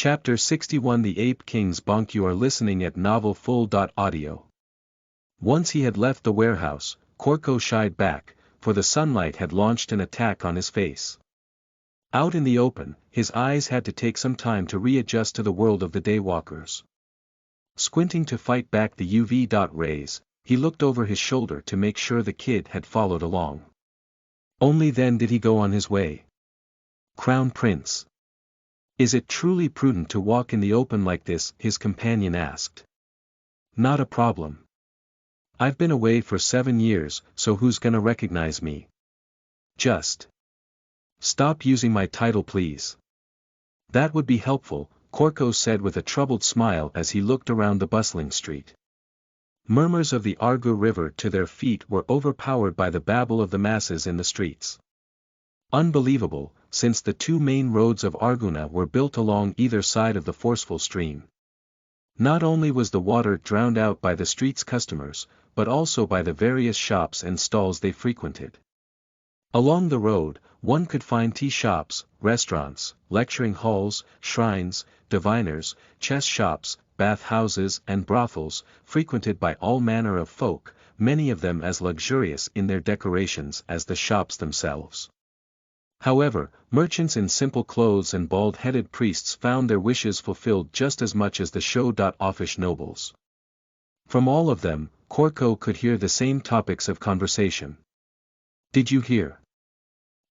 Chapter 61 The Ape King's Bunk. You are listening at novelfull.audio. Once he had left the warehouse, Korko shied back, for the sunlight had launched an attack on his face. Out in the open, his eyes had to take some time to readjust to the world of the daywalkers. Squinting to fight back the UV rays, he looked over his shoulder to make sure the kid had followed along. Only then did he go on his way. Crown Prince. Is it truly prudent to walk in the open like this? His companion asked. Not a problem. I've been away for 7 years, so who's gonna recognize me? Just stop using my title, please. That would be helpful, Korko said with a troubled smile as he looked around the bustling street. Murmurs of the Argu River to their feet were overpowered by the babble of the masses in the streets. Unbelievable, since the 2 main roads of Arguna were built along either side of the forceful stream. Not only was the water drowned out by the street's customers, but also by the various shops and stalls they frequented. Along the road, one could find tea shops, restaurants, lecturing halls, shrines, diviners, chess shops, bath houses and brothels, frequented by all manner of folk, many of them as luxurious in their decorations as the shops themselves. However, merchants in simple clothes and bald-headed priests found their wishes fulfilled just as much as the show-offish nobles. From all of them, Korko could hear the same topics of conversation. Did you hear?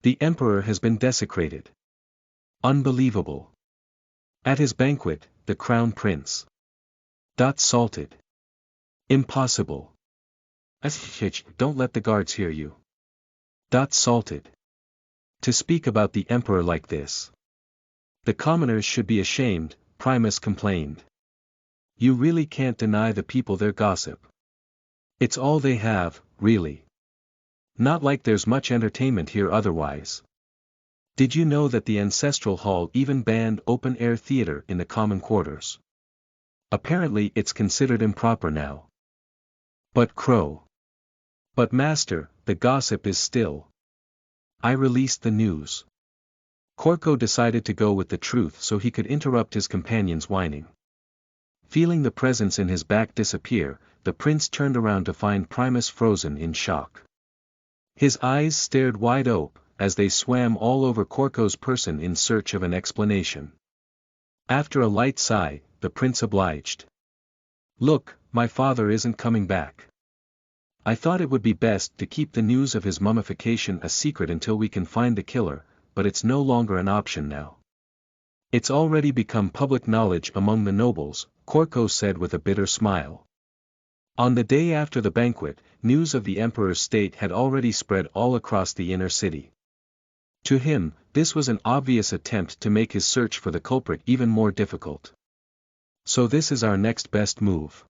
The emperor has been desecrated. Unbelievable. At his banquet, the crown prince. Salted. Impossible. Don't let the guards hear you. Salted. To speak about the emperor like this. The commoners should be ashamed, Primus complained. You really can't deny the people their gossip. It's all they have, really. Not like there's much entertainment here otherwise. Did you know that the ancestral hall even banned open-air theater in the common quarters? Apparently it's considered improper now. But Crow. But master, the gossip is still. I released the news. Korko decided to go with the truth so he could interrupt his companion's whining. Feeling the presence in his back disappear, the prince turned around to find Primus frozen in shock. His eyes stared wide open, as they swam all over Korko's person in search of an explanation. After a light sigh, the prince obliged. Look, my father isn't coming back. I thought it would be best to keep the news of his mummification a secret until we can find the killer, but it's no longer an option now. It's already become public knowledge among the nobles, Korko said with a bitter smile. On the day after the banquet, news of the emperor's state had already spread all across the inner city. To him, this was an obvious attempt to make his search for the culprit even more difficult. So this is our next best move.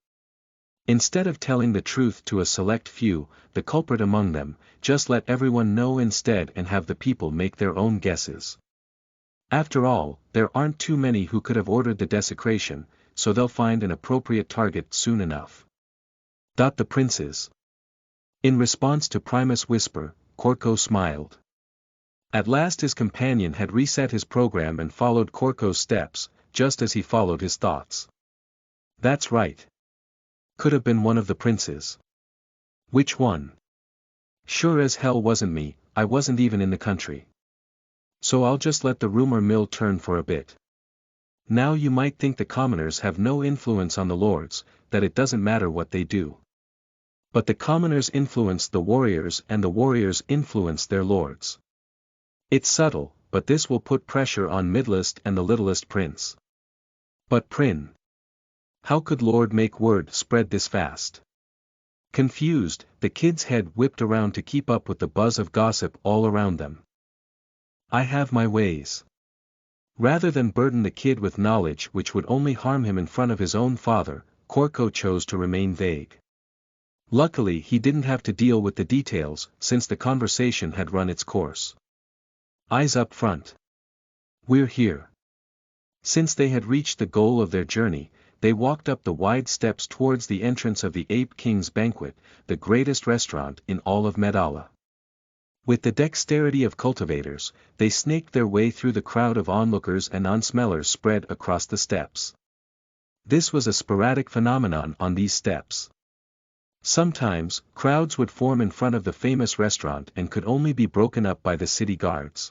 Instead of telling the truth to a select few, the culprit among them, just let everyone know instead and have the people make their own guesses. After all, there aren't too many who could have ordered the desecration, so they'll find an appropriate target soon enough. The princes. In response to Primus' whisper, Korko smiled. At last his companion had reset his program and followed Korko's steps, just as he followed his thoughts. That's right. Could have been one of the princes. Which one? Sure as hell wasn't me, I wasn't even in the country. So I'll just let the rumor mill turn for a bit. Now you might think the commoners have no influence on the lords, that it doesn't matter what they do. But the commoners influence the warriors and the warriors influence their lords. It's subtle, but this will put pressure on Midlist and the littlest prince. But Prin. How could Lord make word spread this fast? Confused, the kid's head whipped around to keep up with the buzz of gossip all around them. I have my ways. Rather than burden the kid with knowledge which would only harm him in front of his own father, Korko chose to remain vague. Luckily he didn't have to deal with the details, since the conversation had run its course. Eyes up front. We're here. Since they had reached the goal of their journey, they walked up the wide steps towards the entrance of the Ape King's banquet, the greatest restaurant in all of Medalla. With the dexterity of cultivators, they snaked their way through the crowd of onlookers and unsmellers spread across the steps. This was a sporadic phenomenon on these steps. Sometimes, crowds would form in front of the famous restaurant and could only be broken up by the city guards.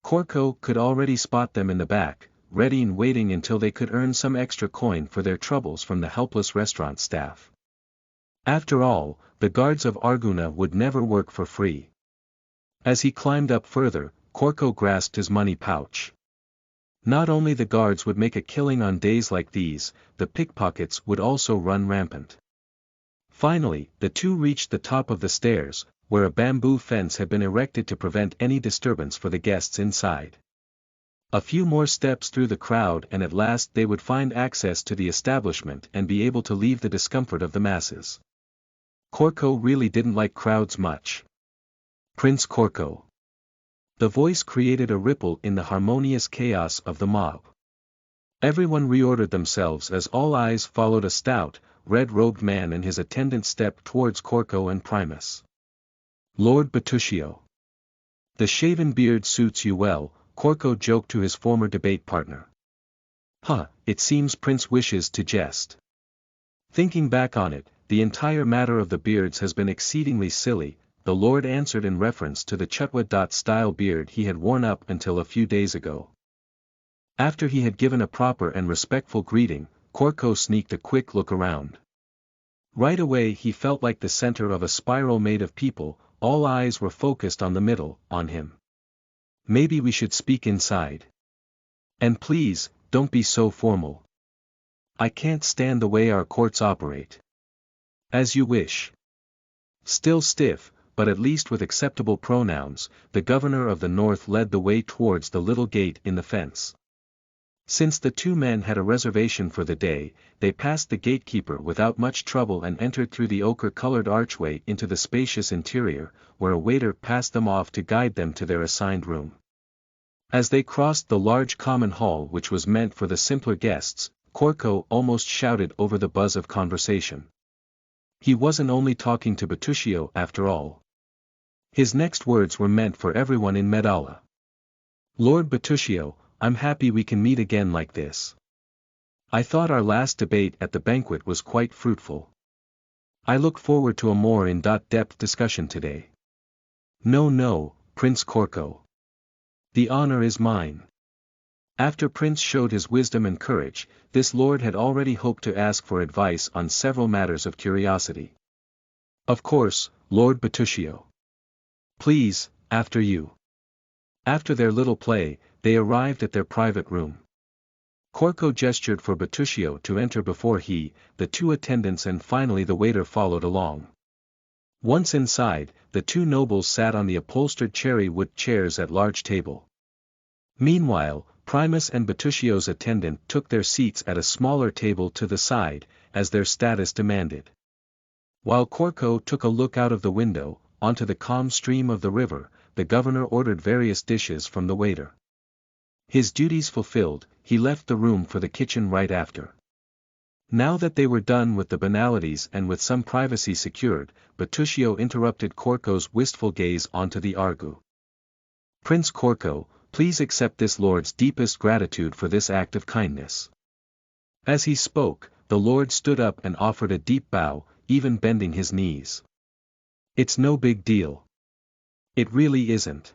Korko could already spot them in the back, ready and waiting until they could earn some extra coin for their troubles from the helpless restaurant staff. After all, the guards of Arguna would never work for free. As he climbed up further, Korko grasped his money pouch. Not only the guards would make a killing on days like these, the pickpockets would also run rampant. Finally, the two reached the top of the stairs, where a bamboo fence had been erected to prevent any disturbance for the guests inside. A few more steps through the crowd and at last they would find access to the establishment and be able to leave the discomfort of the masses. Korko really didn't like crowds much. Prince Korko. The voice created a ripple in the harmonious chaos of the mob. Everyone reordered themselves as all eyes followed a stout, red-robed man and his attendant stepped towards Korko and Primus. Lord Bertuccio. The shaven beard suits you well, Korko joked to his former debate partner. It seems Prince wishes to jest. Thinking back on it, the entire matter of the beards has been exceedingly silly, the Lord answered in reference to the Chutwa-style beard he had worn up until a few days ago. After he had given a proper and respectful greeting, Korko sneaked a quick look around. Right away he felt like the center of a spiral made of people, all eyes were focused on the middle, on him. Maybe we should speak inside. And please, don't be so formal. I can't stand the way our courts operate. As you wish. Still stiff, but at least with acceptable pronouns, the governor of the north led the way towards the little gate in the fence. Since the two men had a reservation for the day, they passed the gatekeeper without much trouble and entered through the ochre-colored archway into the spacious interior, where a waiter passed them off to guide them to their assigned room. As they crossed the large common hall which was meant for the simpler guests, Korko almost shouted over the buzz of conversation. He wasn't only talking to Bertuccio after all. His next words were meant for everyone in Medalla. Lord Bertuccio, I'm happy we can meet again like this. I thought our last debate at the banquet was quite fruitful. I look forward to a more in-depth discussion today. No, Prince Korko. The honor is mine. After Prince showed his wisdom and courage, this lord had already hoped to ask for advice on several matters of curiosity. Of course, Lord Bertuccio. Please, after you. After their little play, they arrived at their private room. Korko gestured for Bertuccio to enter before he, the two attendants and finally the waiter followed along. Once inside, the two nobles sat on the upholstered cherry-wood chairs at large table. Meanwhile, Primus and Bertuccio's attendant took their seats at a smaller table to the side, as their status demanded. While Korko took a look out of the window, onto the calm stream of the river, the governor ordered various dishes from the waiter. His duties fulfilled, he left the room for the kitchen right after. Now that they were done with the banalities and with some privacy secured, Bertuccio interrupted Korko's wistful gaze onto the Argu. Prince Korko, please accept this lord's deepest gratitude for this act of kindness. As he spoke, the lord stood up and offered a deep bow, even bending his knees. It's no big deal. It really isn't.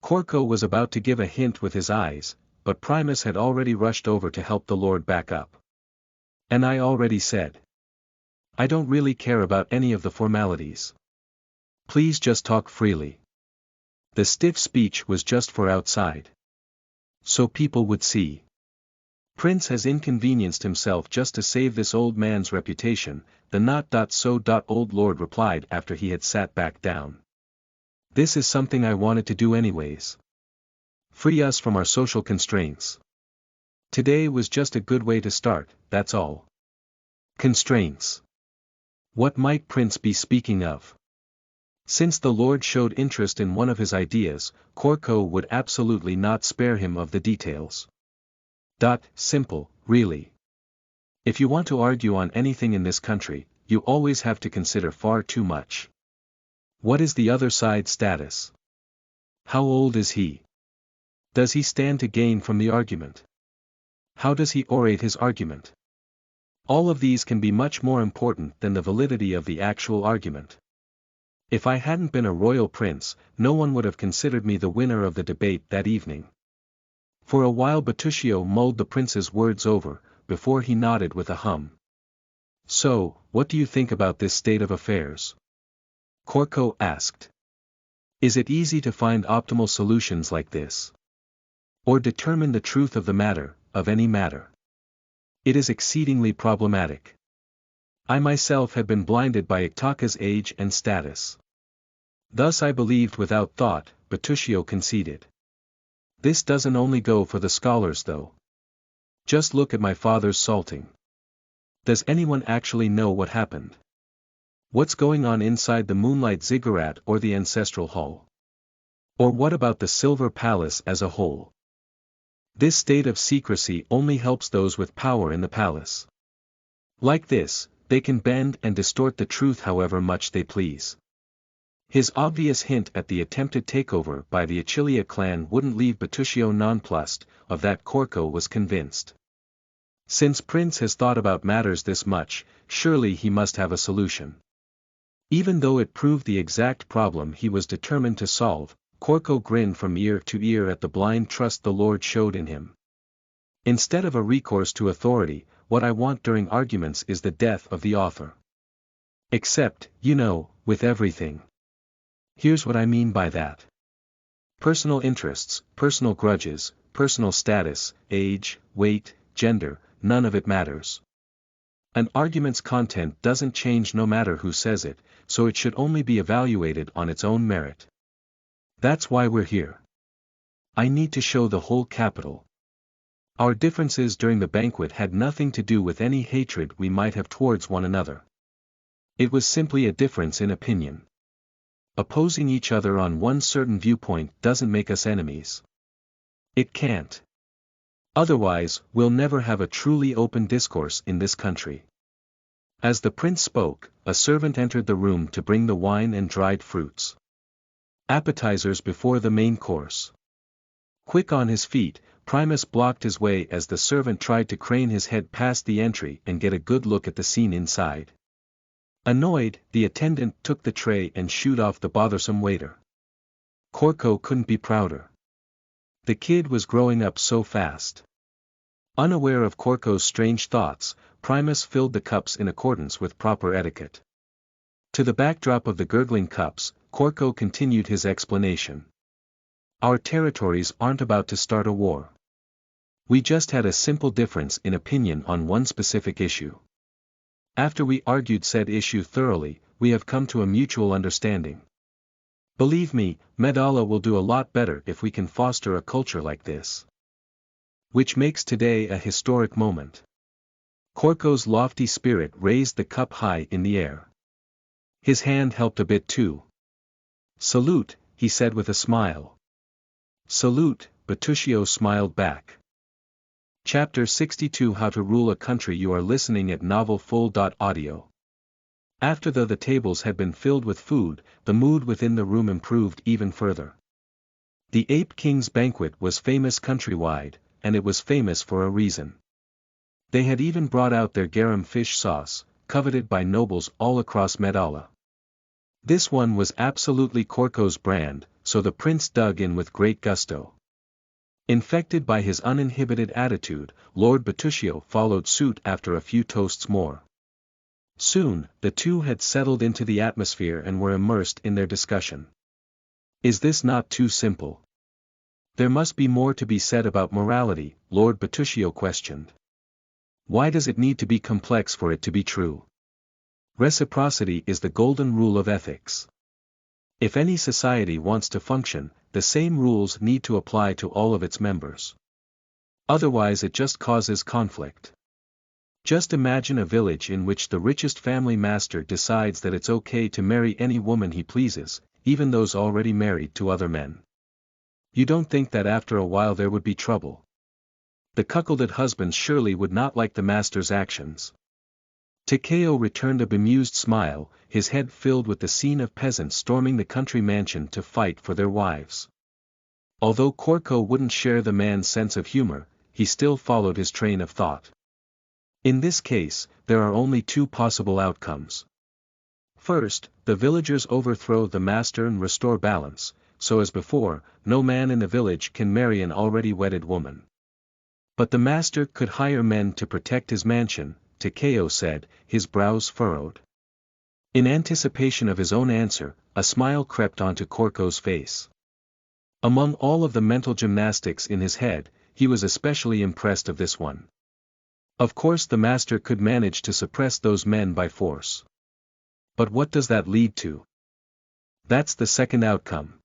Korko was about to give a hint with his eyes, but Primus had already rushed over to help the lord back up. And I already said. I don't really care about any of the formalities. Please just talk freely. The stiff speech was just for outside. So people would see. Prince has inconvenienced himself just to save this old man's reputation, the not-so-old lord replied after he had sat back down. This is something I wanted to do anyways. Free us from our social constraints. Today was just a good way to start, that's all. Constraints. What might Prince be speaking of? Since the lord showed interest in one of his ideas, Korko would absolutely not spare him of the details. Simple, really. If you want to argue on anything in this country, you always have to consider far too much. What is the other side's status? How old is he? Does he stand to gain from the argument? How does he orate his argument? All of these can be much more important than the validity of the actual argument. If I hadn't been a royal prince, no one would have considered me the winner of the debate that evening. For a while Bertuccio mulled the prince's words over, before he nodded with a hum. So, what do you think about this state of affairs? Corco asked. Is it easy to find optimal solutions like this? Or determine the truth of the matter, of any matter? It is exceedingly problematic. I myself had been blinded by Itaka's age and status. Thus I believed without thought, Bertuccio conceded. This doesn't only go for the scholars though. Just look at my father's salting. Does anyone actually know what happened? What's going on inside the Moonlight Ziggurat or the Ancestral Hall? Or what about the Silver Palace as a whole? This state of secrecy only helps those with power in the palace. Like this, they can bend and distort the truth however much they please. His obvious hint at the attempted takeover by the Achilia clan wouldn't leave Bertuccio nonplussed, of that Corco was convinced. Since Prince has thought about matters this much, surely he must have a solution. Even though it proved the exact problem he was determined to solve, Corco grinned from ear to ear at the blind trust the Lord showed in him. Instead of a recourse to authority, what I want during arguments is the death of the author. Except, with everything. Here's what I mean by that. Personal interests, personal grudges, personal status, age, weight, gender, none of it matters. An argument's content doesn't change no matter who says it, so it should only be evaluated on its own merit. That's why we're here. I need to show the whole capital. Our differences during the banquet had nothing to do with any hatred we might have towards one another. It was simply a difference in opinion. Opposing each other on one certain viewpoint doesn't make us enemies. It can't. Otherwise, we'll never have a truly open discourse in this country. As the prince spoke, a servant entered the room to bring the wine and dried fruits. Appetizers before the main course. Quick on his feet, Primus blocked his way as the servant tried to crane his head past the entry and get a good look at the scene inside. Annoyed, the attendant took the tray and shooed off the bothersome waiter. Corco couldn't be prouder. The kid was growing up so fast. Unaware of Corco's strange thoughts, Primus filled the cups in accordance with proper etiquette. To the backdrop of the gurgling cups, Corco continued his explanation. Our territories aren't about to start a war. We just had a simple difference in opinion on one specific issue. After we argued said issue thoroughly, we have come to a mutual understanding. Believe me, Medalla will do a lot better if we can foster a culture like this. Which makes today a historic moment. Corco's lofty spirit raised the cup high in the air. His hand helped a bit too. Salute, he said with a smile. Salute, Bertuccio smiled back. Chapter 62 How to Rule a Country. You are listening at novelfull.audio. After the tables had been filled with food, the mood within the room improved even further. The Ape King's banquet was famous countrywide, and it was famous for a reason. They had even brought out their garum fish sauce, coveted by nobles all across Medalla. This one was absolutely Corco's brand, so the prince dug in with great gusto. Infected by his uninhibited attitude, Lord Bertuccio followed suit after a few toasts more. Soon, the two had settled into the atmosphere and were immersed in their discussion. Is this not too simple? There must be more to be said about morality, Lord Bertuccio questioned. Why does it need to be complex for it to be true? Reciprocity is the golden rule of ethics. If any society wants to function, the same rules need to apply to all of its members. Otherwise it just causes conflict. Just imagine a village in which the richest family master decides that it's okay to marry any woman he pleases, even those already married to other men. You don't think that after a while there would be trouble? The cuckolded husbands surely would not like the master's actions. Takeo returned a bemused smile, his head filled with the scene of peasants storming the country mansion to fight for their wives. Although Korko wouldn't share the man's sense of humor, he still followed his train of thought. In this case, there are only two possible outcomes. First, the villagers overthrow the master and restore balance, so as before, no man in the village can marry an already wedded woman. But the master could hire men to protect his mansion, Takeo said, his brows furrowed. In anticipation of his own answer, a smile crept onto Korko's face. Among all of the mental gymnastics in his head, he was especially impressed of this one. Of course the master could manage to suppress those men by force. But what does that lead to? That's the second outcome.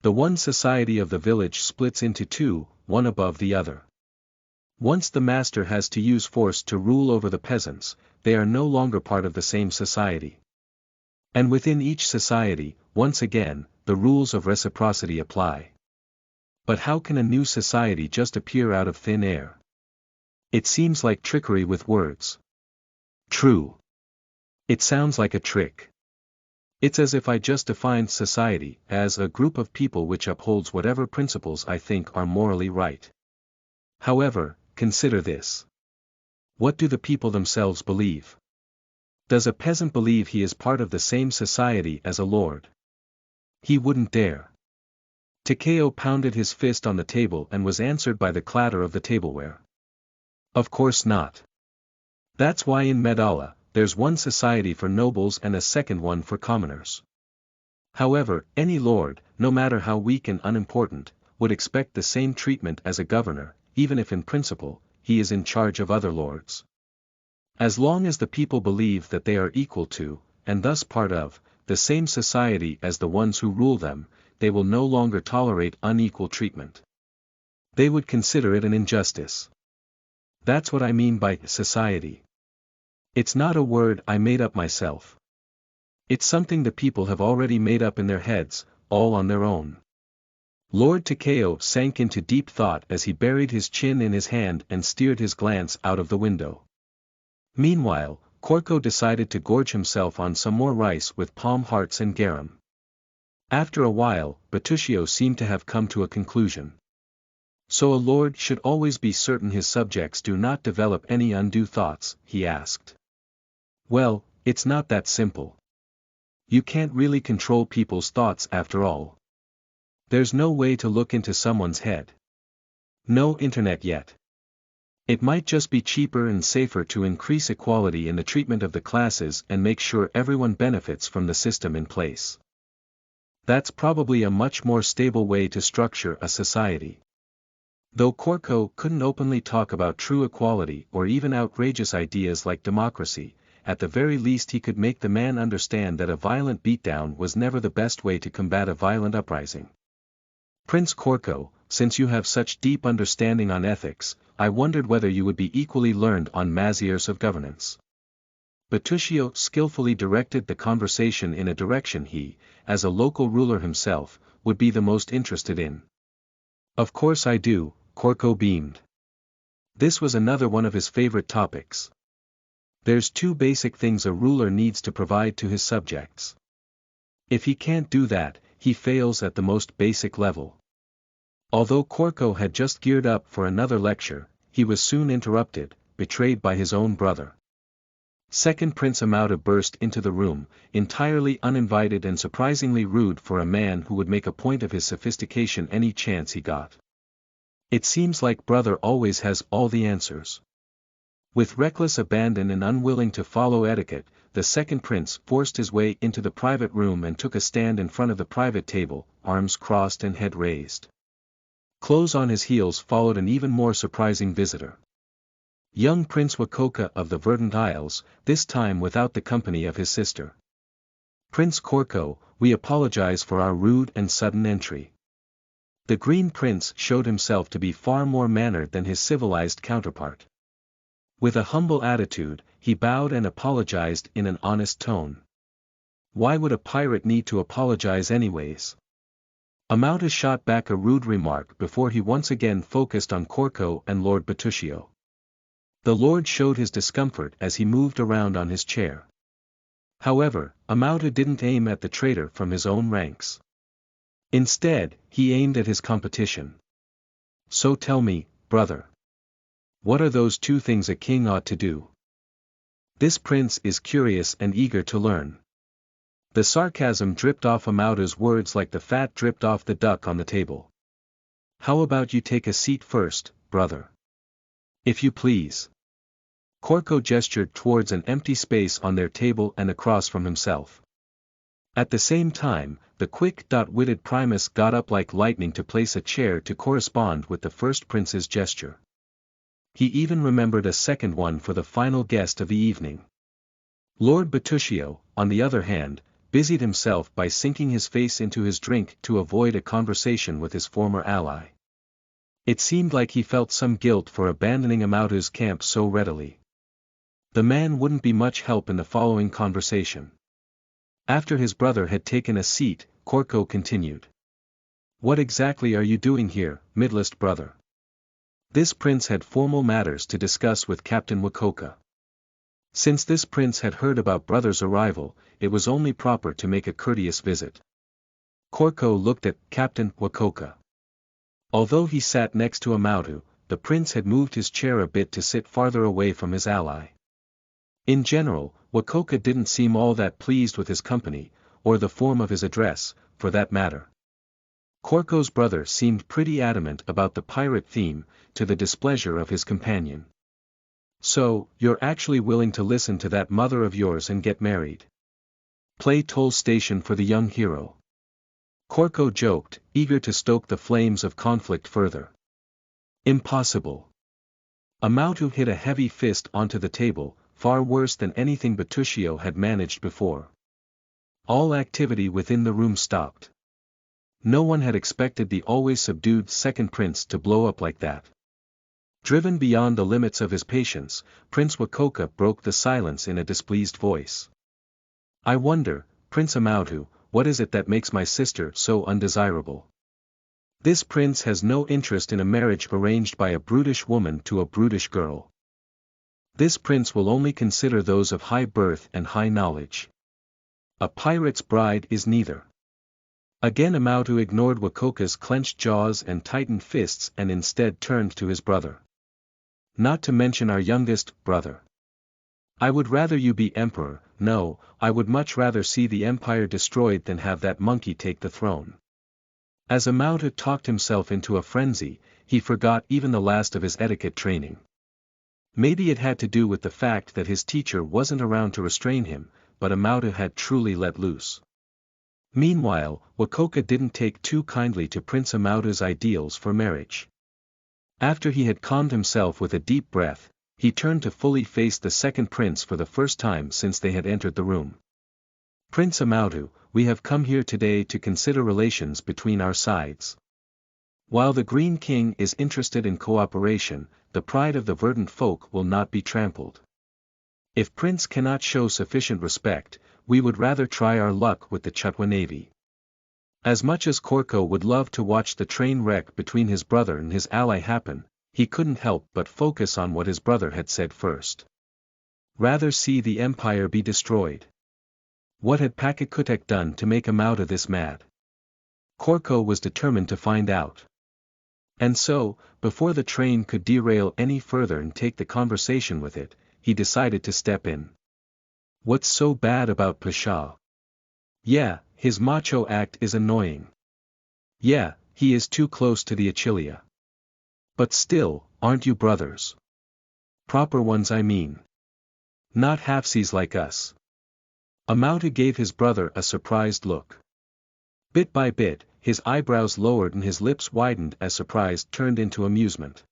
The one society of the village splits into two, one above the other. Once the master has to use force to rule over the peasants, they are no longer part of the same society. And within each society, once again, the rules of reciprocity apply. But how can a new society just appear out of thin air? It seems like trickery with words. True. It sounds like a trick. It's as if I just defined society as a group of people which upholds whatever principles I think are morally right. However, consider this. What do the people themselves believe? Does a peasant believe he is part of the same society as a lord? He wouldn't dare. Takeo pounded his fist on the table and was answered by the clatter of the tableware. Of course not. That's why in Medalla, there's one society for nobles and a second one for commoners. However, any lord, no matter how weak and unimportant, would expect the same treatment as a governor, even if in principle, he is in charge of other lords. As long as the people believe that they are equal to, and thus part of, the same society as the ones who rule them, they will no longer tolerate unequal treatment. They would consider it an injustice. That's what I mean by society. It's not a word I made up myself. It's something the people have already made up in their heads, all on their own. Lord Takeo sank into deep thought as he buried his chin in his hand and steered his glance out of the window. Meanwhile, Korko decided to gorge himself on some more rice with palm hearts and garum. After a while, Bertuccio seemed to have come to a conclusion. So a lord should always be certain his subjects do not develop any undue thoughts, he asked. Well, it's not that simple. You can't really control people's thoughts after all. There's no way to look into someone's head. No internet yet. It might just be cheaper and safer to increase equality in the treatment of the classes and make sure everyone benefits from the system in place. That's probably a much more stable way to structure a society. Though Korko couldn't openly talk about true equality or even outrageous ideas like democracy, at the very least he could make the man understand that a violent beatdown was never the best way to combat a violent uprising. Prince Korko, since you have such deep understanding on ethics, I wondered whether you would be equally learned on measures of governance. Bertuccio skillfully directed the conversation in a direction he, as a local ruler himself, would be the most interested in. Of course I do, Korko beamed. This was another one of his favorite topics. There's two basic things a ruler needs to provide to his subjects. If he can't do that, he fails at the most basic level. Although Korko had just geared up for another lecture, he was soon interrupted, betrayed by his own brother. Second Prince Amauta burst into the room, entirely uninvited and surprisingly rude for a man who would make a point of his sophistication any chance he got. It seems like brother always has all the answers. With reckless abandon and unwilling to follow etiquette, the second prince forced his way into the private room and took a stand in front of the private table, arms crossed and head raised. Close on his heels followed an even more surprising visitor. Young Prince Wakoka of the Verdant Isles, this time without the company of his sister. Prince Korko, we apologize for our rude and sudden entry. The Green Prince showed himself to be far more mannered than his civilized counterpart. With a humble attitude, he bowed and apologized in an honest tone. Why would a pirate need to apologize anyways? Amauta shot back a rude remark before he once again focused on Korko and Lord Bertuccio. The Lord showed his discomfort as he moved around on his chair. However, Amautu didn't aim at the traitor from his own ranks. Instead, he aimed at his competition. So tell me, brother. What are those two things a king ought to do? This prince is curious and eager to learn. The sarcasm dripped off Amautu's words like the fat dripped off the duck on the table. How about you take a seat first, brother? If you please. Korko gestured towards an empty space on their table and across from himself. At the same time, the quick-witted Primus got up like lightning to place a chair to correspond with the first prince's gesture. He even remembered a second one for the final guest of the evening. Lord Bertuccio, on the other hand, busied himself by sinking his face into his drink to avoid a conversation with his former ally. It seemed like he felt some guilt for abandoning Amautu's camp so readily. The man wouldn't be much help in the following conversation. After his brother had taken a seat, Korko continued. What exactly are you doing here, midlist brother? This prince had formal matters to discuss with Captain Wakoka. Since this prince had heard about brother's arrival, it was only proper to make a courteous visit. Korko looked at Captain Wakoka. Although he sat next to Amautu, the prince had moved his chair a bit to sit farther away from his ally. In general, Wakoka didn't seem all that pleased with his company, or the form of his address, for that matter. Korko's brother seemed pretty adamant about the pirate theme, to the displeasure of his companion. So, you're actually willing to listen to that mother of yours and get married? Play toll station for the young hero. Korko joked, eager to stoke the flames of conflict further. Impossible. Amautu hit a heavy fist onto the table, far worse than anything Bertuccio had managed before. All activity within the room stopped. No one had expected the always subdued second prince to blow up like that. Driven beyond the limits of his patience, Prince Wakoka broke the silence in a displeased voice. I wonder, Prince Amautu, what is it that makes my sister so undesirable? This prince has no interest in a marriage arranged by a brutish woman to a brutish girl. This prince will only consider those of high birth and high knowledge. A pirate's bride is neither. Again Amautu ignored Wakoka's clenched jaws and tightened fists and instead turned to his brother. Not to mention our youngest brother. I would rather you be emperor. No, I would much rather see the empire destroyed than have that monkey take the throne. As Amautu talked himself into a frenzy, he forgot even the last of his etiquette training. Maybe it had to do with the fact that his teacher wasn't around to restrain him, but Amautu had truly let loose. Meanwhile, Wakoka didn't take too kindly to Prince Amautu's ideals for marriage. After he had calmed himself with a deep breath, he turned to fully face the second prince for the first time since they had entered the room. Prince Amautu, we have come here today to consider relations between our sides. While the Green King is interested in cooperation, the pride of the verdant folk will not be trampled. If Prince cannot show sufficient respect, we would rather try our luck with the Chutwa Navy. As much as Korko would love to watch the train wreck between his brother and his ally happen, he couldn't help but focus on what his brother had said first. Rather see the empire be destroyed. What had Pachacutic done to make Amautu this mad? Korko was determined to find out. And so, before the train could derail any further and take the conversation with it, he decided to step in. What's so bad about Pasha? Yeah, his macho act is annoying. Yeah, he is too close to the Achilia. But still, aren't you brothers? Proper ones I mean. Not halfsies like us. Amautu gave his brother a surprised look. Bit by bit, his eyebrows lowered and his lips widened as surprise turned into amusement.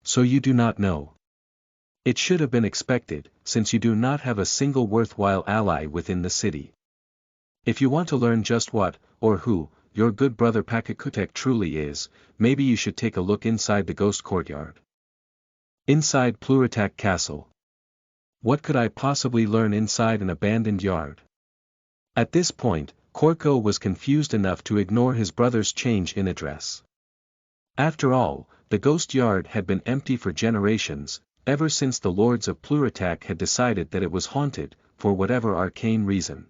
So you do not know. It should have been expected, since you do not have a single worthwhile ally within the city. If you want to learn just what, or who, your good brother Pachacutic truly is, maybe you should take a look inside the ghost courtyard. Inside Pluritak Castle. What could I possibly learn inside an abandoned yard? At this point, Korko was confused enough to ignore his brother's change in address. After all, the ghost yard had been empty for generations, ever since the lords of Pluritak had decided that it was haunted, for whatever arcane reason.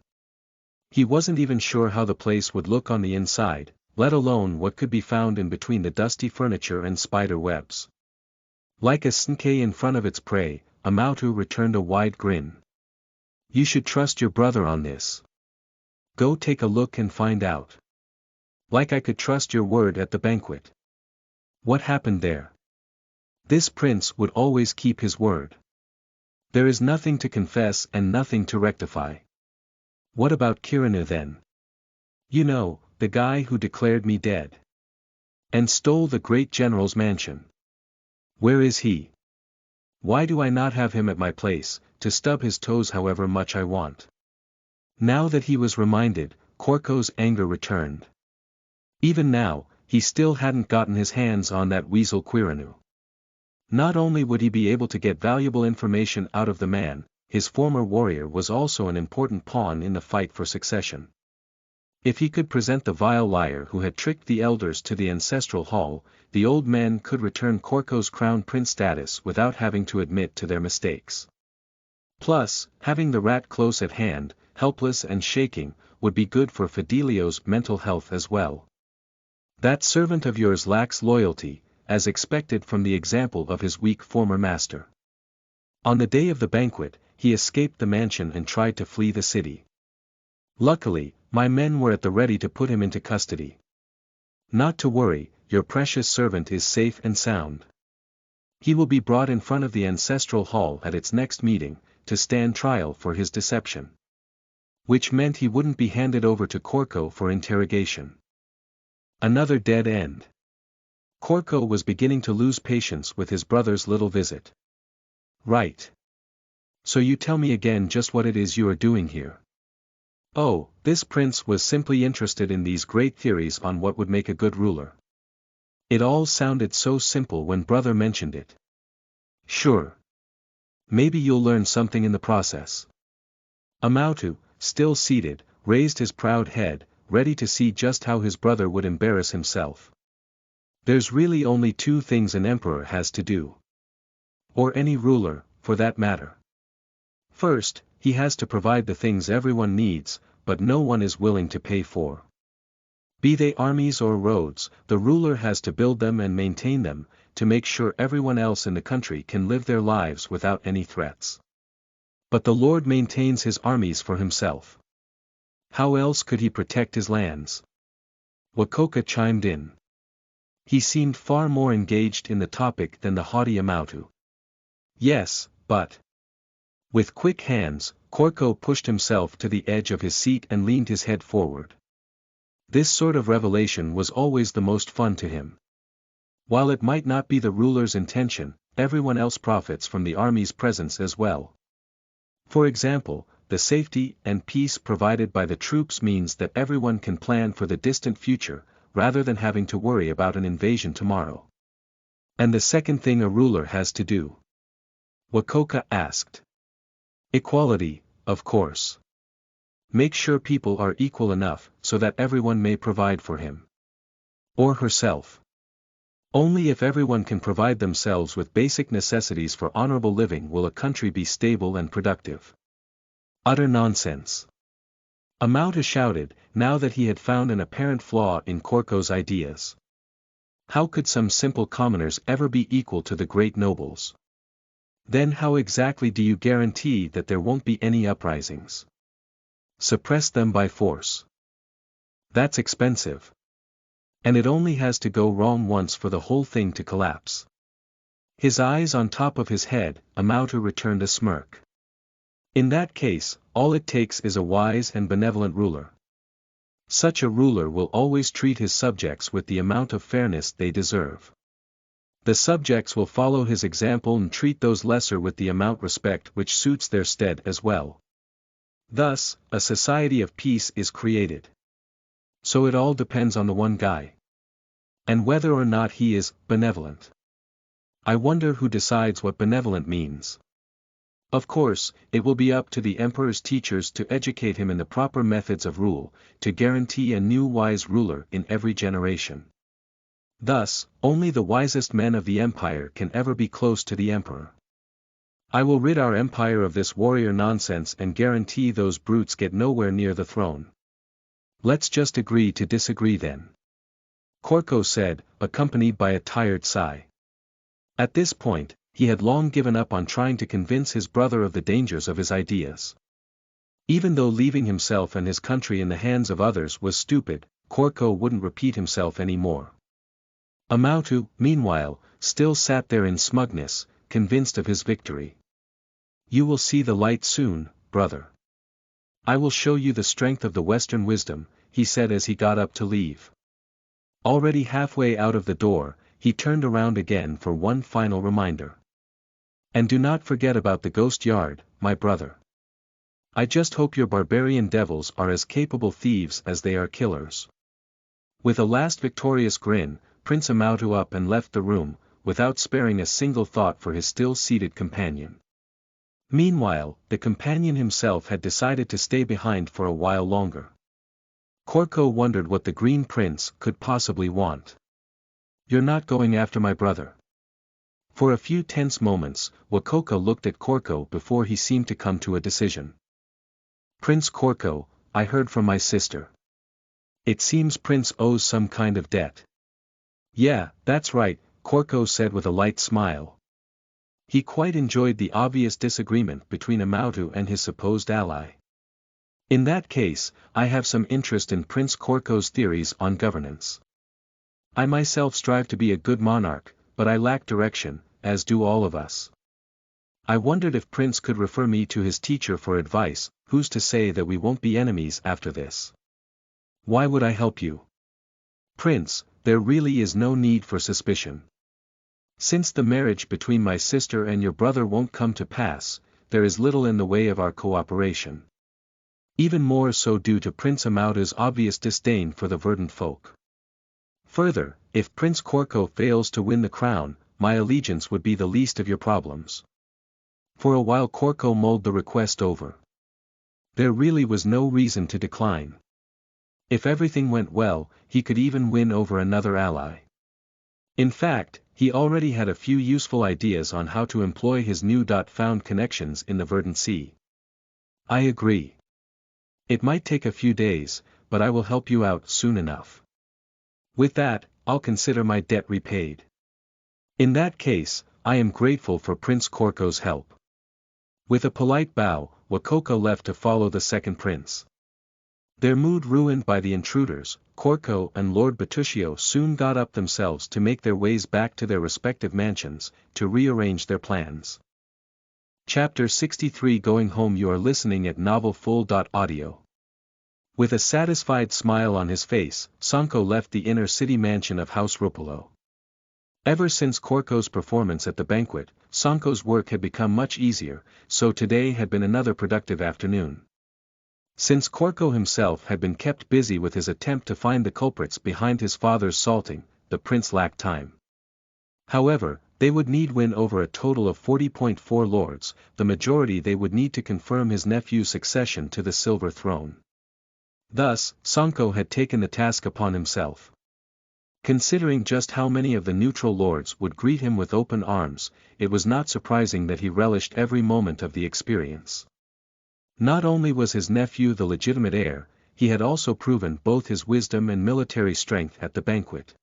He wasn't even sure how the place would look on the inside, let alone what could be found in between the dusty furniture and spider webs. Like a snake in front of its prey, Amautu returned a wide grin. You should trust your brother on this. Go take a look and find out. Like I could trust your word at the banquet. What happened there? This prince would always keep his word. There is nothing to confess and nothing to rectify. What about Kiranu then? You know, the guy who declared me dead. And stole the great general's mansion. Where is he? Why do I not have him at my place, to stub his toes however much I want? Now that he was reminded, Korko's anger returned. Even now, he still hadn't gotten his hands on that weasel Quirinu. Not only would he be able to get valuable information out of the man, his former warrior was also an important pawn in the fight for succession. If he could present the vile liar who had tricked the elders to the ancestral hall, the old men could return Korko's crown prince status without having to admit to their mistakes. Plus, having the rat close at hand, helpless and shaking, would be good for Fidelio's mental health as well. That servant of yours lacks loyalty, as expected from the example of his weak former master. On the day of the banquet, he escaped the mansion and tried to flee the city. Luckily, my men were at the ready to put him into custody. Not to worry, your precious servant is safe and sound. He will be brought in front of the ancestral hall at its next meeting, to stand trial for his deception. Which meant he wouldn't be handed over to Korko for interrogation. Another dead end. Korko was beginning to lose patience with his brother's little visit. Right. So you tell me again just what it is you are doing here. Oh, this prince was simply interested in these great theories on what would make a good ruler. It all sounded so simple when brother mentioned it. Sure. Maybe you'll learn something in the process. Amautu, still seated, raised his proud head, ready to see just how his brother would embarrass himself. There's really only two things an emperor has to do. Or any ruler, for that matter. First, he has to provide the things everyone needs, but no one is willing to pay for. Be they armies or roads, the ruler has to build them and maintain them, to make sure everyone else in the country can live their lives without any threats. But the Lord maintains his armies for himself. How else could he protect his lands? Wakoka chimed in. He seemed far more engaged in the topic than the haughty Amautu. Yes, but... With quick hands, Korko pushed himself to the edge of his seat and leaned his head forward. This sort of revelation was always the most fun to him. While it might not be the ruler's intention, everyone else profits from the army's presence as well. For example, the safety and peace provided by the troops means that everyone can plan for the distant future, rather than having to worry about an invasion tomorrow. And the second thing a ruler has to do? Wakoka asked. Equality, of course. Make sure people are equal enough so that everyone may provide for him. Or herself. Only if everyone can provide themselves with basic necessities for honorable living will a country be stable and productive. Utter nonsense. Amautu shouted, now that he had found an apparent flaw in Korko's ideas. How could some simple commoners ever be equal to the great nobles? Then how exactly do you guarantee that there won't be any uprisings? Suppress them by force. That's expensive. And it only has to go wrong once for the whole thing to collapse. His eyes on top of his head, Amautu returned a smirk. In that case, all it takes is a wise and benevolent ruler. Such a ruler will always treat his subjects with the amount of fairness they deserve. The subjects will follow his example and treat those lesser with the amount respect which suits their stead as well. Thus, a society of peace is created. So it all depends on the one guy. And whether or not he is benevolent. I wonder who decides what benevolent means. Of course, it will be up to the emperor's teachers to educate him in the proper methods of rule, to guarantee a new wise ruler in every generation. Thus, only the wisest men of the empire can ever be close to the emperor. I will rid our empire of this warrior nonsense and guarantee those brutes get nowhere near the throne. Let's just agree to disagree then. Korko said, accompanied by a tired sigh. At this point, he had long given up on trying to convince his brother of the dangers of his ideas. Even though leaving himself and his country in the hands of others was stupid, Korko wouldn't repeat himself anymore. Amautu, meanwhile, still sat there in smugness, convinced of his victory. You will see the light soon, brother. I will show you the strength of the Western wisdom, he said as he got up to leave. Already halfway out of the door, he turned around again for one final reminder. And do not forget about the ghost yard, my brother. I just hope your barbarian devils are as capable thieves as they are killers. With a last victorious grin, Prince Amautu up and left the room, without sparing a single thought for his still-seated companion. Meanwhile, the companion himself had decided to stay behind for a while longer. Korko wondered what the Green Prince could possibly want. You're not going after my brother? For a few tense moments, Wakoko looked at Korko before he seemed to come to a decision. Prince Korko, I heard from my sister. It seems Prince owes some kind of debt. Yeah, that's right, Korko said with a light smile. He quite enjoyed the obvious disagreement between Amautu and his supposed ally. In that case, I have some interest in Prince Korko's theories on governance. I myself strive to be a good monarch, but I lack direction, as do all of us. I wondered if Prince could refer me to his teacher for advice. Who's to say that we won't be enemies after this? Why would I help you? Prince, there really is no need for suspicion. Since the marriage between my sister and your brother won't come to pass, there is little in the way of our cooperation. Even more so due to Prince Amautu's obvious disdain for the verdant folk. Further, if Prince Korko fails to win the crown, my allegiance would be the least of your problems. For a while Korko mulled the request over. There really was no reason to decline. If everything went well, he could even win over another ally. In fact, he already had a few useful ideas on how to employ his new-found connections in the Verdant Sea. I agree. It might take a few days, but I will help you out soon enough. With that, I'll consider my debt repaid. In that case, I am grateful for Prince Korko's help. With a polite bow, Wakoko left to follow the second prince. Their mood ruined by the intruders, Korko and Lord Bertuccio soon got up themselves to make their ways back to their respective mansions, to rearrange their plans. Chapter 63 Going Home. You are listening at novelfull.audio. With a satisfied smile on his face, Sanko left the inner city mansion of House Rupolo. Ever since Korko's performance at the banquet, Sanko's work had become much easier, so today had been another productive afternoon. Since Korko himself had been kept busy with his attempt to find the culprits behind his father's salting, the prince lacked time. However, they would need win over a total of 40.4 lords, the majority they would need to confirm his nephew's succession to the silver throne. Thus, Sanko had taken the task upon himself. Considering just how many of the neutral lords would greet him with open arms, it was not surprising that he relished every moment of the experience. Not only was his nephew the legitimate heir, he had also proven both his wisdom and military strength at the banquet.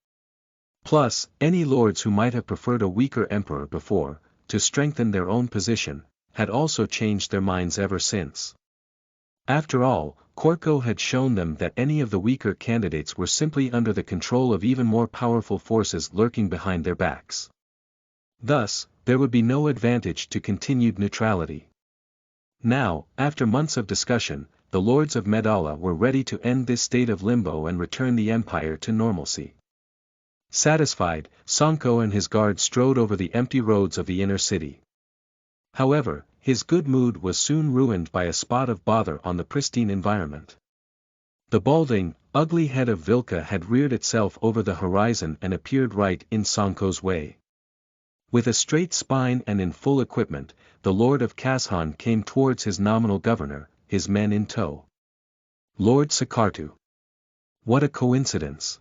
Plus, any lords who might have preferred a weaker emperor before, to strengthen their own position, had also changed their minds ever since. After all, Korko had shown them that any of the weaker candidates were simply under the control of even more powerful forces lurking behind their backs. Thus, there would be no advantage to continued neutrality. Now, after months of discussion, the lords of Medalla were ready to end this state of limbo and return the empire to normalcy. Satisfied, Sanko and his guards strode over the empty roads of the inner city. However, his good mood was soon ruined by a spot of bother on the pristine environment. The balding, ugly head of Vilka had reared itself over the horizon and appeared right in Sanko's way. With a straight spine and in full equipment, the Lord of Kashan came towards his nominal governor, his men in tow. Lord Sakartu. What a coincidence.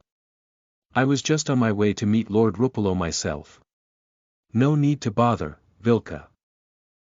I was just on my way to meet Lord Rupolo myself. No need to bother, Vilka.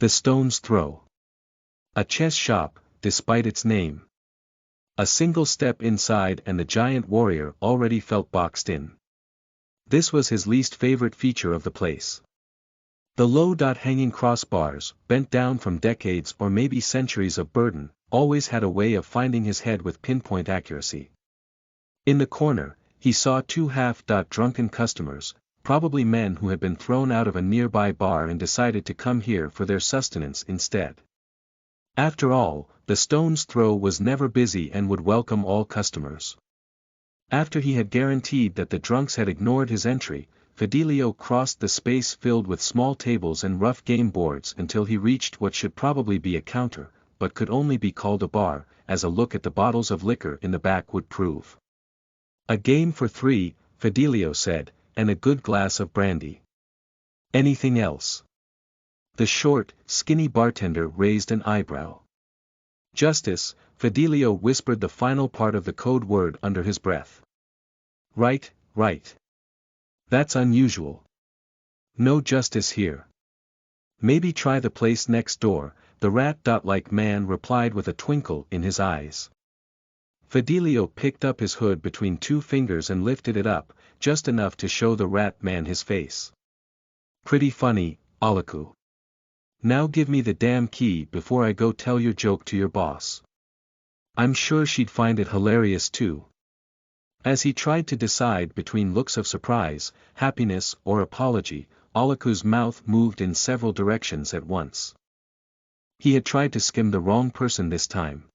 The stone's throw. A chess shop, despite its name. A single step inside and the giant warrior already felt boxed in. This was his least favorite feature of the place. The low-hanging crossbars, bent down from decades or maybe centuries of burden, always had a way of finding his head with pinpoint accuracy. In the corner, he saw two half-drunken customers, probably men who had been thrown out of a nearby bar and decided to come here for their sustenance instead. After all, the stone's throw was never busy and would welcome all customers. After he had guaranteed that the drunks had ignored his entry, Fidelio crossed the space filled with small tables and rough game boards until he reached what should probably be a counter, but could only be called a bar, as a look at the bottles of liquor in the back would prove. "A game for 3, Fidelio said, "and a good glass of brandy. Anything else?" The short, skinny bartender raised an eyebrow. "Justice," Fidelio whispered the final part of the code word under his breath. Right. That's unusual. No justice here. Maybe try the place next door, the rat-like man replied with a twinkle in his eyes. Fidelio picked up his hood between 2 fingers and lifted it up, just enough to show the rat man his face. "Pretty funny, Alaku. Now give me the damn key before I go tell your joke to your boss." I'm sure she'd find it hilarious too. As he tried to decide between looks of surprise, happiness or apology, Alaku's mouth moved in several directions at once. He had tried to skim the wrong person this time.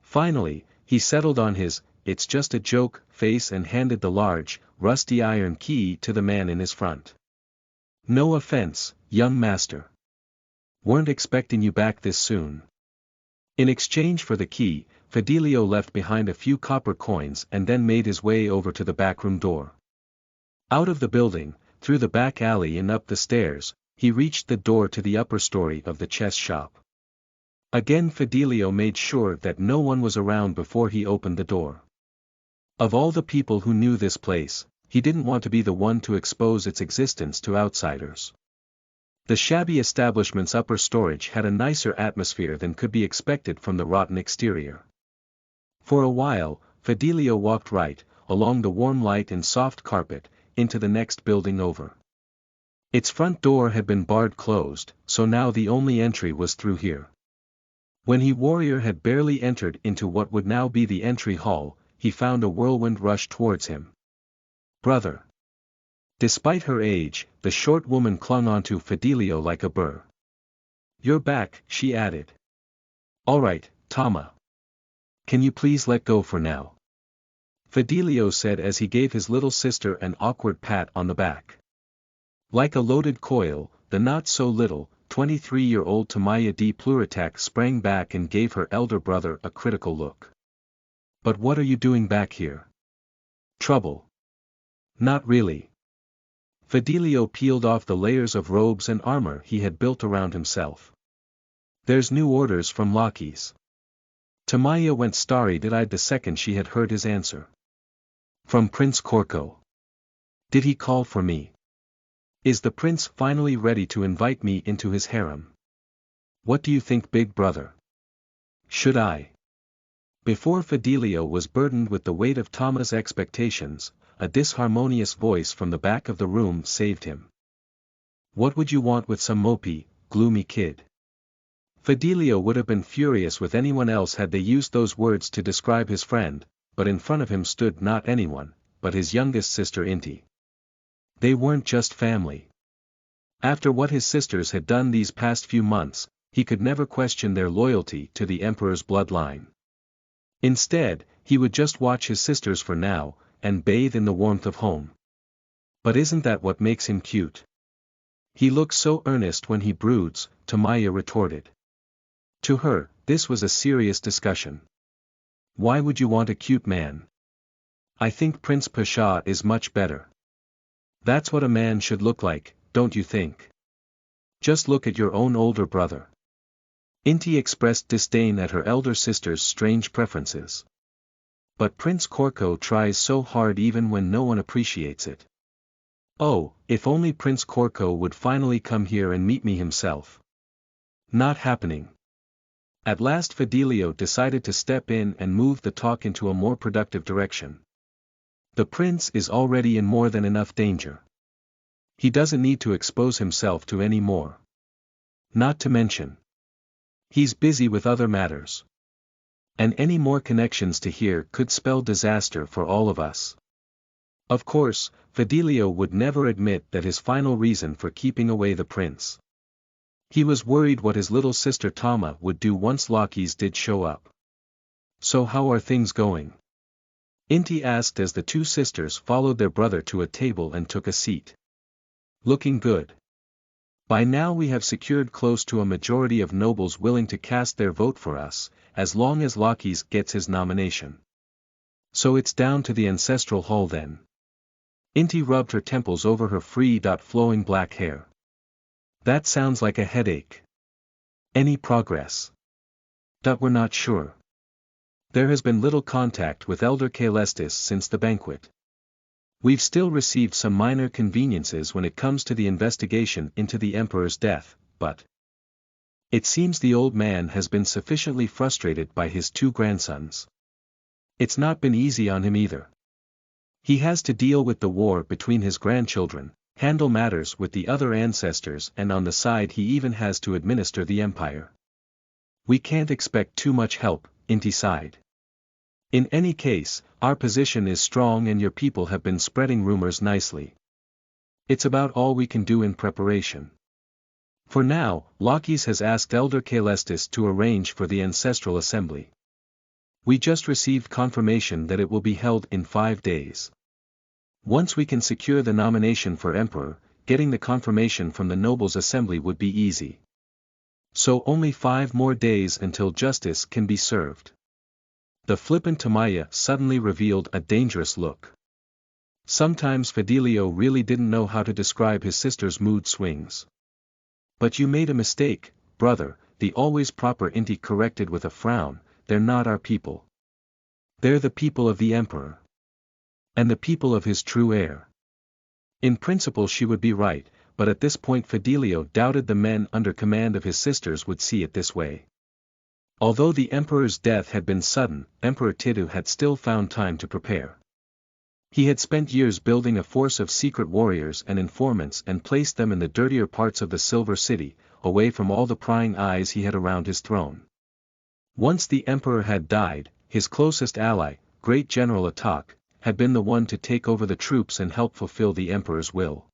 Finally, he settled on his "it's just a joke" face and handed the large, rusty iron key to the man in his front. "No offense, young master. Weren't expecting you back this soon." In exchange for the key, Fidelio left behind a few copper coins and then made his way over to the backroom door. Out of the building, through the back alley and up the stairs, he reached the door to the upper story of the chess shop. Again Fidelio made sure that no one was around before he opened the door. Of all the people who knew this place, he didn't want to be the one to expose its existence to outsiders. The shabby establishment's upper storage had a nicer atmosphere than could be expected from the rotten exterior. For a while, Fidelio walked right, along the warm light and soft carpet, into the next building over. Its front door had been barred closed, so now the only entry was through here. When warrior had barely entered into what would now be the entry hall, he found a whirlwind rush towards him. "Brother." Despite her age, the short woman clung onto Fidelio like a burr. "You're back," she added. "All right, Tama. Can you please let go for now?" Fidelio said as he gave his little sister an awkward pat on the back. Like a loaded coil, the not-so-little, 23-year-old Tamaya de Pluritac sprang back and gave her elder brother a critical look. "But what are you doing back here? Trouble?" "Not really." Fidelio peeled off the layers of robes and armor he had built around himself. "There's new orders from Lockies." Tamaya went starry-eyed the second she had heard his answer. "From Prince Corco. Did he call for me? Is the prince finally ready to invite me into his harem? What do you think, big brother? Should I?" Before Fidelio was burdened with the weight of Tama's expectations, a disharmonious voice from the back of the room saved him. "What would you want with some mopey, gloomy kid?" Fidelio would have been furious with anyone else had they used those words to describe his friend, but in front of him stood not anyone, but his youngest sister Inti. They weren't just family. After what his sisters had done these past few months, he could never question their loyalty to the emperor's bloodline. Instead, he would just watch his sisters for now, and bathe in the warmth of home. But isn't that what makes him cute? He looks so earnest when he broods, Tamaya retorted. To her, this was a serious discussion. Why would you want a cute man? I think Prince Pasha is much better. That's what a man should look like, don't you think? Just look at your own older brother. Inti expressed disdain at her elder sister's strange preferences. But Prince Corco tries so hard even when no one appreciates it. Oh, if only Prince Corco would finally come here and meet me himself. Not happening. At last Fidelio decided to step in and move the talk into a more productive direction. The prince is already in more than enough danger. He doesn't need to expose himself to any more. Not to mention, he's busy with other matters. And any more connections to here could spell disaster for all of us. Of course, Fidelio would never admit that his final reason for keeping away the prince. He was worried what his little sister Tama would do once Lockies did show up. So how are things going? Inti asked as the two sisters followed their brother to a table and took a seat. Looking good. By now we have secured close to a majority of nobles willing to cast their vote for us, as long as Lockies gets his nomination. So it's down to the ancestral hall then. Inti rubbed her temples over her free-flowing black hair. That sounds like a headache. Any progress? We're not sure. There has been little contact with Elder Caelestis since the banquet. We've still received some minor conveniences when it comes to the investigation into the Emperor's death, but it seems the old man has been sufficiently frustrated by his two grandsons. It's not been easy on him either. He has to deal with the war between his grandchildren, handle matters with the other ancestors, and on the side he even has to administer the empire. We can't expect too much help, Inti sighed. In any case, our position is strong and your people have been spreading rumors nicely. It's about all we can do in preparation. For now, Lockies has asked Elder Caelestis to arrange for the ancestral assembly. We just received confirmation that it will be held in 5 days. Once we can secure the nomination for emperor, getting the confirmation from the nobles' assembly would be easy. So only 5 more days until justice can be served. The flippant Tamaya suddenly revealed a dangerous look. Sometimes Fidelio really didn't know how to describe his sister's mood swings. But you made a mistake, brother, the always proper Inti corrected with a frown. They're not our people. They're the people of the emperor. And the people of his true heir. In principle she would be right, but at this point Fidelio doubted the men under command of his sisters would see it this way. Although the emperor's death had been sudden, Emperor Titu had still found time to prepare. He had spent years building a force of secret warriors and informants and placed them in the dirtier parts of the Silver City, away from all the prying eyes he had around his throne. Once the emperor had died, his closest ally, Great General Atak, had been the one to take over the troops and help fulfill the emperor's will.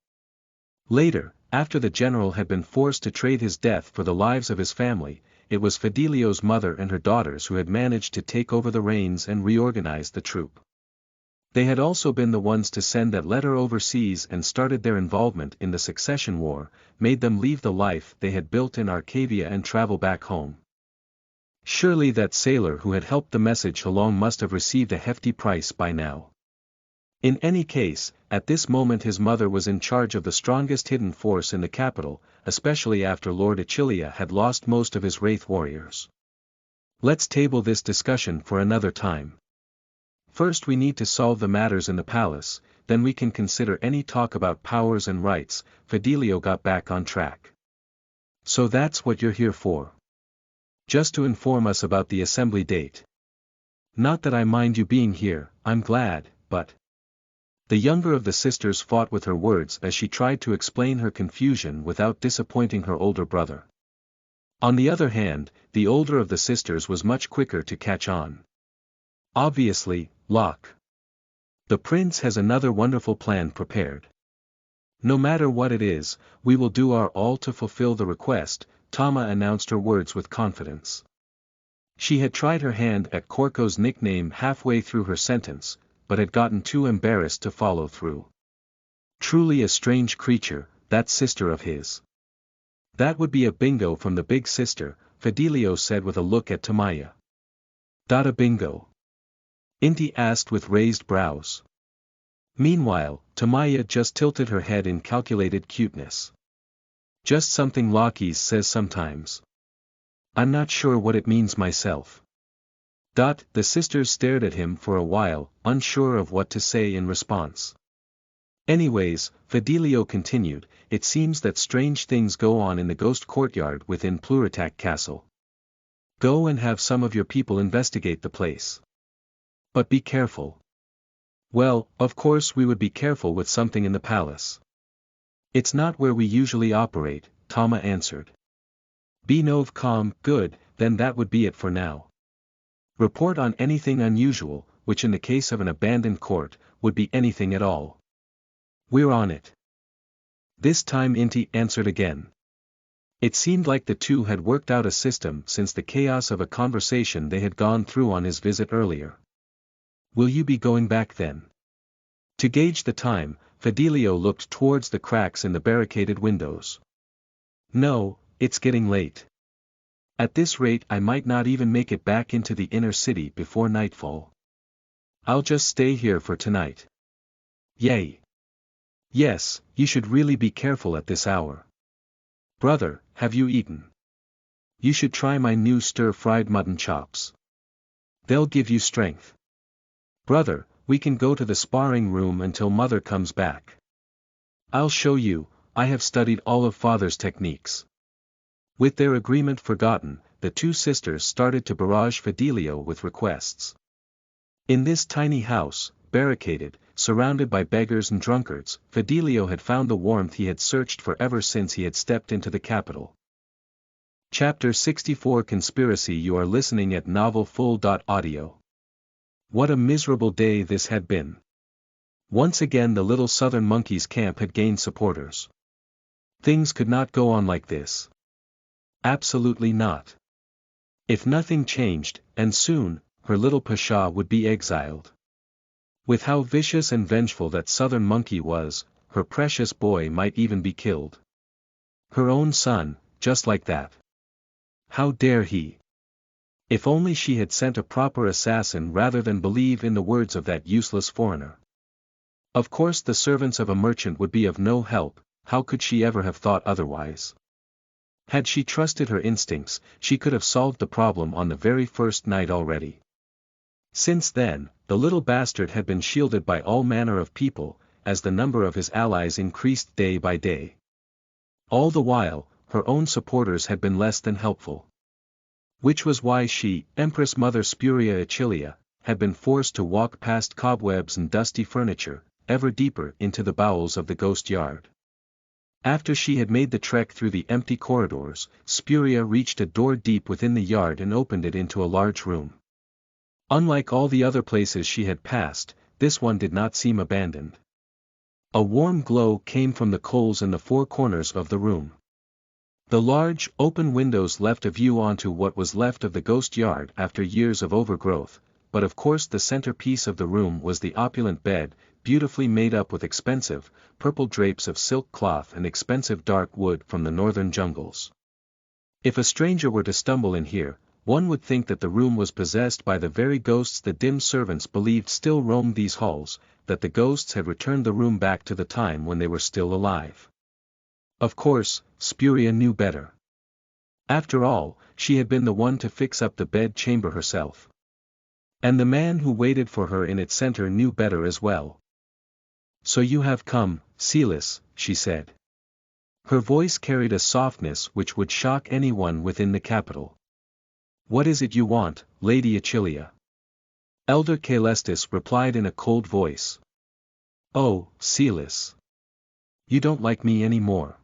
Later, after the general had been forced to trade his death for the lives of his family, it was Fidelio's mother and her daughters who had managed to take over the reins and reorganize the troop. They had also been the ones to send that letter overseas and started their involvement in the succession war, made them leave the life they had built in Arcavia and travel back home. Surely that sailor who had helped the message along must have received a hefty price by now. In any case, at this moment his mother was in charge of the strongest hidden force in the capital, especially after Lord Achilia had lost most of his wraith warriors. Let's table this discussion for another time. First we need to solve the matters in the palace, then we can consider any talk about powers and rights. Fidelio got back on track. So that's what you're here for? Just to inform us about the assembly date. Not that I mind you being here, I'm glad, but... The younger of the sisters fought with her words as she tried to explain her confusion without disappointing her older brother. On the other hand, the older of the sisters was much quicker to catch on. Obviously, Locke. The prince has another wonderful plan prepared. No matter what it is, we will do our all to fulfill the request, Tama announced her words with confidence. She had tried her hand at Korko's nickname halfway through her sentence, but had gotten too embarrassed to follow through. Truly a strange creature, that sister of his. That would be a bingo from the big sister, Fidelio said with a look at Tamaya. A bingo? Inti asked with raised brows. Meanwhile, Tamaya just tilted her head in calculated cuteness. Just something Lockies says sometimes. I'm not sure what it means myself. The sisters stared at him for a while, unsure of what to say in response. Anyways, Fidelio continued, it seems that strange things go on in the ghost courtyard within Pluritac Castle. Go and have some of your people investigate the place. But be careful. Well, of course we would be careful with something in the palace. It's not where we usually operate, Tama answered. Be nov calm, good, then that would be it for now. Report on anything unusual, which in the case of an abandoned court, would be anything at all. We're on it. This time Inti answered again. It seemed like the two had worked out a system since the chaos of a conversation they had gone through on his visit earlier. Will you be going back then? To gauge the time, Fidelio looked towards the cracks in the barricaded windows. No, it's getting late. At this rate I might not even make it back into the inner city before nightfall. I'll just stay here for tonight. Yay. Yes, you should really be careful at this hour. Brother, have you eaten? You should try my new stir-fried mutton chops. They'll give you strength. Brother, we can go to the sparring room until mother comes back. I'll show you, I have studied all of father's techniques. With their agreement forgotten, the two sisters started to barrage Fidelio with requests. In this tiny house, barricaded, surrounded by beggars and drunkards, Fidelio had found the warmth he had searched for ever since he had stepped into the capital. Chapter 64 Conspiracy. You are listening at novelfull.audio. What a miserable day this had been. Once again the little southern monkeys camp had gained supporters. Things could not go on like this. Absolutely not. If nothing changed, and soon, her little Pasha would be exiled. With how vicious and vengeful that southern monkey was, her precious boy might even be killed. Her own son, just like that. How dare he? If only she had sent a proper assassin rather than believe in the words of that useless foreigner. Of course the servants of a merchant would be of no help, how could she ever have thought otherwise? Had she trusted her instincts, she could have solved the problem on the very first night already. Since then, the little bastard had been shielded by all manner of people, as the number of his allies increased day by day. All the while, her own supporters had been less than helpful. Which was why she, Empress Mother Spuria Achilia, had been forced to walk past cobwebs and dusty furniture, ever deeper into the bowels of the ghost yard. After she had made the trek through the empty corridors, Spuria reached a door deep within the yard and opened it into a large room. Unlike all the other places she had passed, this one did not seem abandoned. A warm glow came from the coals in the four corners of the room. The large, open windows left a view onto what was left of the ghost yard after years of overgrowth, but of course the centerpiece of the room was the opulent bed, beautifully made up with expensive, purple drapes of silk cloth and expensive dark wood from the northern jungles. If a stranger were to stumble in here, one would think that the room was possessed by the very ghosts the dim servants believed still roamed these halls, that the ghosts had returned the room back to the time when they were still alive. Of course, Spuria knew better. After all, she had been the one to fix up the bed chamber herself. And the man who waited for her in its center knew better as well. So you have come, Celis, she said. Her voice carried a softness which would shock anyone within the capital. What is it you want, Lady Achilia? Elder Caelestis replied in a cold voice. Oh, Celis. You don't like me anymore.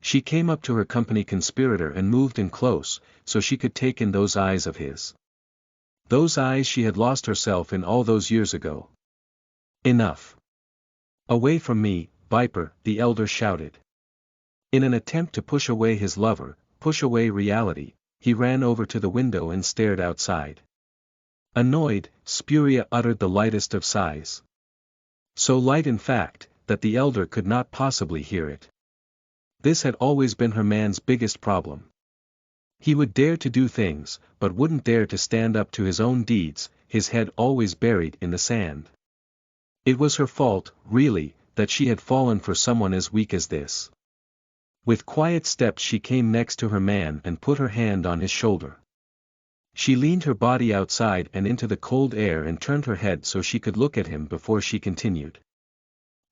She came up to her company conspirator and moved in close, so she could take in those eyes of his. Those eyes she had lost herself in all those years ago. Enough. Away from me, Viper, the elder shouted. In an attempt to push away his lover, push away reality, he ran over to the window and stared outside. Annoyed, Spuria uttered the lightest of sighs. So light in fact, that the elder could not possibly hear it. This had always been her man's biggest problem. He would dare to do things, but wouldn't dare to stand up to his own deeds, his head always buried in the sand. It was her fault, really, that she had fallen for someone as weak as this. With quiet steps she came next to her man and put her hand on his shoulder. She leaned her body outside and into the cold air and turned her head so she could look at him before she continued.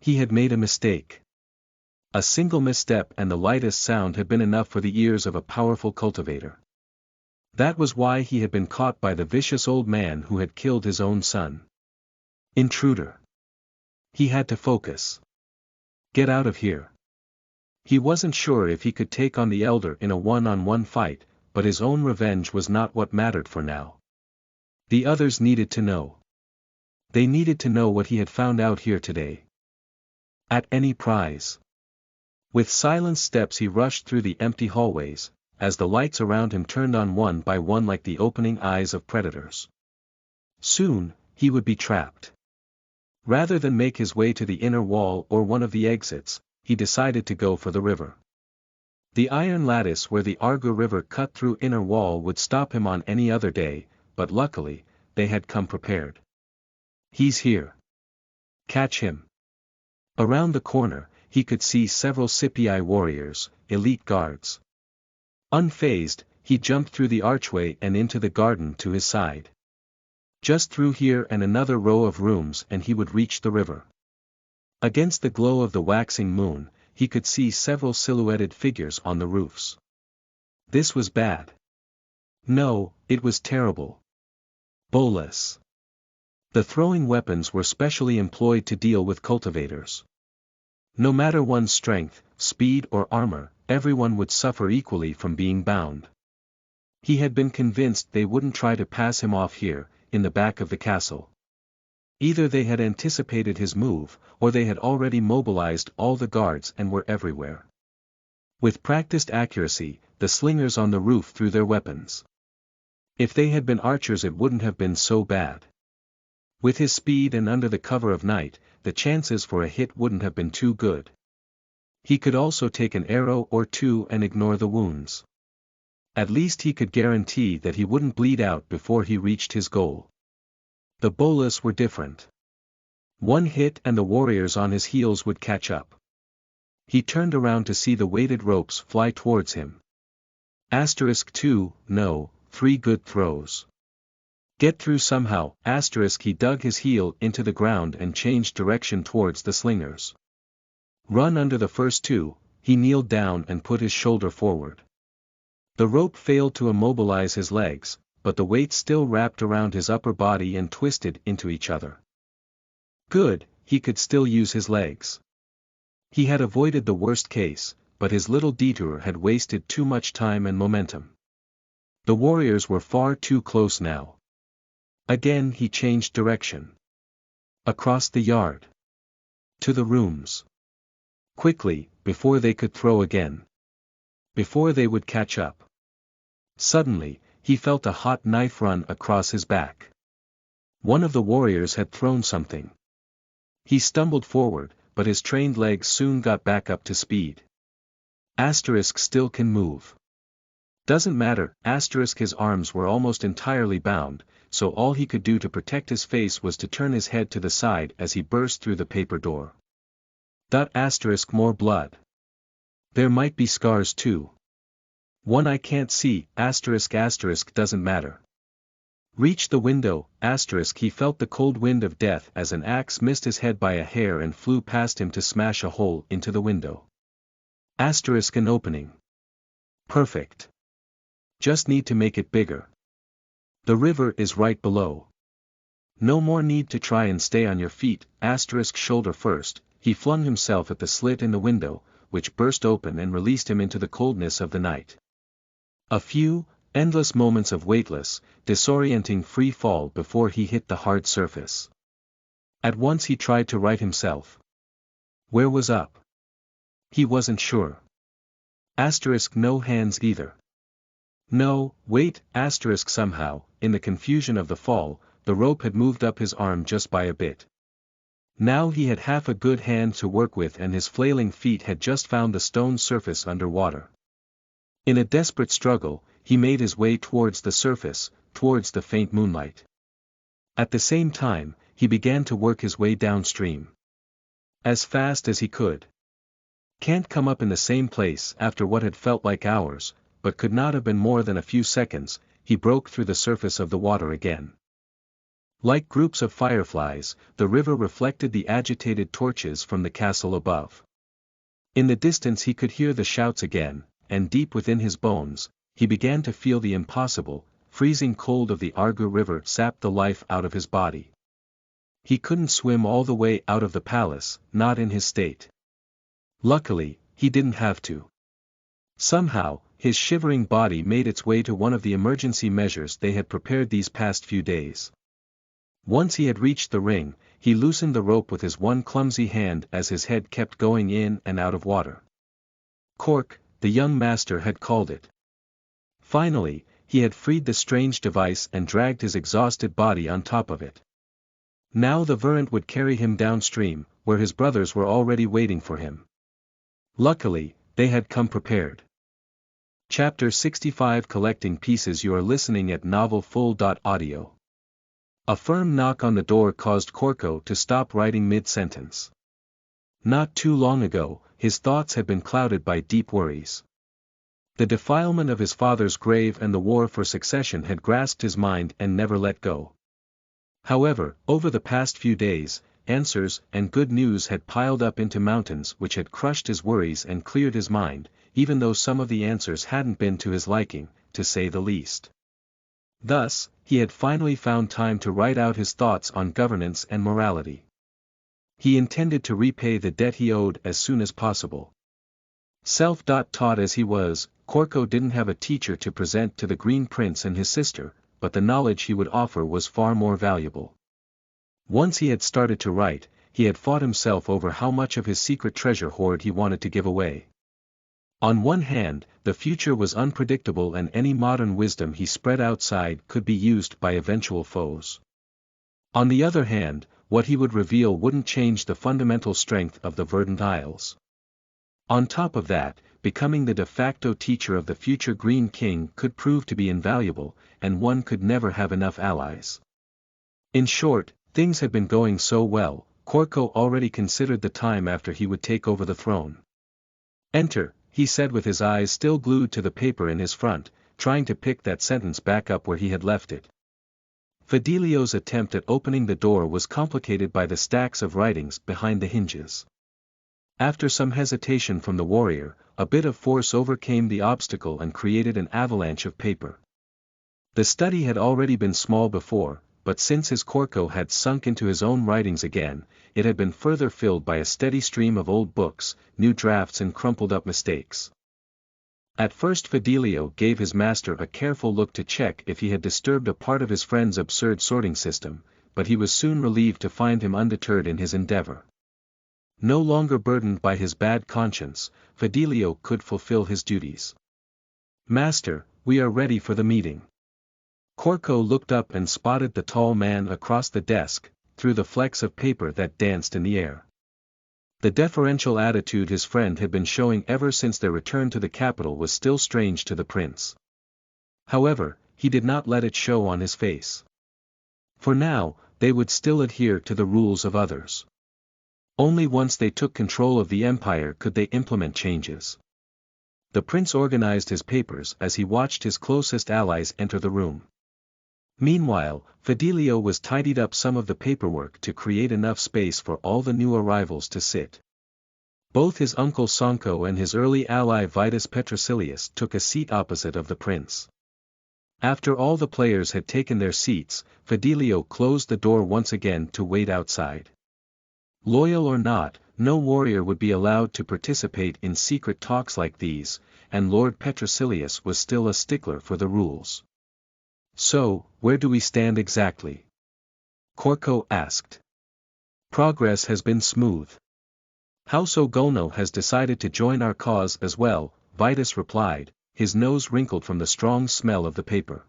He had made a mistake. A single misstep and the lightest sound had been enough for the ears of a powerful cultivator. That was why he had been caught by the vicious old man who had killed his own son. Intruder. He had to focus. Get out of here. He wasn't sure if he could take on the elder in a one-on-one fight, but his own revenge was not what mattered for now. The others needed to know. They needed to know what he had found out here today. At any price. With silent steps he rushed through the empty hallways, as the lights around him turned on one by one like the opening eyes of predators. Soon, he would be trapped. Rather than make his way to the inner wall or one of the exits, he decided to go for the river. The iron lattice where the Argo River cut through inner wall would stop him on any other day, but luckily, they had come prepared. He's here. Catch him. Around the corner, he could see several Scipii warriors, elite guards. Unfazed, he jumped through the archway and into the garden to his side. Just through here and another row of rooms and he would reach the river. Against the glow of the waxing moon, he could see several silhouetted figures on the roofs. This was bad. No, it was terrible. Bolas. The throwing weapons were specially employed to deal with cultivators. No matter one's strength, speed or armor, everyone would suffer equally from being bound. He had been convinced they wouldn't try to pass him off here, in the back of the castle. Either they had anticipated his move, or they had already mobilized all the guards and were everywhere. With practiced accuracy, the slingers on the roof threw their weapons. If they had been archers it wouldn't have been so bad. With his speed and under the cover of night, the chances for a hit wouldn't have been too good. He could also take an arrow or two and ignore the wounds. At least he could guarantee that he wouldn't bleed out before he reached his goal. The Bolas were different. One hit and the warriors on his heels would catch up. He turned around to see the weighted ropes fly towards him. *2, no, 3 good throws. Get through somehow, he dug his heel into the ground and changed direction towards the slingers. Run under the first 2, he kneeled down and put his shoulder forward. The rope failed to immobilize his legs, but the weight still wrapped around his upper body and twisted into each other. Good, he could still use his legs. He had avoided the worst case, but his little detour had wasted too much time and momentum. The warriors were far too close now. Again he changed direction. Across the yard. To the rooms. Quickly, before they could throw again. Before they would catch up. Suddenly, he felt a hot knife run across his back. One of the warriors had thrown something. He stumbled forward, but his trained legs soon got back up to speed. Still can move. Doesn't matter, his arms were almost entirely bound, so all he could do to protect his face was to turn his head to the side as he burst through the paper door. More blood. There might be scars too. One I can't see, doesn't matter. Reach the window, he felt the cold wind of death as an axe missed his head by a hair and flew past him to smash a hole into the window. An opening. Perfect. Just need to make it bigger. The river is right below. No more need to try and stay on your feet, shoulder first, he flung himself at the slit in the window, which burst open and released him into the coldness of the night. A few, endless moments of weightless, disorienting free fall before he hit the hard surface. At once he tried to right himself. Where was up? He wasn't sure. No hands either. No, wait, somehow, in the confusion of the fall, the rope had moved up his arm just by a bit. Now he had half a good hand to work with and his flailing feet had just found the stone surface under water. In a desperate struggle, he made his way towards the surface, towards the faint moonlight. At the same time, he began to work his way downstream. As fast as he could. Can't come up in the same place after what had felt like hours, but could not have been more than a few seconds, he broke through the surface of the water again. Like groups of fireflies, the river reflected the agitated torches from the castle above. In the distance he could hear the shouts again, and deep within his bones, he began to feel the impossible, freezing cold of the Argu River sap the life out of his body. He couldn't swim all the way out of the palace, not in his state. Luckily, he didn't have to. Somehow, his shivering body made its way to one of the emergency measures they had prepared these past few days. Once he had reached the ring, he loosened the rope with his one clumsy hand as his head kept going in and out of water. Cork, the young master had called it. Finally, he had freed the strange device and dragged his exhausted body on top of it. Now the Verant would carry him downstream, where his brothers were already waiting for him. Luckily, they had come prepared. Chapter 65 Collecting Pieces. You are listening at novelfull.audio. A firm knock on the door caused Corco to stop writing mid-sentence. Not too long ago, his thoughts had been clouded by deep worries. The defilement of his father's grave and the war for succession had grasped his mind and never let go. However, over the past few days, answers and good news had piled up into mountains which had crushed his worries and cleared his mind, even though some of the answers hadn't been to his liking, to say the least. Thus, he had finally found time to write out his thoughts on governance and morality. He intended to repay the debt he owed as soon as possible. Self-taught as he was, Corco didn't have a teacher to present to the Green Prince and his sister, but the knowledge he would offer was far more valuable. Once he had started to write, he had fought himself over how much of his secret treasure hoard he wanted to give away. On one hand, the future was unpredictable and any modern wisdom he spread outside could be used by eventual foes. On the other hand, what he would reveal wouldn't change the fundamental strength of the Verdant Isles. On top of that, becoming the de facto teacher of the future Green King could prove to be invaluable, and one could never have enough allies. In short, things had been going so well, Corco already considered the time after he would take over the throne. "Enter," he said with his eyes still glued to the paper in his front, trying to pick that sentence back up where he had left it. Fidelio's attempt at opening the door was complicated by the stacks of writings behind the hinges. After some hesitation from the warrior, a bit of force overcame the obstacle and created an avalanche of paper. The study had already been small before, but since his Corco had sunk into his own writings again, it had been further filled by a steady stream of old books, new drafts and crumpled-up mistakes. At first Fidelio gave his master a careful look to check if he had disturbed a part of his friend's absurd sorting system, but he was soon relieved to find him undeterred in his endeavor. No longer burdened by his bad conscience, Fidelio could fulfill his duties. "Master, we are ready for the meeting." Corco looked up and spotted the tall man across the desk, through the flecks of paper that danced in the air. The deferential attitude his friend had been showing ever since their return to the capital was still strange to the prince. However, he did not let it show on his face. For now, they would still adhere to the rules of others. Only once they took control of the empire could they implement changes. The prince organized his papers as he watched his closest allies enter the room. Meanwhile, Fidelio was tidied up some of the paperwork to create enough space for all the new arrivals to sit. Both his uncle Sancho and his early ally Vitus Petrosilius took a seat opposite of the prince. After all the players had taken their seats, Fidelio closed the door once again to wait outside. Loyal or not, no warrior would be allowed to participate in secret talks like these, and Lord Petrosilius was still a stickler for the rules. "So, where do we stand exactly?" Corco asked. "Progress has been smooth. House Ogulno has decided to join our cause as well," Vitus replied, his nose wrinkled from the strong smell of the paper.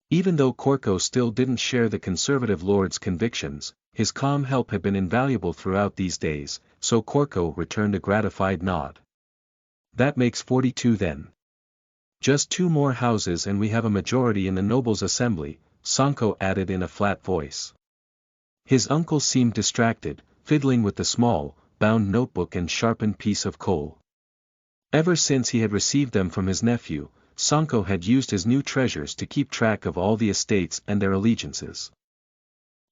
Even though Corco still didn't share the conservative lord's convictions, his calm help had been invaluable throughout these days, so Corco returned a gratified nod. "That makes 42 then. Just 2 more houses and we have a majority in the nobles' assembly," Sancho added in a flat voice. His uncle seemed distracted, fiddling with the small, bound notebook and sharpened piece of coal. Ever since he had received them from his nephew, Sancho had used his new treasures to keep track of all the estates and their allegiances.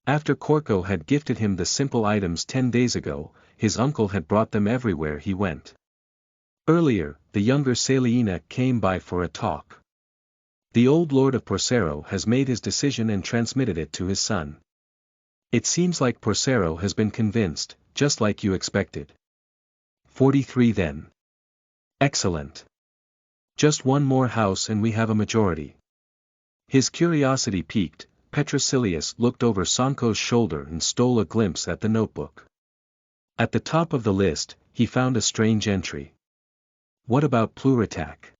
After Korko had gifted him the simple items 10 days ago, his uncle had brought them everywhere he went. Earlier, the younger Selina came by for a talk. The old lord of Porcero has made his decision and transmitted it to his son. It seems like Porcero has been convinced, just like you expected. 43 then. Excellent. Just one more house and we have a majority. His curiosity piqued, Petrosilius looked over Sanko's shoulder and stole a glimpse at the notebook. At the top of the list, he found a strange entry. What about Pluritac?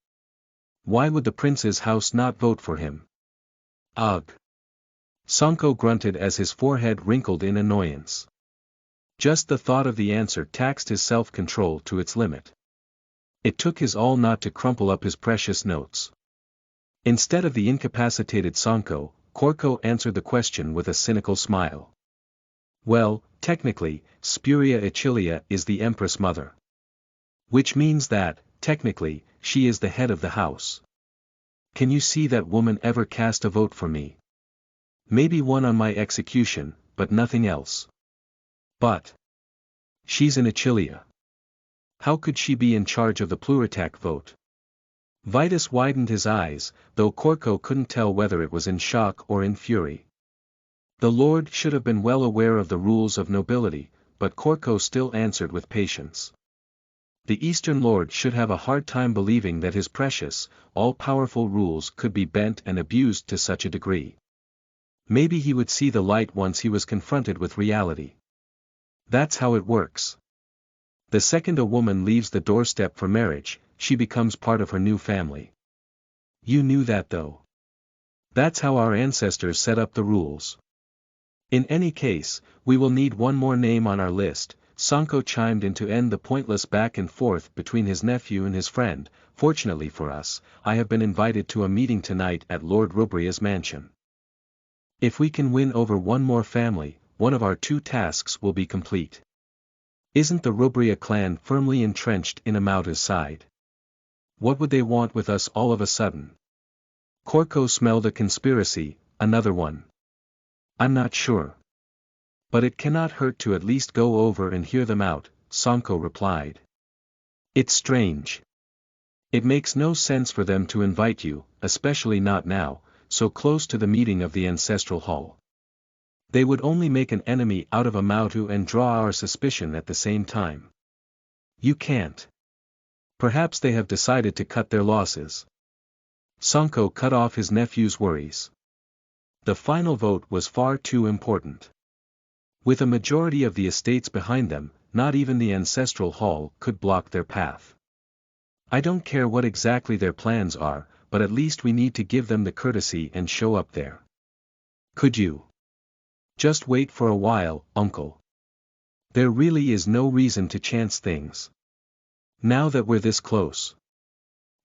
Why would the prince's house not vote for him? Ugh. Sanko grunted as his forehead wrinkled in annoyance. Just the thought of the answer taxed his self-control to its limit. It took his all not to crumple up his precious notes. Instead of the incapacitated Sanko, Korko answered the question with a cynical smile. Well, technically, Spuria Achilia is the Empress Mother. Which means that, technically, she is the head of the house. Can you see that woman ever cast a vote for me? Maybe one on my execution, but nothing else. But she's an Achilia. How could she be in charge of the Pluritac vote? Vitus widened his eyes, though Korko couldn't tell whether it was in shock or in fury. The lord should have been well aware of the rules of nobility, but Korko still answered with patience. The Eastern Lord should have a hard time believing that his precious, all-powerful rules could be bent and abused to such a degree. Maybe he would see the light once he was confronted with reality. That's how it works. The second a woman leaves the doorstep for marriage, she becomes part of her new family. You knew that though. That's how our ancestors set up the rules. In any case, we will need one more name on our list. Sanko chimed in to end the pointless back and forth between his nephew and his friend. Fortunately for us, I have been invited to a meeting tonight at Lord Rubria's mansion. If we can win over one more family, one of our 2 tasks will be complete. Isn't the Rubria clan firmly entrenched in Amauta's side? What would they want with us all of a sudden? Korko smelled a conspiracy, another one. I'm not sure. But it cannot hurt to at least go over and hear them out, Sanko replied. It's strange. It makes no sense for them to invite you, especially not now, so close to the meeting of the ancestral hall. They would only make an enemy out of Amautu and draw our suspicion at the same time. You can't. Perhaps they have decided to cut their losses. Sanko cut off his nephew's worries. The final vote was far too important. With a majority of the estates behind them, not even the ancestral hall could block their path. I don't care what exactly their plans are, but at least we need to give them the courtesy and show up there. Could you? Just wait for a while, uncle. There really is no reason to chance things. Now that we're this close.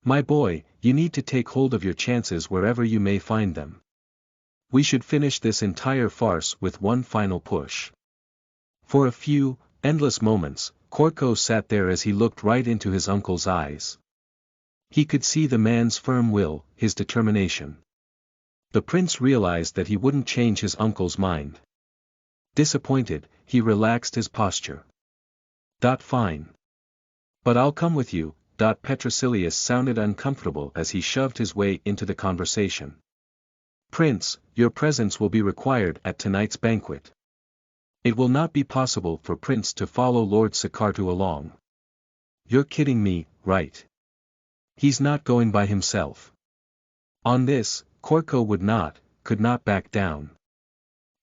My boy, you need to take hold of your chances wherever you may find them. We should finish this entire farce with one final push. For a few, endless moments, Korko sat there as he looked right into his uncle's eyes. He could see the man's firm will, his determination. The prince realized that he wouldn't change his uncle's mind. Disappointed, he relaxed his posture. Fine. But I'll come with you. Petrosilius sounded uncomfortable as he shoved his way into the conversation. Prince, your presence will be required at tonight's banquet. It will not be possible for Prince to follow Lord Sakartu along. You're kidding me, right? He's not going by himself. On this, Korko could not back down.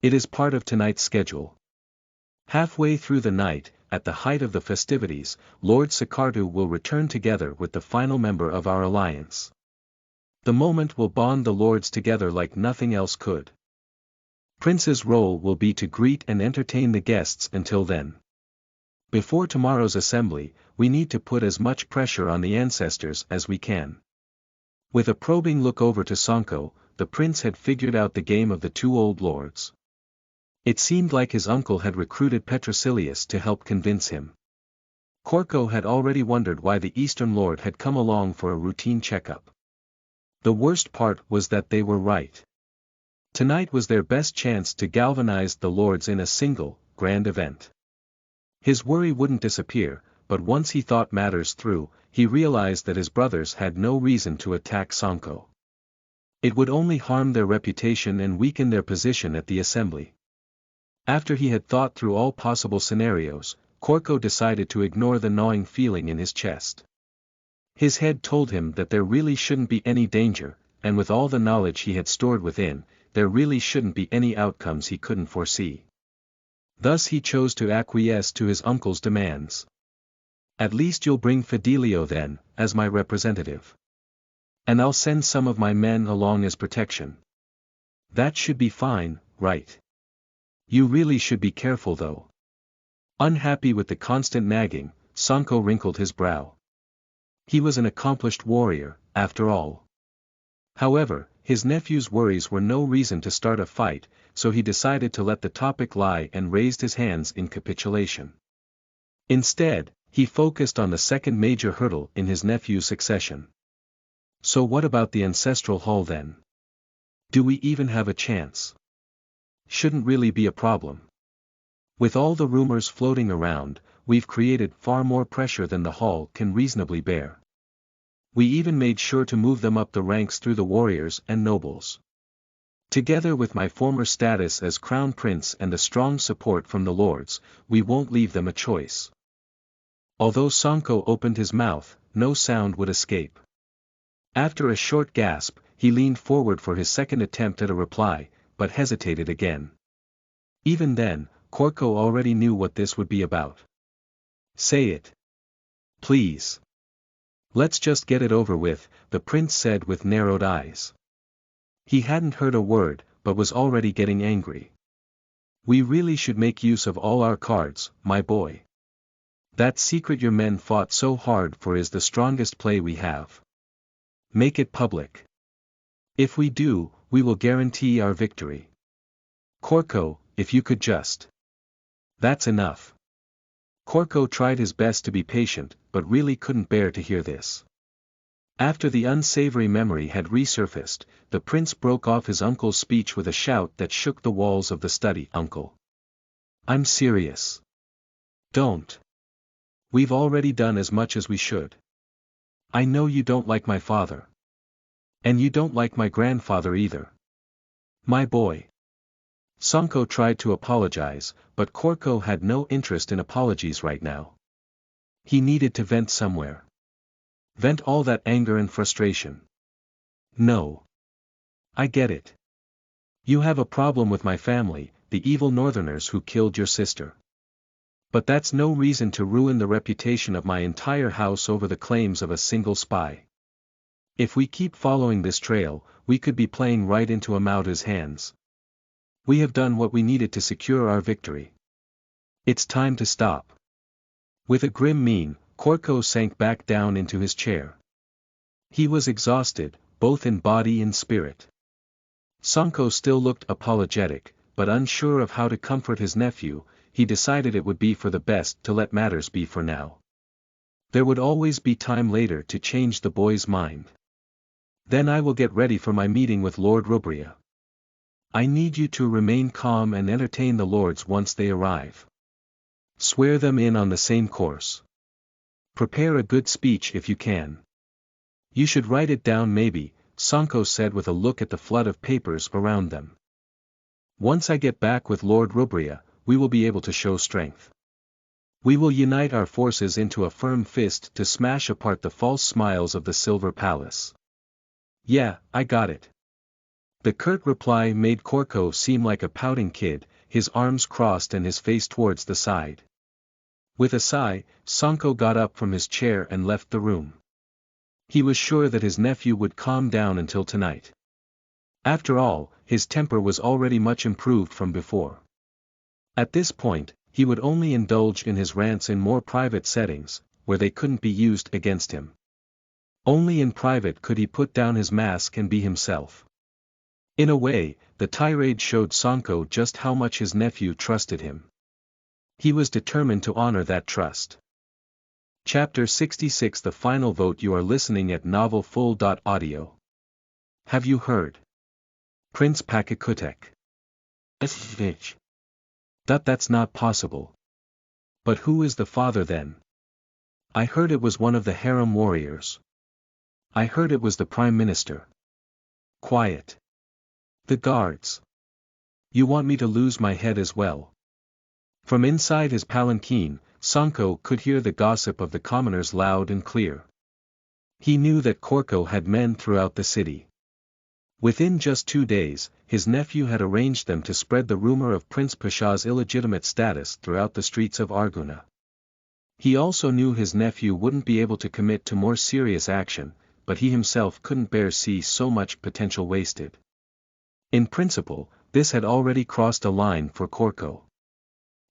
It is part of tonight's schedule. Halfway through the night, at the height of the festivities, Lord Sakartu will return together with the final member of our alliance. The moment will bond the lords together like nothing else could. Prince's role will be to greet and entertain the guests until then. Before tomorrow's assembly, we need to put as much pressure on the ancestors as we can. With a probing look over to Sanko, the prince had figured out the game of the 2 old lords. It seemed like his uncle had recruited Petrosilius to help convince him. Korko had already wondered why the Eastern Lord had come along for a routine checkup. The worst part was that they were right. Tonight was their best chance to galvanize the lords in a single, grand event. His worry wouldn't disappear, but once he thought matters through, he realized that his brothers had no reason to attack Sanko. It would only harm their reputation and weaken their position at the assembly. After he had thought through all possible scenarios, Korko decided to ignore the gnawing feeling in his chest. His head told him that there really shouldn't be any danger, and with all the knowledge he had stored within, there really shouldn't be any outcomes he couldn't foresee. Thus he chose to acquiesce to his uncle's demands. At least you'll bring Fidelio then, as my representative. And I'll send some of my men along as protection. That should be fine, right? You really should be careful though. Unhappy with the constant nagging, Sanko wrinkled his brow. He was an accomplished warrior, after all. However, his nephew's worries were no reason to start a fight, so he decided to let the topic lie and raised his hands in capitulation. Instead, he focused on the second major hurdle in his nephew's succession. So what about the ancestral hall then? Do we even have a chance? Shouldn't really be a problem. With all the rumors floating around, we've created far more pressure than the hall can reasonably bear. We even made sure to move them up the ranks through the warriors and nobles. Together with my former status as crown prince and the strong support from the lords, we won't leave them a choice. Although Sanko opened his mouth, no sound would escape. After a short gasp, he leaned forward for his second attempt at a reply, but hesitated again. Even then, Korko already knew what this would be about. Say it. Please. Let's just get it over with, the prince said with narrowed eyes. He hadn't heard a word, but was already getting angry. We really should make use of all our cards, my boy. That secret your men fought so hard for is the strongest play we have. Make it public. If we do, we will guarantee our victory. Korko, if you could just. That's enough. Korko tried his best to be patient, but really couldn't bear to hear this. After the unsavory memory had resurfaced, the prince broke off his uncle's speech with a shout that shook the walls of the study. Uncle. I'm serious. Don't. We've already done as much as we should. I know you don't like my father. And you don't like my grandfather either. My boy. Sanko tried to apologize, but Korko had no interest in apologies right now. He needed to vent somewhere. Vent all that anger and frustration. No. I get it. You have a problem with my family, the evil northerners who killed your sister. But that's no reason to ruin the reputation of my entire house over the claims of a single spy. If we keep following this trail, we could be playing right into Amauda's hands. We have done what we needed to secure our victory. It's time to stop. With a grim mien, Korko sank back down into his chair. He was exhausted, both in body and spirit. Sanko still looked apologetic, but unsure of how to comfort his nephew, he decided it would be for the best to let matters be for now. There would always be time later to change the boy's mind. Then I will get ready for my meeting with Lord Rubria. I need you to remain calm and entertain the lords once they arrive. Swear them in on the same course. Prepare a good speech if you can. You should write it down maybe, Sanko said with a look at the flood of papers around them. Once I get back with Lord Rubria, we will be able to show strength. We will unite our forces into a firm fist to smash apart the false smiles of the Silver Palace. Yeah, I got it. The curt reply made Korko seem like a pouting kid, his arms crossed and his face towards the side. With a sigh, Sanko got up from his chair and left the room. He was sure that his nephew would calm down until tonight. After all, his temper was already much improved from before. At this point, he would only indulge in his rants in more private settings, where they couldn't be used against him. Only in private could he put down his mask and be himself. In a way, the tirade showed Sanko just how much his nephew trusted him. He was determined to honor that trust. Chapter 66 The Final Vote. You are listening at novelfull.audio. Have you heard? Prince Pachakutek. That's not possible. But who is the father then? I heard it was one of the harem warriors. I heard it was the Prime Minister. Quiet. The guards. You want me to lose my head as well? From inside his palanquin, Sanko could hear the gossip of the commoners loud and clear. He knew that Korko had men throughout the city. Within just 2 days, his nephew had arranged them to spread the rumor of Prince Pasha's illegitimate status throughout the streets of Arguna. He also knew his nephew wouldn't be able to commit to more serious action, but he himself couldn't bear see so much potential wasted. In principle, this had already crossed a line for Korko.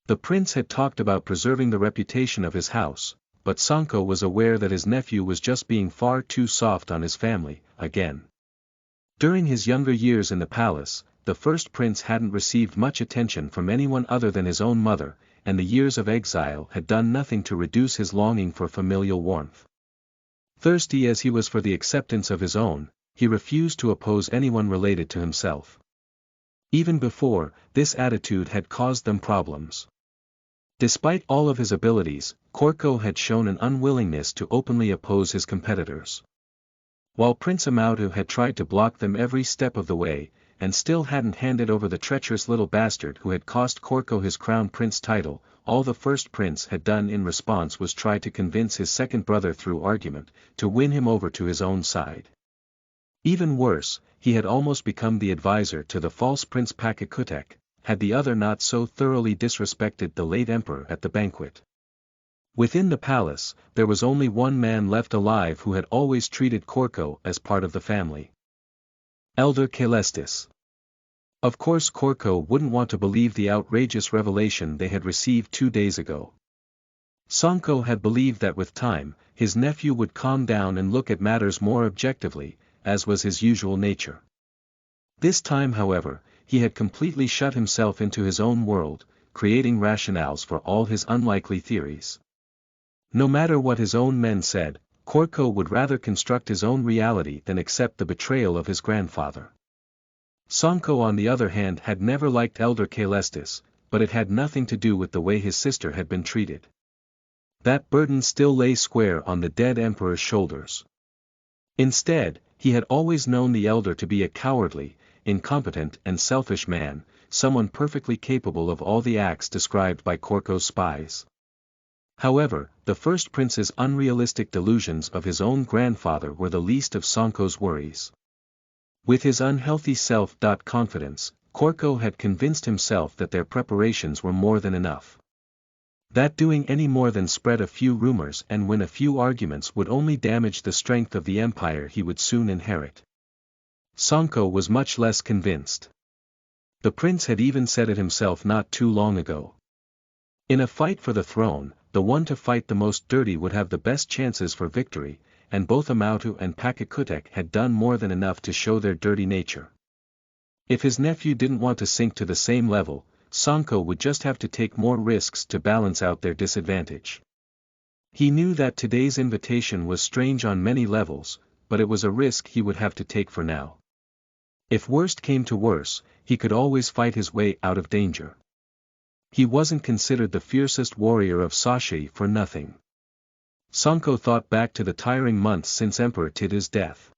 The prince had talked about preserving the reputation of his house, but Sanko was aware that his nephew was just being far too soft on his family, again. During his younger years in the palace, the first prince hadn't received much attention from anyone other than his own mother, and the years of exile had done nothing to reduce his longing for familial warmth. Thirsty as he was for the acceptance of his own, he refused to oppose anyone related to himself. Even before, this attitude had caused them problems. Despite all of his abilities, Korko had shown an unwillingness to openly oppose his competitors. While Prince Amautu had tried to block them every step of the way, and still hadn't handed over the treacherous little bastard who had cost Korko his crown prince title, all the first prince had done in response was try to convince his second brother through argument, to win him over to his own side. Even worse, he had almost become the advisor to the false Prince Pachakutek, had the other not so thoroughly disrespected the late emperor at the banquet. Within the palace, there was only one man left alive who had always treated Korko as part of the family. Elder Caelestis. Of course Korko wouldn't want to believe the outrageous revelation they had received 2 days ago. Sanko had believed that with time, his nephew would calm down and look at matters more objectively, as was his usual nature. This time however, he had completely shut himself into his own world, creating rationales for all his unlikely theories. No matter what his own men said, Korko would rather construct his own reality than accept the betrayal of his grandfather. Sanko on the other hand had never liked Elder Caelestis, but it had nothing to do with the way his sister had been treated. That burden still lay square on the dead emperor's shoulders. Instead, he had always known the elder to be a cowardly, incompetent and selfish man, someone perfectly capable of all the acts described by Korko's spies. However, the first prince's unrealistic delusions of his own grandfather were the least of Sanko's worries. With his unhealthy self-confidence, Korko had convinced himself that their preparations were more than enough. That doing any more than spread a few rumors and win a few arguments would only damage the strength of the empire he would soon inherit. Sanko was much less convinced. The prince had even said it himself not too long ago. In a fight for the throne, the one to fight the most dirty would have the best chances for victory, and both Amautu and Pachakutek had done more than enough to show their dirty nature. If his nephew didn't want to sink to the same level, Sanko would just have to take more risks to balance out their disadvantage. He knew that today's invitation was strange on many levels, but it was a risk he would have to take for now. If worst came to worse, he could always fight his way out of danger. He wasn't considered the fiercest warrior of Sashi for nothing. Sanko thought back to the tiring months since Emperor Tida's death.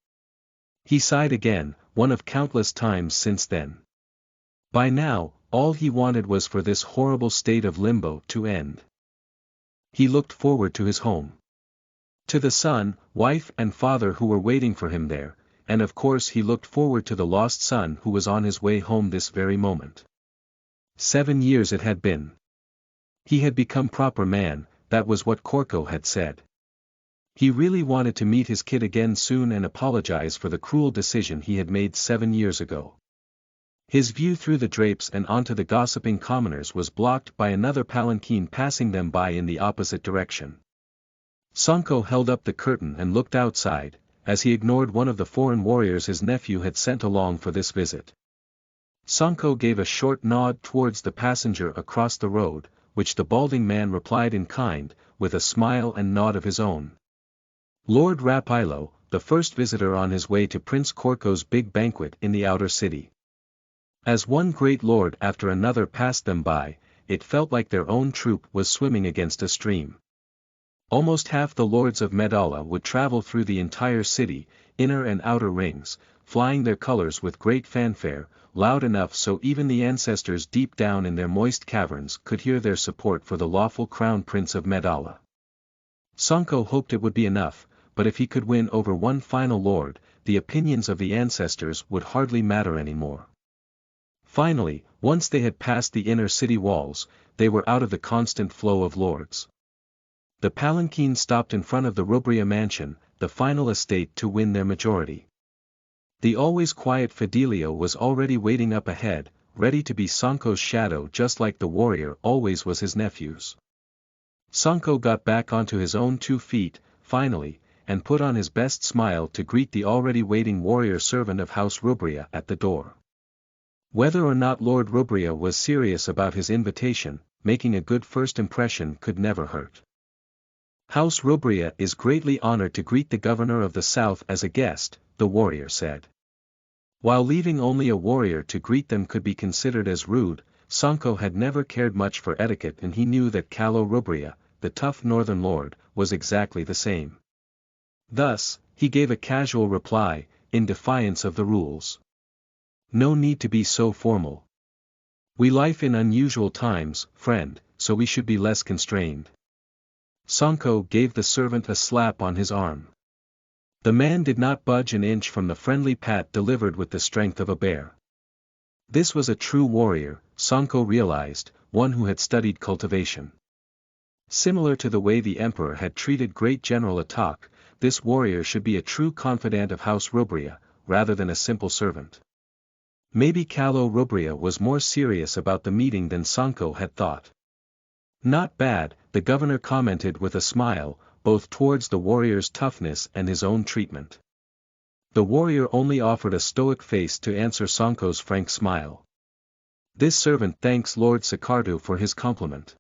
He sighed again, one of countless times since then. By now, all he wanted was for this horrible state of limbo to end. He looked forward to his home. To the son, wife and father who were waiting for him there, and of course he looked forward to the lost son who was on his way home this very moment. 7 years it had been. He had become proper man, that was what Korko had said. He really wanted to meet his kid again soon and apologize for the cruel decision he had made 7 years ago. His view through the drapes and onto the gossiping commoners was blocked by another palanquin passing them by in the opposite direction. Sanko held up the curtain and looked outside, as he ignored one of the foreign warriors his nephew had sent along for this visit. Sanko gave a short nod towards the passenger across the road, which the balding man replied in kind, with a smile and nod of his own. Lord Rapilo, the first visitor on his way to Prince Korko's big banquet in the outer city. As one great lord after another passed them by, it felt like their own troop was swimming against a stream. Almost half the lords of Medalla would travel through the entire city, inner and outer rings, flying their colors with great fanfare, loud enough so even the ancestors deep down in their moist caverns could hear their support for the lawful crown prince of Medalla. Sancho hoped it would be enough, but if he could win over one final lord, the opinions of the ancestors would hardly matter anymore. Finally, once they had passed the inner city walls, they were out of the constant flow of lords. The palanquin stopped in front of the Rubria mansion, the final estate to win their majority. The always quiet Fidelio was already waiting up ahead, ready to be Sancho's shadow just like the warrior always was his nephew's. Sancho got back onto his own 2 feet, finally, and put on his best smile to greet the already waiting warrior servant of House Rubria at the door. Whether or not Lord Rubria was serious about his invitation, making a good first impression could never hurt. House Rubria is greatly honored to greet the governor of the south as a guest, the warrior said. While leaving only a warrior to greet them could be considered as rude, Sancho had never cared much for etiquette and he knew that Callo Rubria, the tough northern lord, was exactly the same. Thus, he gave a casual reply, in defiance of the rules. No need to be so formal. We live in unusual times, friend, so we should be less constrained. Sancho gave the servant a slap on his arm. The man did not budge an inch from the friendly pat delivered with the strength of a bear. This was a true warrior, Sancho realized, one who had studied cultivation. Similar to the way the emperor had treated great General Attack, this warrior should be a true confidant of House Rubria, rather than a simple servant. Maybe Callo Rubria was more serious about the meeting than Sancho had thought. Not bad, the governor commented with a smile, both towards the warrior's toughness and his own treatment. The warrior only offered a stoic face to answer Sancho's frank smile. This servant thanks Lord Sicardo for his compliment.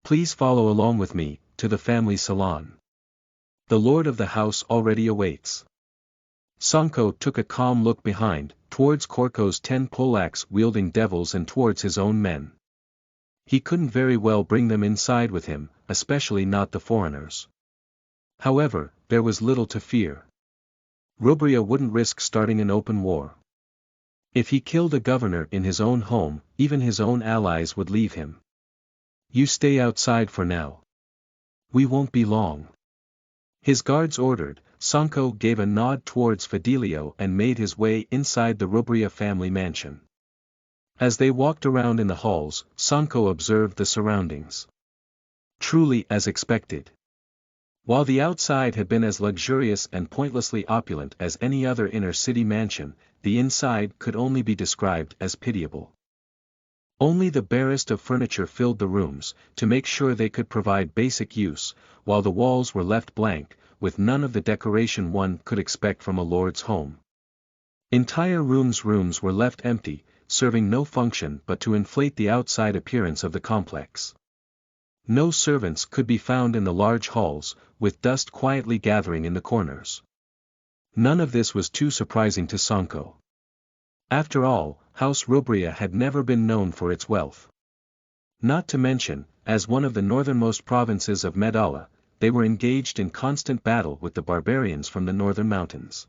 Please follow along with me, to the family salon. The lord of the house already awaits. Sancho took a calm look behind, towards Corco's 10 poleaxe-wielding devils and towards his own men. He couldn't very well bring them inside with him, especially not the foreigners. However, there was little to fear. Rubria wouldn't risk starting an open war. If he killed a governor in his own home, even his own allies would leave him. You stay outside for now. We won't be long. His guards ordered, Sancho gave a nod towards Fidelio and made his way inside the Rubria family mansion. As they walked around in the halls, Sancho observed the surroundings. Truly as expected. While the outside had been as luxurious and pointlessly opulent as any other inner city mansion, the inside could only be described as pitiable. Only the barest of furniture filled the rooms, to make sure they could provide basic use, while the walls were left blank, with none of the decoration one could expect from a lord's home. Entire rooms were left empty, serving no function but to inflate the outside appearance of the complex. No servants could be found in the large halls, with dust quietly gathering in the corners. None of this was too surprising to Sancho. After all, House Rubria had never been known for its wealth. Not to mention, as one of the northernmost provinces of Medalla, they were engaged in constant battle with the barbarians from the northern mountains.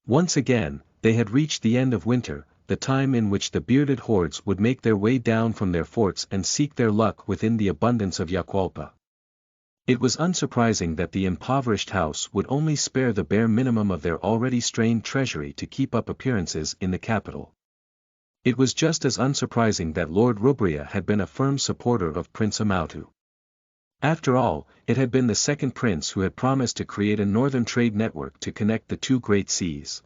Once again, they had reached the end of winter, the time in which the bearded hordes would make their way down from their forts and seek their luck within the abundance of Yacualpa. It was unsurprising that the impoverished house would only spare the bare minimum of their already strained treasury to keep up appearances in the capital. It was just as unsurprising that Lord Rubria had been a firm supporter of Prince Amautu. After all, it had been the second prince who had promised to create a northern trade network to connect the 2 great seas.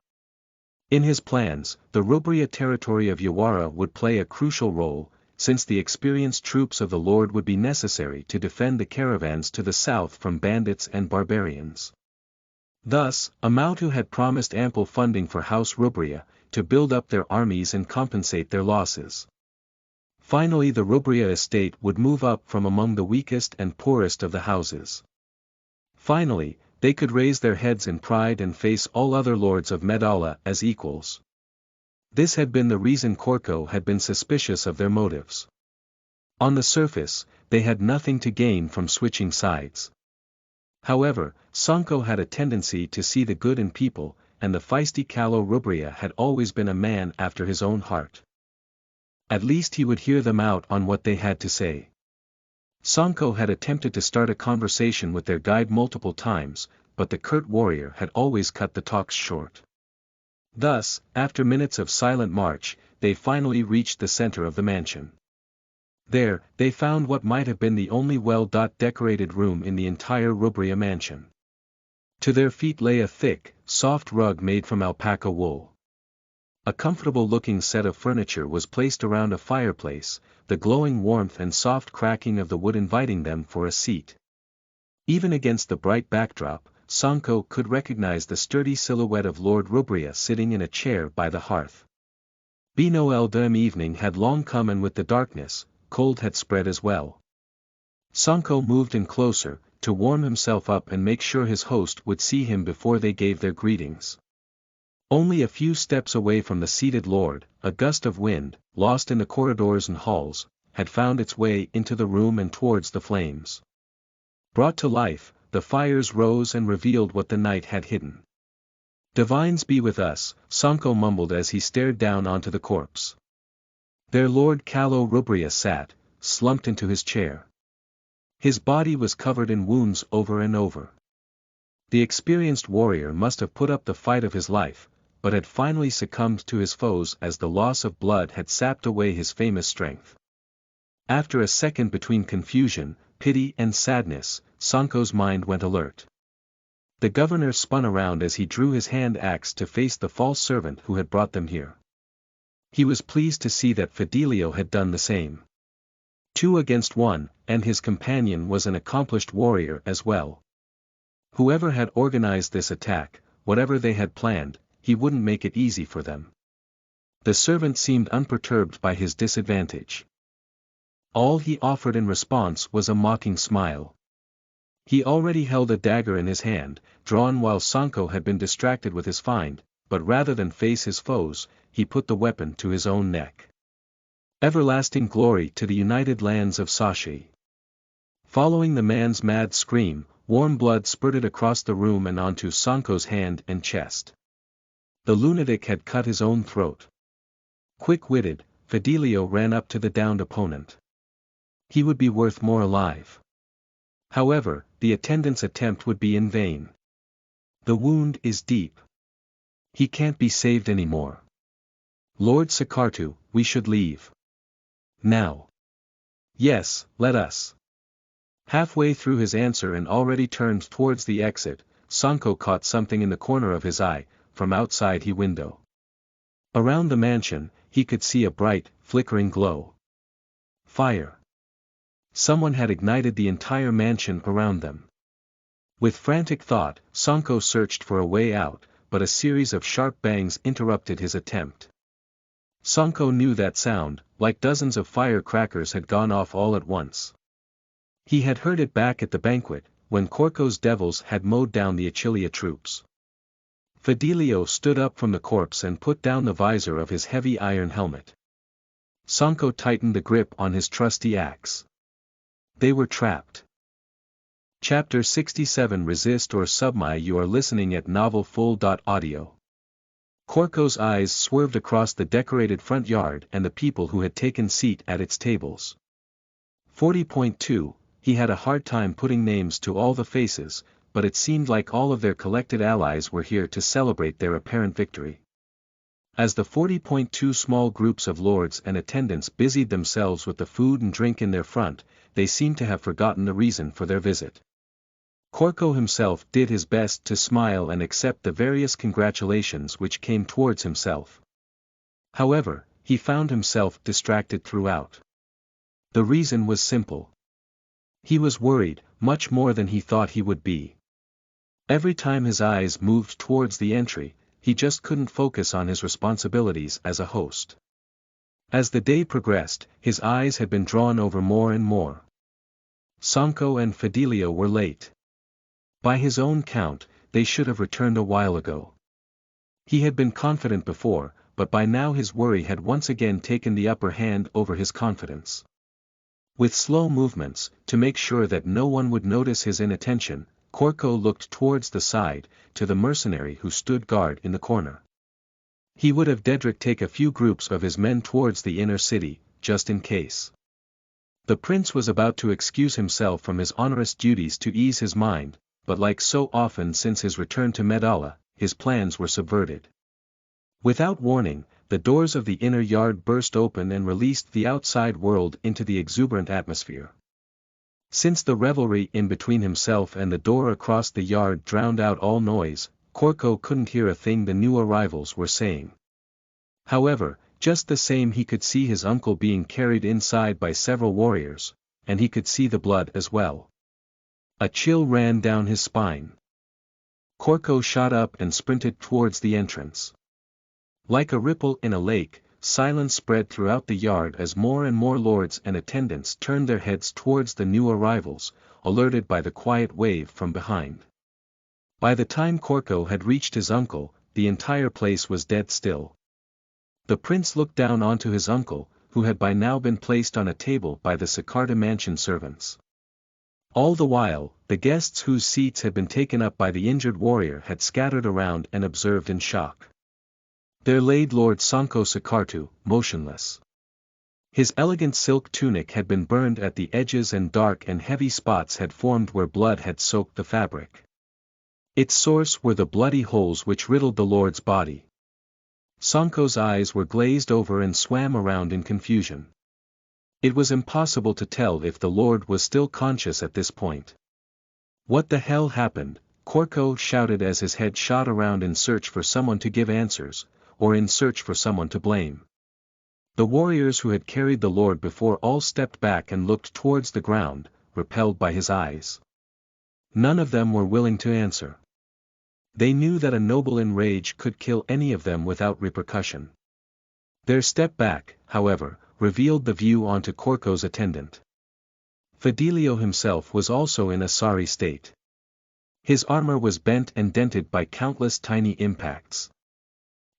In his plans, the Rubria territory of Yawara would play a crucial role, since the experienced troops of the Lord would be necessary to defend the caravans to the south from bandits and barbarians. Thus, Amautu had promised ample funding for House Rubria, to build up their armies and compensate their losses. Finally the Rubria estate would move up from among the weakest and poorest of the houses. Finally, they could raise their heads in pride and face all other lords of Medalla as equals. This had been the reason Korko had been suspicious of their motives. On the surface, they had nothing to gain from switching sides. However, Sanko had a tendency to see the good in people, and the feisty Kalo Rubria had always been a man after his own heart. At least he would hear them out on what they had to say. Sanko had attempted to start a conversation with their guide multiple times, but the curt warrior had always cut the talks short. Thus, after minutes of silent march, they finally reached the center of the mansion. There, they found what might have been the only well-decorated room in the entire Rubria mansion. To their feet lay a thick, soft rug made from alpaca wool. A comfortable-looking set of furniture was placed around a fireplace, the glowing warmth and soft cracking of the wood inviting them for a seat. Even against the bright backdrop, Sanko could recognize the sturdy silhouette of Lord Rubria sitting in a chair by the hearth. Bino Eldem evening had long come, and with the darkness, cold had spread as well. Sanko moved in closer, to warm himself up and make sure his host would see him before they gave their greetings. Only a few steps away from the seated lord, a gust of wind, lost in the corridors and halls, had found its way into the room and towards the flames. Brought to life, the fires rose and revealed what the night had hidden. "Divines be with us," Sanko mumbled as he stared down onto the corpse. Their Lord Kalo Rubria sat, slumped into his chair. His body was covered in wounds over and over. The experienced warrior must have put up the fight of his life, but had finally succumbed to his foes as the loss of blood had sapped away his famous strength. After a second between confusion, pity and sadness, Sanko's mind went alert. The governor spun around as he drew his hand axe to face the false servant who had brought them here. He was pleased to see that Fidelio had done the same. 2 against 1, and his companion was an accomplished warrior as well. Whoever had organized this attack, whatever they had planned, he wouldn't make it easy for them. The servant seemed unperturbed by his disadvantage. All he offered in response was a mocking smile. He already held a dagger in his hand, drawn while Sanko had been distracted with his find, but rather than face his foes, he put the weapon to his own neck. Everlasting glory to the united lands of Sashi. Following the man's mad scream, warm blood spurted across the room and onto Sanko's hand and chest. The lunatic had cut his own throat. Quick-witted, Fidelio ran up to the downed opponent. He would be worth more alive. However, the attendant's attempt would be in vain. The wound is deep. He can't be saved anymore. Lord Sakartu, we should leave. Now. Yes, let us. Halfway through his answer and already turned towards the exit, Sanko caught something in the corner of his eye, from outside the window. Around the mansion, he could see a bright, flickering glow. Fire. Someone had ignited the entire mansion around them. With frantic thought, Sanko searched for a way out, but a series of sharp bangs interrupted his attempt. Sanko knew that sound, like dozens of firecrackers had gone off all at once. He had heard it back at the banquet, when Korko's devils had mowed down the Achilia troops. Fidelio stood up from the corpse and put down the visor of his heavy iron helmet. Sanko tightened the grip on his trusty axe. They were trapped. Chapter 67 Resist or Submit. You are listening at novelfull.audio. Korko's eyes swerved across the decorated front yard and the people who had taken seat at its tables. 40.2, he had a hard time putting names to all the faces, but it seemed like all of their collected allies were here to celebrate their apparent victory. As the 40.2 small groups of lords and attendants busied themselves with the food and drink in their front, they seemed to have forgotten the reason for their visit. Korko himself did his best to smile and accept the various congratulations which came towards himself. However, he found himself distracted throughout. The reason was simple. He was worried, much more than he thought he would be. Every time his eyes moved towards the entry, he just couldn't focus on his responsibilities as a host. As the day progressed, his eyes had been drawn over more and more. Sanko and Fidelio were late. By his own count, they should have returned a while ago. He had been confident before, but by now his worry had once again taken the upper hand over his confidence. With slow movements, to make sure that no one would notice his inattention, Korko looked towards the side, to the mercenary who stood guard in the corner. He would have Dedrick take a few groups of his men towards the inner city, just in case. The prince was about to excuse himself from his onerous duties to ease his mind, but like so often since his return to Medalla, his plans were subverted. Without warning, the doors of the inner yard burst open and released the outside world into the exuberant atmosphere. Since the revelry in between himself and the door across the yard drowned out all noise, Korko couldn't hear a thing the new arrivals were saying. However, just the same he could see his uncle being carried inside by several warriors, and he could see the blood as well. A chill ran down his spine. Korko shot up and sprinted towards the entrance. Like a ripple in a lake, silence spread throughout the yard as more and more lords and attendants turned their heads towards the new arrivals, alerted by the quiet wave from behind. By the time Korko had reached his uncle, the entire place was dead still. The prince looked down onto his uncle, who had by now been placed on a table by the Sakarta mansion servants. All the while, the guests whose seats had been taken up by the injured warrior had scattered around and observed in shock. There laid Lord Sanko Sakartu, motionless. His elegant silk tunic had been burned at the edges and dark and heavy spots had formed where blood had soaked the fabric. Its source were the bloody holes which riddled the lord's body. Sanko's eyes were glazed over and swam around in confusion. It was impossible to tell if the lord was still conscious at this point. "What the hell happened?" Korko shouted as his head shot around in search for someone to give answers, or in search for someone to blame. The warriors who had carried the lord before all stepped back and looked towards the ground, repelled by his eyes. None of them were willing to answer. They knew that a noble in rage could kill any of them without repercussion. Their step back, however, revealed the view onto Korko's attendant. Fidelio himself was also in a sorry state. His armor was bent and dented by countless tiny impacts.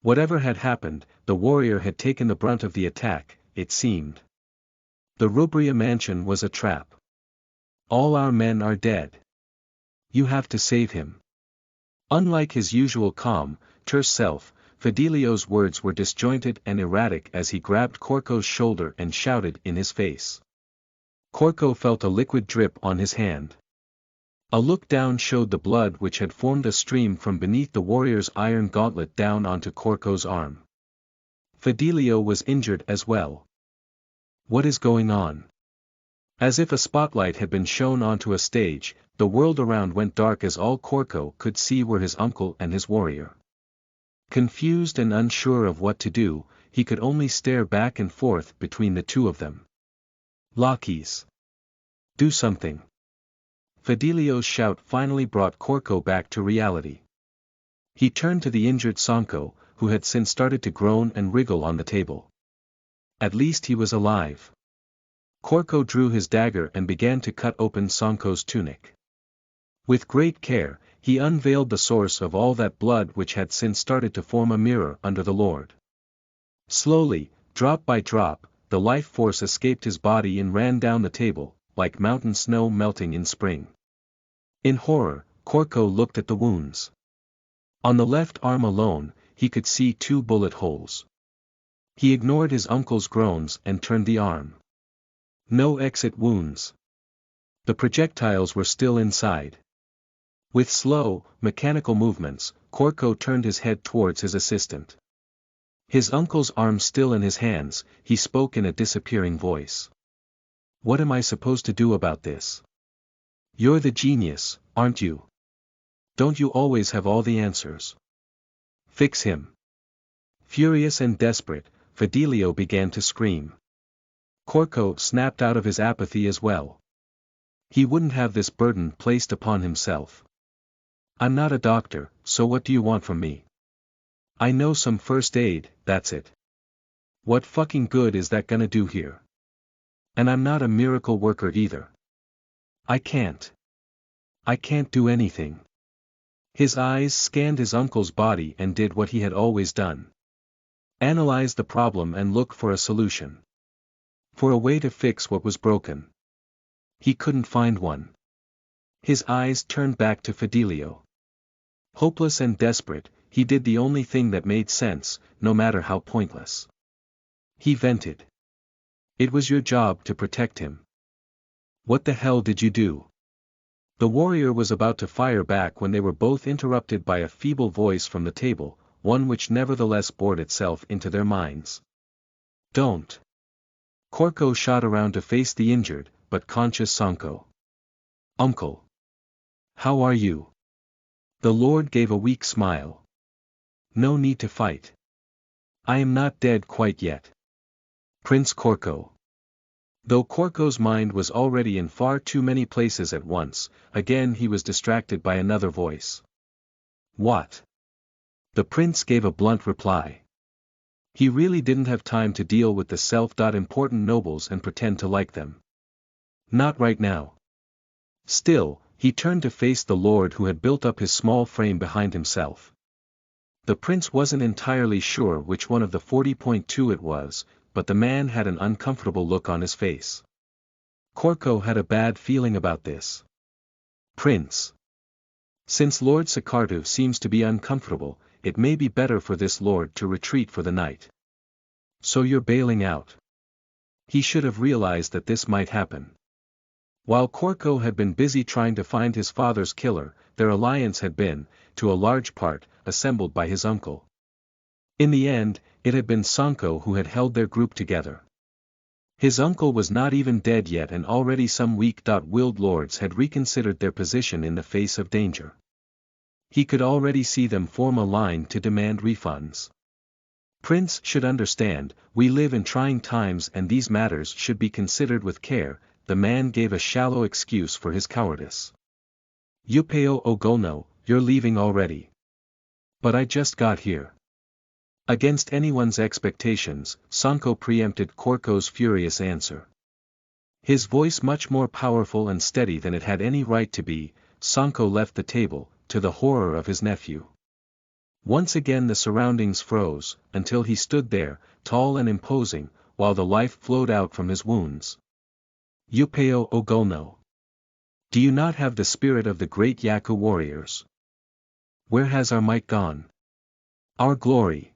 Whatever had happened, the warrior had taken the brunt of the attack, it seemed. The Rubria mansion was a trap. "All our men are dead. You have to save him." Unlike his usual calm, terse self, Fidelio's words were disjointed and erratic as he grabbed Korko's shoulder and shouted in his face. Korko felt a liquid drip on his hand. A look down showed the blood which had formed a stream from beneath the warrior's iron gauntlet down onto Korko's arm. Fidelio was injured as well. What is going on? As if a spotlight had been shown onto a stage, the world around went dark as all Korko could see were his uncle and his warrior. Confused and unsure of what to do, he could only stare back and forth between the two of them. "Lackeys! Do something!" Fidelio's shout finally brought Korko back to reality. He turned to the injured Sanko, who had since started to groan and wriggle on the table. At least he was alive. Korko drew his dagger and began to cut open Sanko's tunic. With great care, he unveiled the source of all that blood which had since started to form a mirror under the lord. Slowly, drop by drop, the life force escaped his body and ran down the table, like mountain snow melting in spring. In horror, Korko looked at the wounds. On the left arm alone, he could see 2 bullet holes. He ignored his uncle's groans and turned the arm. No exit wounds. The projectiles were still inside. With slow, mechanical movements, Korko turned his head towards his assistant. His uncle's arm still in his hands, he spoke in a disappearing voice. "What am I supposed to do about this? You're the genius, aren't you? Don't you always have all the answers? Fix him." Furious and desperate, Fidelio began to scream. Korko snapped out of his apathy as well. He wouldn't have this burden placed upon himself. "I'm not a doctor, so what do you want from me? I know some first aid, that's it. What fucking good is that gonna do here? And I'm not a miracle worker either. I can't do anything." His eyes scanned his uncle's body and did what he had always done. Analyze the problem and look for a solution. For a way to fix what was broken. He couldn't find one. His eyes turned back to Fidelio. Hopeless and desperate, he did the only thing that made sense, no matter how pointless. He vented. It was your job to protect him. What the hell did you do? The warrior was about to fire back when they were both interrupted by a feeble voice from the table, one which nevertheless bored itself into their minds. Don't. Corco shot around to face the injured, but conscious Sanko. Uncle. How are you? The Lord gave a weak smile. No need to fight. I am not dead quite yet. Prince Corco. Though Corco's mind was already in far too many places at once, again he was distracted by another voice. What? The prince gave a blunt reply. He really didn't have time to deal with the self-important nobles and pretend to like them. Not right now. Still, he turned to face the lord who had built up his small frame behind himself. The prince wasn't entirely sure which one of the 40.2 it was, but the man had an uncomfortable look on his face. Corco had a bad feeling about this. Prince. Since Lord Sikartu seems to be uncomfortable, it may be better for this lord to retreat for the night. So you're bailing out. He should have realized that this might happen. While Corco had been busy trying to find his father's killer, their alliance had been, to a large part, assembled by his uncle. In the end, it had been Sanko who had held their group together. His uncle was not even dead yet and already some weak-willed lords had reconsidered their position in the face of danger. He could already see them form a line to demand refunds. Prince should understand, we live in trying times and these matters should be considered with care. The man gave a shallow excuse for his cowardice. Yupeo Ogono, you're leaving already. But I just got here. Against anyone's expectations, Sanko preempted Corco's furious answer. His voice much more powerful and steady than it had any right to be, Sanko left the table, to the horror of his nephew. Once again the surroundings froze, until he stood there, tall and imposing, while the life flowed out from his wounds. Yupeo Ogono. Do you not have the spirit of the great Yaku warriors? Where has our might gone? Our glory?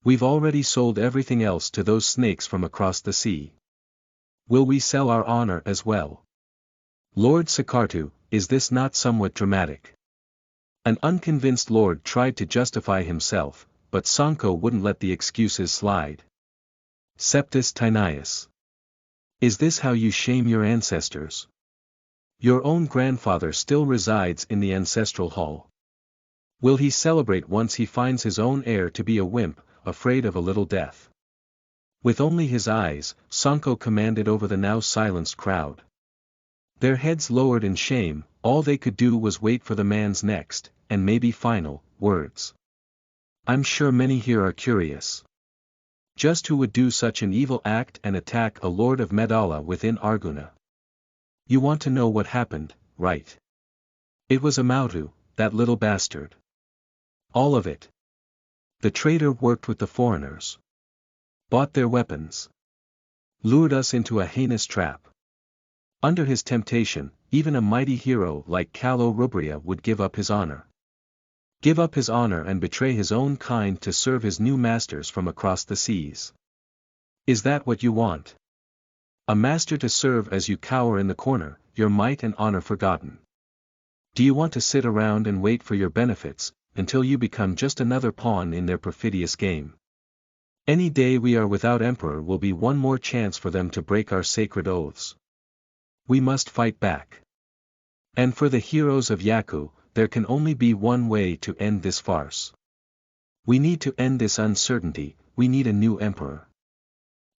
We've already sold everything else to those snakes from across the sea. Will we sell our honor as well? Lord Sikartu, is this not somewhat dramatic? An unconvinced lord tried to justify himself, but Sanko wouldn't let the excuses slide. Septus Tinius. Is this how you shame your ancestors? Your own grandfather still resides in the ancestral hall. Will he celebrate once he finds his own heir to be a wimp, afraid of a little death? With only his eyes, Sanko commanded over the now silenced crowd. Their heads lowered in shame, all they could do was wait for the man's next, and maybe final, words. I'm sure many here are curious. Just who would do such an evil act and attack a lord of Medalla within Arguna? You want to know what happened, right? It was Amautu, that little bastard. All of it. The traitor worked with the foreigners. Bought their weapons. Lured us into a heinous trap. Under his temptation, even a mighty hero like Kalo Rubria would give up his honor. Give up his honor and betray his own kind to serve his new masters from across the seas. Is that what you want? A master to serve as you cower in the corner, your might and honor forgotten? Do you want to sit around and wait for your benefits, until you become just another pawn in their perfidious game? Any day we are without emperor will be one more chance for them to break our sacred oaths. We must fight back. And for the heroes of Yaku, there can only be one way to end this farce. We need to end this uncertainty, we need a new emperor.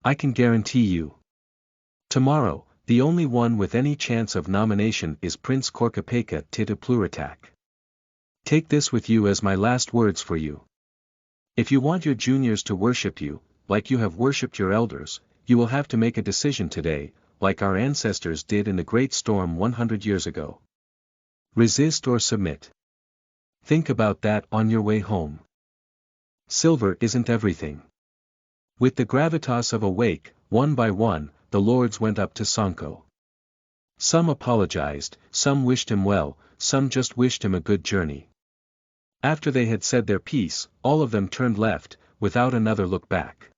I can guarantee you. Tomorrow, the only one with any chance of nomination is Prince Korkapeka Titapluretak. Take this with you as my last words for you. If you want your juniors to worship you, like you have worshipped your elders, you will have to make a decision today, like our ancestors did in the Great Storm 100 years ago. Resist or submit. Think about that on your way home. Silver isn't everything. With the gravitas of a wake, one by one, the lords went up to Sanko. Some apologized, some wished him well, some just wished him a good journey. After they had said their piece, all of them turned left, without another look back.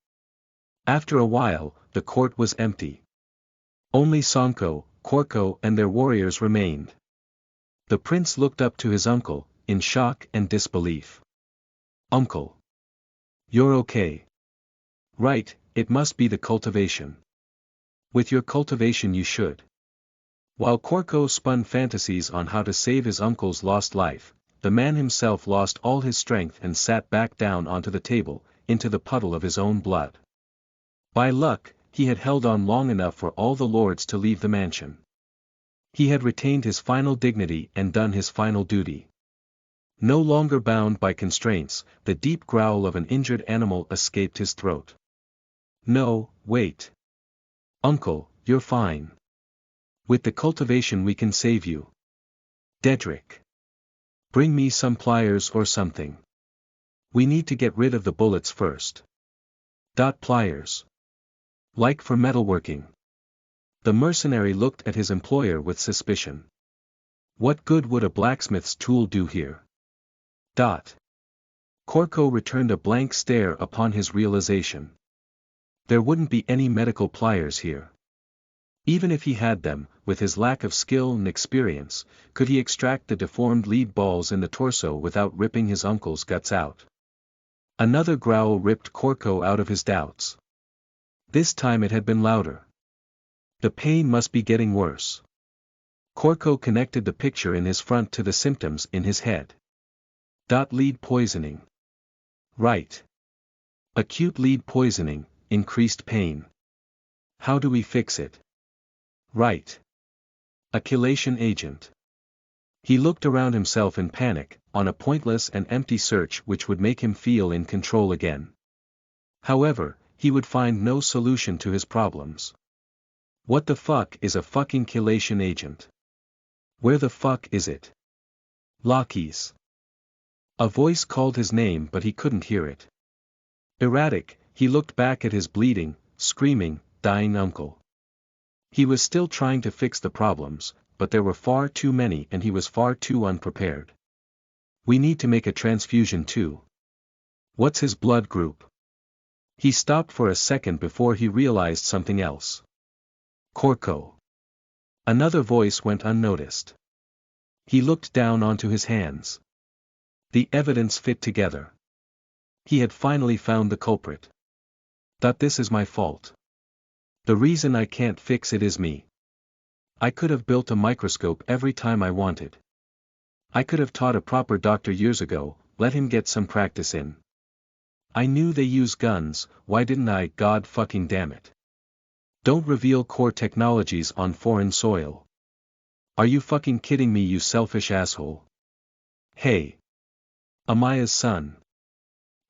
After a while, the court was empty. Only Sanko, Korko and their warriors remained. The prince looked up to his uncle, in shock and disbelief. "Uncle. You're okay. Right, it must be the cultivation. With your cultivation you should." While Korko spun fantasies on how to save his uncle's lost life, the man himself lost all his strength and sat back down onto the table, into the puddle of his own blood. By luck, he had held on long enough for all the lords to leave the mansion. He had retained his final dignity and done his final duty. No longer bound by constraints, the deep growl of an injured animal escaped his throat. "No, wait. Uncle, you're fine. With the cultivation we can save you. Dedrick. Bring me some pliers or something. We need to get rid of the bullets first." Pliers. Like for metalworking. The mercenary looked at his employer with suspicion. What good would a blacksmith's tool do here? Korko returned a blank stare upon his realization. There wouldn't be any medical pliers here. Even if he had them, with his lack of skill and experience, could he extract the deformed lead balls in the torso without ripping his uncle's guts out? Another growl ripped Korko out of his doubts. This time it had been louder. The pain must be getting worse. Korko connected the picture in his front to the symptoms in his head. Lead poisoning. Right. Acute lead poisoning, increased pain. How do we fix it? Right. A chelation agent. He looked around himself in panic, on a pointless and empty search which would make him feel in control again. However, he would find no solution to his problems. What the fuck is a fucking chelation agent? Where the fuck is it? Lockhees. A voice called his name but he couldn't hear it. Erratic, he looked back at his bleeding, screaming, dying uncle. He was still trying to fix the problems, but there were far too many and he was far too unprepared. We need to make a transfusion too. What's his blood group? He stopped for a second before he realized something else. Korko. Another voice went unnoticed. He looked down onto his hands. The evidence fit together. He had finally found the culprit. This is my fault. The reason I can't fix it is me. I could have built a microscope every time I wanted. I could have taught a proper doctor years ago, let him get some practice in. I knew they use guns, why didn't I? God fucking damn it. Don't reveal core technologies on foreign soil. Are you fucking kidding me, you selfish asshole? Hey. Amaya's son.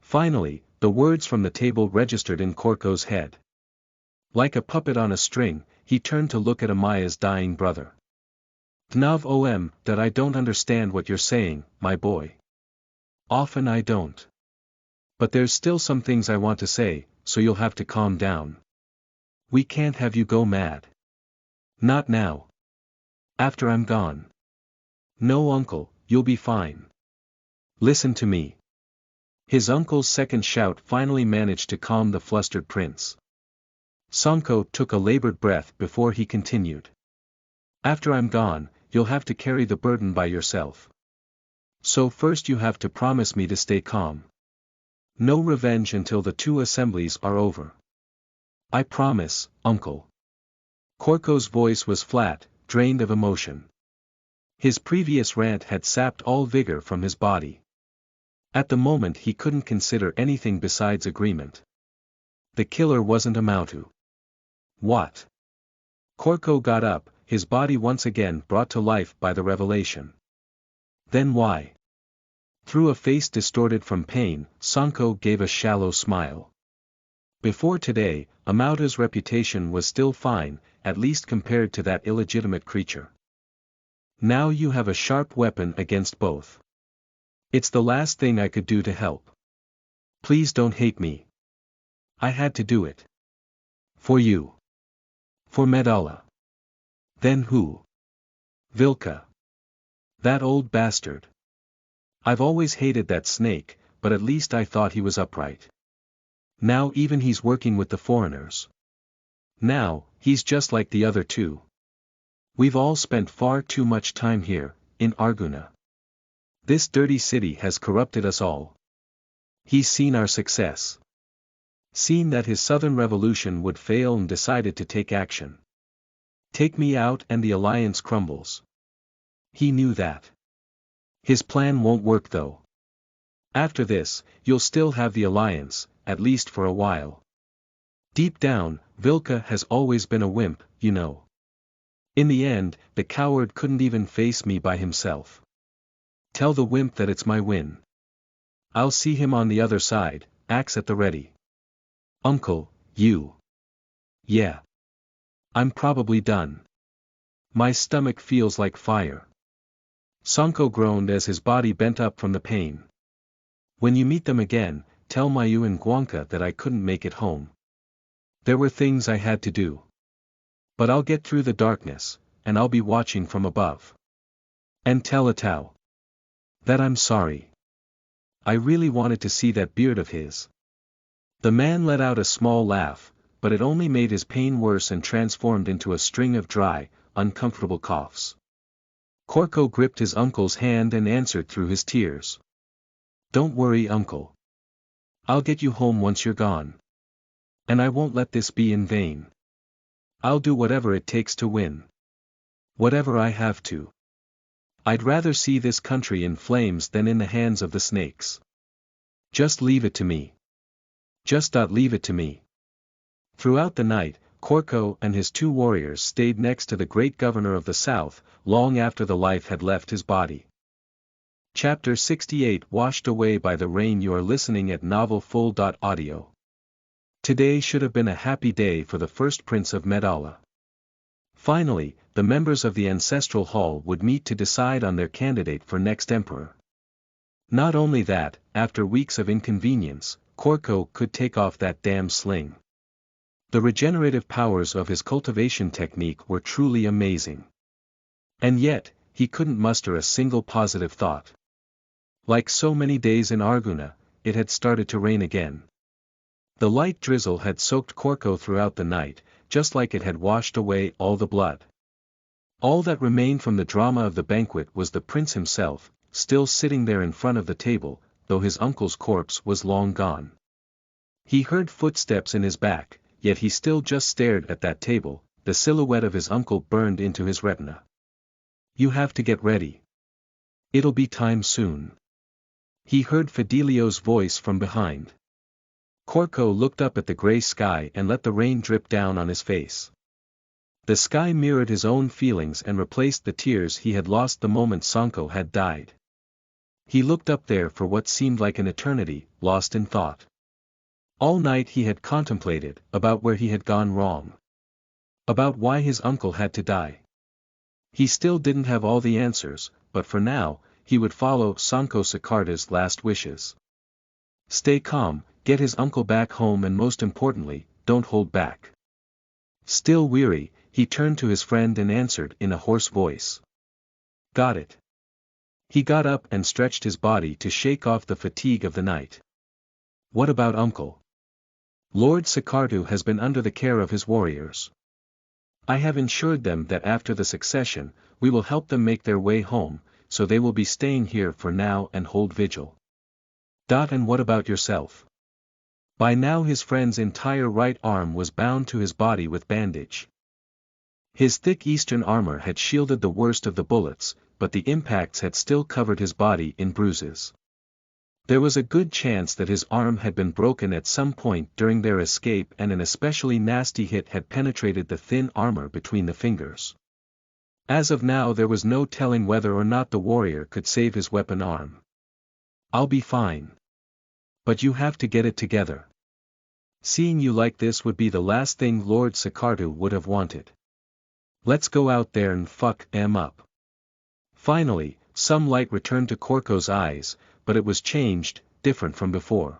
Finally, the words from the table registered in Korko's head. Like a puppet on a string, he turned to look at Amaya's dying brother. That I don't understand what you're saying, my boy. Often I don't. But there's still some things I want to say, so you'll have to calm down. We can't have you go mad. Not now. After I'm gone. No uncle, you'll be fine. Listen to me. His uncle's second shout finally managed to calm the flustered prince. Sanko took a labored breath before he continued. After I'm gone, you'll have to carry the burden by yourself. So first you have to promise me to stay calm. No revenge until the two assemblies are over. I promise, uncle. Korko's voice was flat, drained of emotion. His previous rant had sapped all vigor from his body. At the moment he couldn't consider anything besides agreement. The killer wasn't a Mautu. What? Korko got up, his body once again brought to life by the revelation. Then why? Through a face distorted from pain, Sanko gave a shallow smile. Before today, Amautu's reputation was still fine, at least compared to that illegitimate creature. Now you have a sharp weapon against both. It's the last thing I could do to help. Please don't hate me. I had to do it. For you. For Medalla. Then who? Vilka. That old bastard. I've always hated that snake, but at least I thought he was upright. Now even he's working with the foreigners. Now, he's just like the other two. We've all spent far too much time here, in Arguna. This dirty city has corrupted us all. He's seen our success. Seen that his southern revolution would fail and decided to take action. Take me out and the alliance crumbles. He knew that. His plan won't work though. After this, you'll still have the alliance, at least for a while. Deep down, Vilka has always been a wimp, you know. In the end, the coward couldn't even face me by himself. Tell the wimp that it's my win. I'll see him on the other side, axe at the ready. Uncle, you. Yeah. I'm probably done. My stomach feels like fire. Sanko groaned as his body bent up from the pain. When you meet them again, tell Mayu and Guanca that I couldn't make it home. There were things I had to do. But I'll get through the darkness, and I'll be watching from above. And tell Atao that I'm sorry. I really wanted to see that beard of his. The man let out a small laugh, but it only made his pain worse and transformed into a string of dry, uncomfortable coughs. Korko gripped his uncle's hand and answered through his tears. Don't worry, uncle. I'll get you home once you're gone. And I won't let this be in vain. I'll do whatever it takes to win. Whatever I have to. I'd rather see this country in flames than in the hands of the snakes. Just leave it to me. Just leave it to me. Throughout the night, Korko and his two warriors stayed next to the great governor of the south, long after the life had left his body. Chapter 68 Washed Away by the Rain. You are listening at novelfull.audio. Today should have been a happy day for the first prince of Medalla. Finally, the members of the ancestral hall would meet to decide on their candidate for next emperor. Not only that, after weeks of inconvenience, Korko could take off that damn sling. The regenerative powers of his cultivation technique were truly amazing. And yet, he couldn't muster a single positive thought. Like so many days in Arguna, it had started to rain again. The light drizzle had soaked Korko throughout the night, just like it had washed away all the blood. All that remained from the drama of the banquet was the prince himself, still sitting there in front of the table, though his uncle's corpse was long gone. He heard footsteps in his back, yet he still just stared at that table. The silhouette of his uncle burned into his retina. You have to get ready. It'll be time soon. He heard Fidelio's voice from behind. Korko looked up at the gray sky and let the rain drip down on his face. The sky mirrored his own feelings and replaced the tears he had lost the moment Sanko had died. He looked up there for what seemed like an eternity, lost in thought. All night he had contemplated about where he had gone wrong. About why his uncle had to die. He still didn't have all the answers, but for now, he would follow Sanko Sakarda's last wishes. Stay calm, get his uncle back home, and most importantly, don't hold back. Still weary, he turned to his friend and answered in a hoarse voice. Got it. He got up and stretched his body to shake off the fatigue of the night. What about uncle? Lord Sakardu has been under the care of his warriors. I have ensured them that after the succession, we will help them make their way home, so they will be staying here for now and hold vigil. And what about yourself? By now his friend's entire right arm was bound to his body with bandage. His thick eastern armor had shielded the worst of the bullets, but the impacts had still covered his body in bruises. There was a good chance that his arm had been broken at some point during their escape, and an especially nasty hit had penetrated the thin armor between the fingers. As of now there was no telling whether or not the warrior could save his weapon arm. I'll be fine. But you have to get it together. Seeing you like this would be the last thing Lord Sakardu would have wanted. Let's go out there and fuck em up. Finally, some light returned to Korko's eyes, but it was changed, different from before.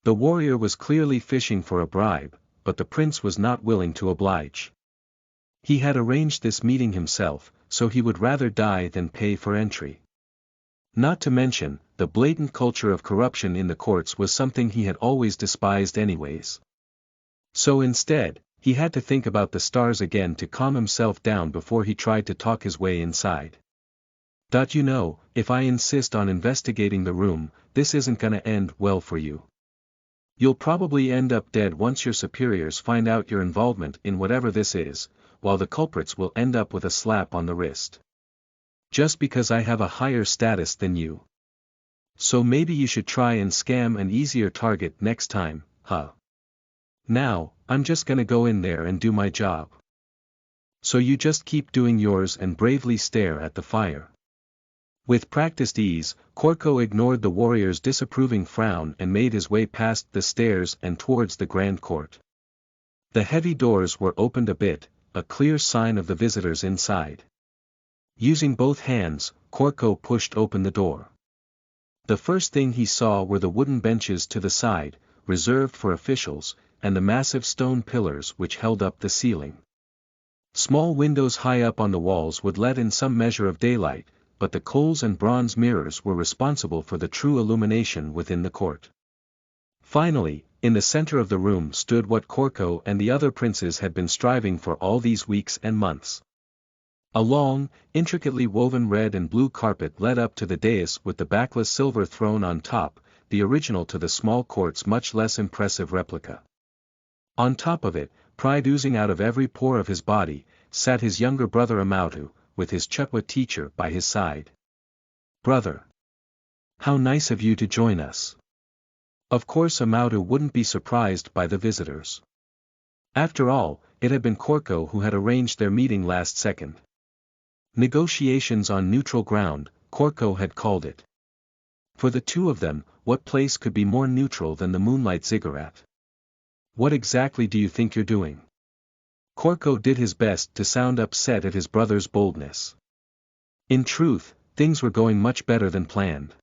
The warrior was clearly fishing for a bribe, but the prince was not willing to oblige. He had arranged this meeting himself, so he would rather die than pay for entry. Not to mention, the blatant culture of corruption in the courts was something he had always despised anyways. So instead, he had to think about the stars again to calm himself down before he tried to talk his way inside. You know, if I insist on investigating the room, this isn't gonna end well for you. You'll probably end up dead once your superiors find out your involvement in whatever this is, while the culprits will end up with a slap on the wrist. Just because I have a higher status than you. So maybe you should try and scam an easier target next time, huh? Now, I'm just gonna go in there and do my job. So you just keep doing yours and bravely stare at the fire. With practiced ease, Korko ignored the warrior's disapproving frown and made his way past the stairs and towards the grand court. The heavy doors were opened a bit, a clear sign of the visitors inside. Using both hands, Korko pushed open the door. The first thing he saw were the wooden benches to the side, reserved for officials, and the massive stone pillars which held up the ceiling. Small windows high up on the walls would let in some measure of daylight, but the coals and bronze mirrors were responsible for the true illumination within the court. Finally, in the center of the room stood what Korko and the other princes had been striving for all these weeks and months. A long, intricately woven red and blue carpet led up to the dais with the backless silver throne on top, the original to the small court's much less impressive replica. On top of it, pride oozing out of every pore of his body, sat his younger brother Amautu, with his Chukwa teacher by his side. "Brother! How nice of you to join us." Of course Amautu wouldn't be surprised by the visitors. After all, it had been Korko who had arranged their meeting last second. Negotiations on neutral ground, Korko had called it. For the two of them, what place could be more neutral than the Moonlight Ziggurat? "What exactly do you think you're doing?" Korko did his best to sound upset at his brother's boldness. In truth, things were going much better than planned.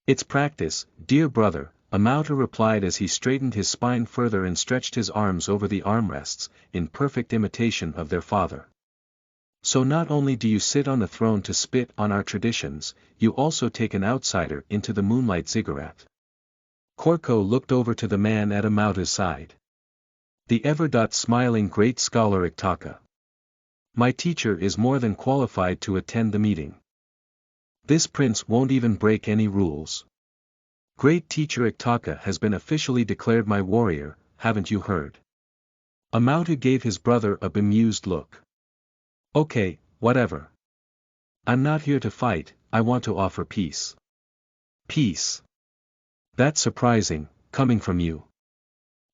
"It's practice, dear brother," Amautu replied as he straightened his spine further and stretched his arms over the armrests, in perfect imitation of their father. "So not only do you sit on the throne to spit on our traditions, you also take an outsider into the Moonlight Ziggurat." Korko looked over to the man at Amautu's side. The ever-smiling great scholar Iktaka. "My teacher is more than qualified to attend the meeting. This prince won't even break any rules. Great teacher Iktaka has been officially declared my warrior, haven't you heard?" Amautu gave his brother a bemused look. "Okay, whatever. I'm not here to fight, I want to offer peace." "Peace? That's surprising, coming from you.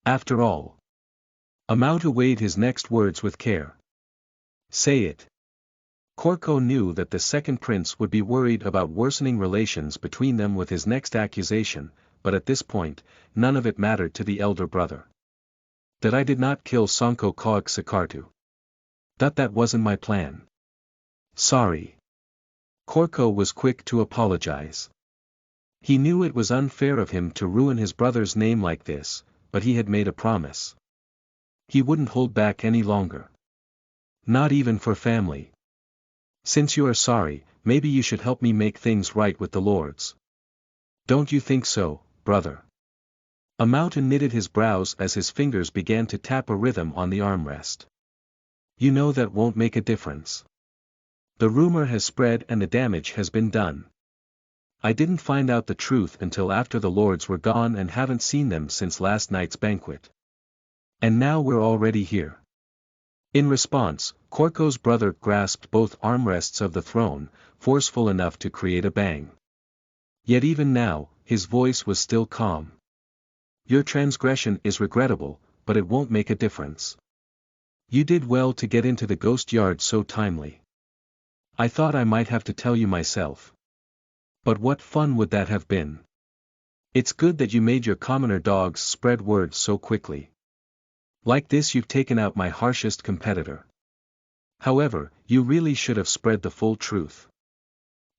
After all." Amautu weighed his next words with care. "Say it." Korko knew that the second prince would be worried about worsening relations between them with his next accusation, but at this point, none of it mattered to the elder brother. "That I did not kill Sonko Kog Sakartu. That wasn't my plan. Sorry." Korko was quick to apologize. He knew it was unfair of him to ruin his brother's name like this, but he had made a promise. He wouldn't hold back any longer. Not even for family. "Since you are sorry, maybe you should help me make things right with the lords. Don't you think so, brother?" Amautu knitted his brows as his fingers began to tap a rhythm on the armrest. "You know that won't make a difference. The rumor has spread and the damage has been done. I didn't find out the truth until after the lords were gone and haven't seen them since last night's banquet. And now we're already here." In response, Korko's brother grasped both armrests of the throne, forceful enough to create a bang. Yet even now, his voice was still calm. "Your transgression is regrettable, but it won't make a difference. You did well to get into the ghost yard so timely. I thought I might have to tell you myself. But what fun would that have been? It's good that you made your commoner dogs spread word so quickly. Like this you've taken out my harshest competitor. However, you really should have spread the full truth.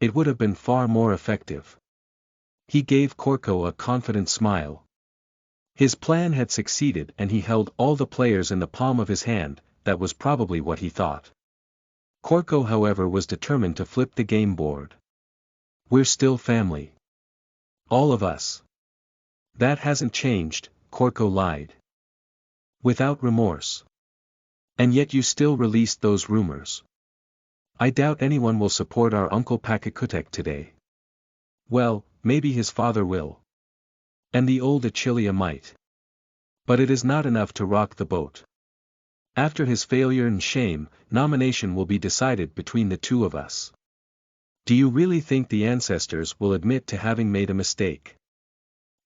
It would have been far more effective." He gave Korko a confident smile. His plan had succeeded and he held all the players in the palm of his hand, that was probably what he thought. Korko however was determined to flip the game board. We're still family. All of us. That hasn't changed, Korko lied. Without remorse. And yet you still released those rumors. I doubt anyone will support our Uncle Pachakutek today. Well, maybe his father will. And the old Achilia might. But it is not enough to rock the boat. After his failure and shame, nomination will be decided between the two of us. Do you really think the ancestors will admit to having made a mistake?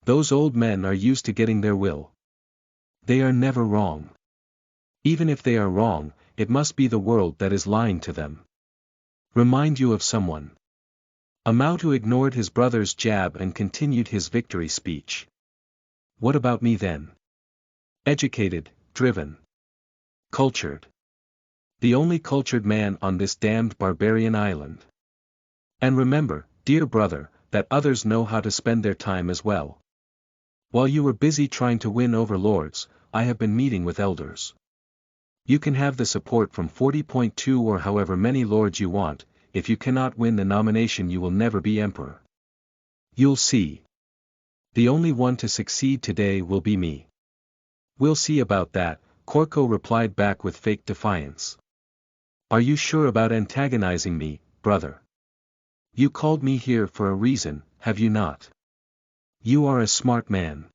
Those old men are used to getting their will. They are never wrong. Even if they are wrong, it must be the world that is lying to them. Remind you of someone. Amautu ignored his brother's jab and continued his victory speech. What about me then? Educated, driven. Cultured. The only cultured man on this damned barbarian island. And remember, dear brother, that others know how to spend their time as well. While you were busy trying to win over lords, I have been meeting with elders. You can have the support from 40.2 or however many lords you want, if you cannot win the nomination you will never be emperor. You'll see. The only one to succeed today will be me. We'll see about that, Korko replied back with fake defiance. Are you sure about antagonizing me, brother? You called me here for a reason, have you not? You are a smart man.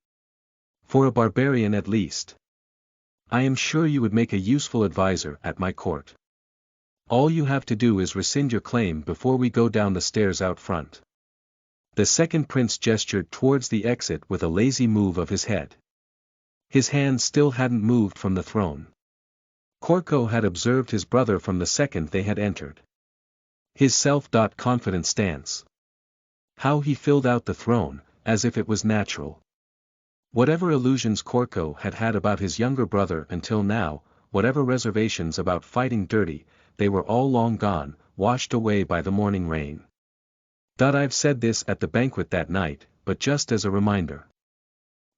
For a barbarian at least. I am sure you would make a useful advisor at my court. All you have to do is rescind your claim before we go down the stairs out front. The second prince gestured towards the exit with a lazy move of his head. His hand still hadn't moved from the throne. Korko had observed his brother from the second they had entered. His self-confident stance. How he filled out the throne, as if it was natural. Whatever illusions Korko had had about his younger brother until now, whatever reservations about fighting dirty, they were all long gone, washed away by the morning rain. I've said this at the banquet that night, but just as a reminder.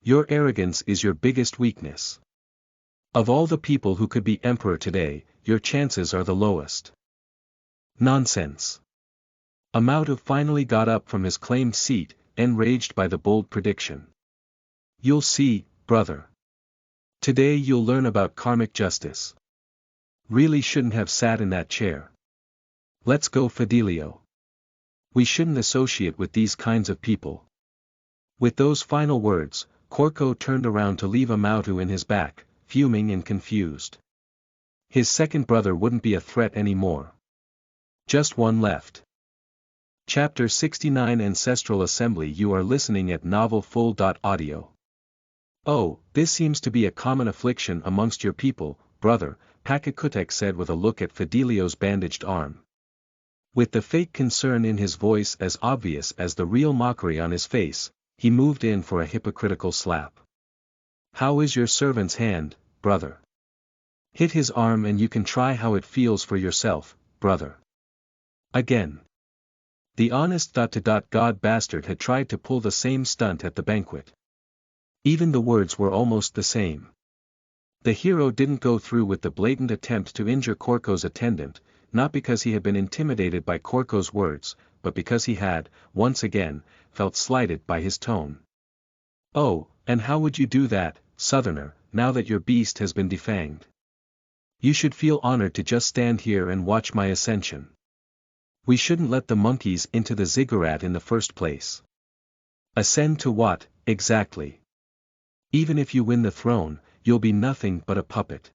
Your arrogance is your biggest weakness. Of all the people who could be emperor today, your chances are the lowest. Nonsense. Amautu finally got up from his claimed seat, enraged by the bold prediction. You'll see, brother. Today you'll learn about karmic justice. Really shouldn't have sat in that chair. Let's go, Fidelio. We shouldn't associate with these kinds of people. With those final words, Korko turned around to leave Amautu in his back, fuming and confused. His second brother wouldn't be a threat anymore. Just one left. Chapter 69 Ancestral Assembly. You are listening at novelfull.audio. Oh, this seems to be a common affliction amongst your people, brother, Pachakutek said with a look at Fidelio's bandaged arm. With the fake concern in his voice as obvious as the real mockery on his face, he moved in for a hypocritical slap. How is your servant's hand, brother? Hit his arm and you can try how it feels for yourself, brother. Again. The honest God bastard had tried to pull the same stunt at the banquet. Even the words were almost the same. The hero didn't go through with the blatant attempt to injure Korko's attendant, not because he had been intimidated by Korko's words, but because he had, once again, felt slighted by his tone. Oh, and how would you do that, Southerner, now that your beast has been defanged? You should feel honored to just stand here and watch my ascension. We shouldn't let the monkeys into the ziggurat in the first place. Ascend to what, exactly? Even if you win the throne, you'll be nothing but a puppet.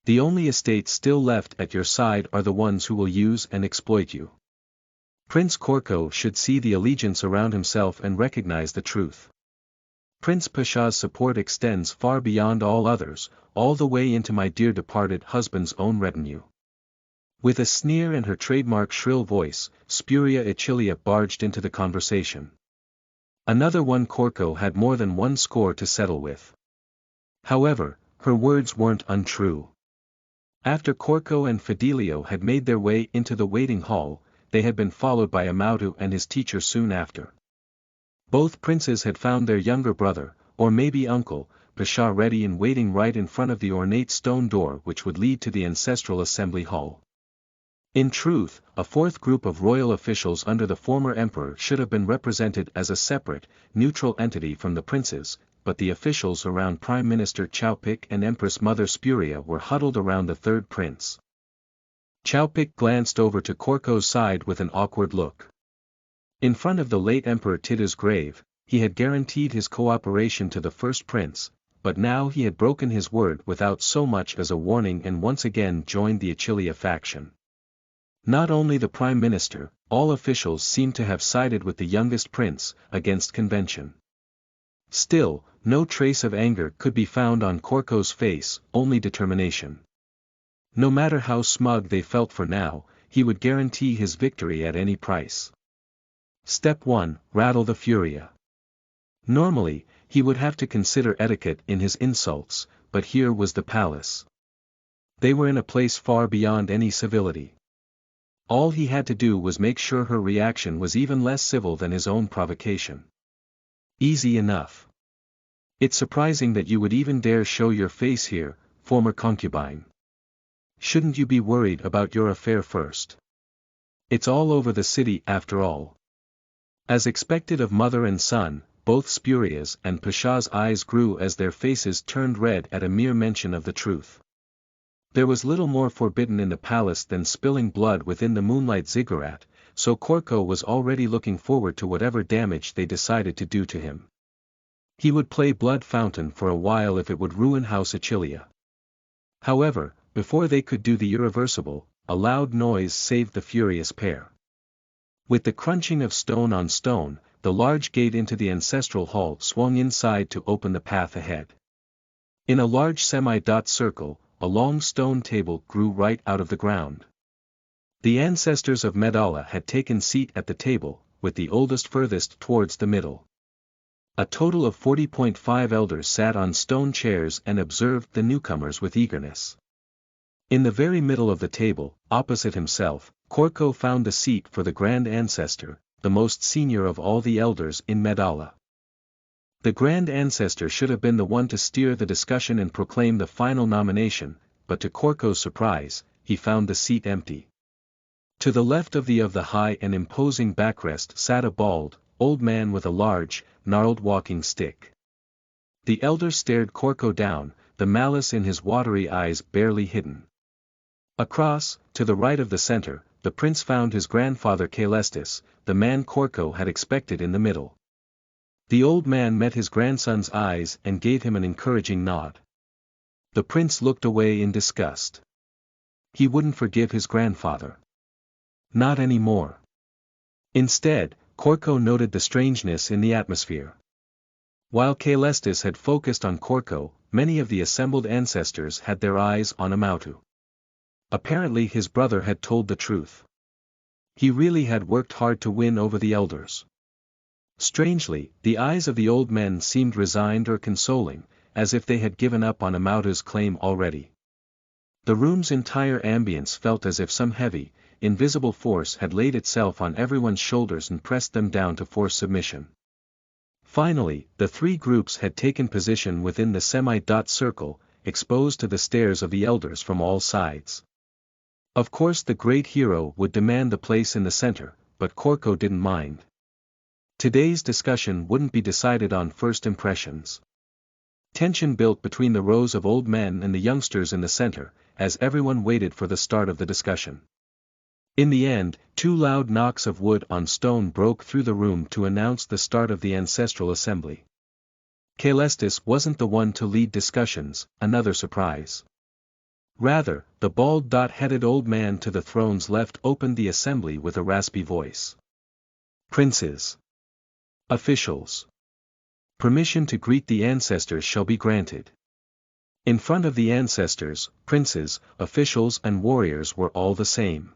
The only estates still left at your side are the ones who will use and exploit you. Prince Korko should see the allegiance around himself and recognize the truth. Prince Pasha's support extends far beyond all others, all the way into my dear departed husband's own retinue. With a sneer and her trademark shrill voice, Spuria Achilia barged into the conversation. Another one. Korko had more than one score to settle with. However, her words weren't untrue. After Korko and Fidelio had made their way into the waiting hall, they had been followed by Amautu and his teacher soon after. Both princes had found their younger brother, or maybe Uncle, Pasha ready and waiting right in front of the ornate stone door which would lead to the ancestral assembly hall. In truth, a fourth group of royal officials under the former emperor should have been represented as a separate, neutral entity from the princes, but the officials around Prime Minister Chowpik and Empress Mother Spuria were huddled around the third prince. Chowpik glanced over to Korko's side with an awkward look. In front of the late Emperor Tida's grave, he had guaranteed his cooperation to the first prince, but now he had broken his word without so much as a warning and once again joined the Achilia faction. Not only the prime minister, all officials seemed to have sided with the youngest prince, against convention. Still, no trace of anger could be found on Korko's face, only determination. No matter how smug they felt for now, he would guarantee his victory at any price. Step 1. Rattle the Furia. Normally, he would have to consider etiquette in his insults, but here was the palace. They were in a place far beyond any civility. All he had to do was make sure her reaction was even less civil than his own provocation. Easy enough. It's surprising that you would even dare show your face here, former concubine. Shouldn't you be worried about your affair first? It's all over the city after all. As expected of mother and son, both Spuria's and Pasha's eyes grew as their faces turned red at a mere mention of the truth. There was little more forbidden in the palace than spilling blood within the moonlight ziggurat, so Korko was already looking forward to whatever damage they decided to do to him. He would play blood fountain for a while if it would ruin House Achilia. However, before they could do the irreversible, a loud noise saved the furious pair. With the crunching of stone on stone, the large gate into the ancestral hall swung inside to open the path ahead. In a large semi-circle, a long stone table grew right out of the ground. The ancestors of Medalla had taken seat at the table, with the oldest furthest towards the middle. A total of 40.5 elders sat on stone chairs and observed the newcomers with eagerness. In the very middle of the table, opposite himself, Korko found a seat for the Grand Ancestor, the most senior of all the elders in Medalla. The Grand Ancestor should have been the one to steer the discussion and proclaim the final nomination, but to Korko's surprise, he found the seat empty. To the left of the high and imposing backrest sat a bald, old man with a large, gnarled walking stick. The elder stared Korko down, the malice in his watery eyes barely hidden. Across, to the right of the center, the prince found his grandfather Caelestis, the man Korko had expected in the middle. The old man met his grandson's eyes and gave him an encouraging nod. The prince looked away in disgust. He wouldn't forgive his grandfather. Not anymore. Instead, Korko noted the strangeness in the atmosphere. While Caelestis had focused on Korko, many of the assembled ancestors had their eyes on Amautu. Apparently his brother had told the truth. He really had worked hard to win over the elders. Strangely, the eyes of the old men seemed resigned or consoling, as if they had given up on Amautu's claim already. The room's entire ambience felt as if some heavy, invisible force had laid itself on everyone's shoulders and pressed them down to force submission. Finally, the three groups had taken position within the semi-circle, exposed to the stares of the elders from all sides. Of course the great hero would demand the place in the center, but Korko didn't mind. Today's discussion wouldn't be decided on first impressions. Tension built between the rows of old men and the youngsters in the center, as everyone waited for the start of the discussion. In the end, two loud knocks of wood on stone broke through the room to announce the start of the ancestral assembly. Caelestis wasn't the one to lead discussions, another surprise. Rather, the bald-headed old man to the throne's left opened the assembly with a raspy voice. Princes. Officials. Permission to greet the ancestors shall be granted. In front of the ancestors, princes, officials and warriors were all the same.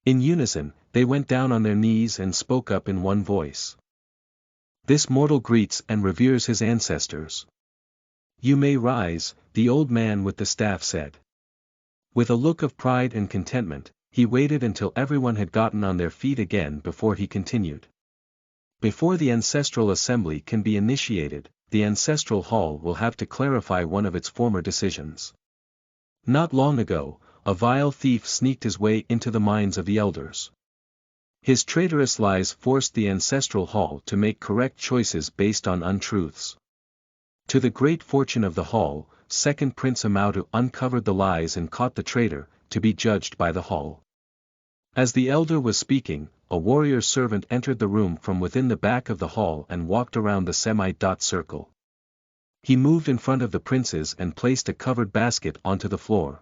In unison, they went down on their knees and spoke up in one voice. This mortal greets and reveres his ancestors. You may rise, the old man with the staff said. With a look of pride and contentment, he waited until everyone had gotten on their feet again before he continued. Before the ancestral assembly can be initiated, the ancestral hall will have to clarify one of its former decisions. Not long ago, a vile thief sneaked his way into the minds of the elders. His traitorous lies forced the ancestral hall to make correct choices based on untruths. To the great fortune of the hall, second Prince Amautu uncovered the lies and caught the traitor, to be judged by the hall. As the elder was speaking, a warrior servant entered the room from within the back of the hall and walked around the semi-circle. He moved in front of the princes and placed a covered basket onto the floor.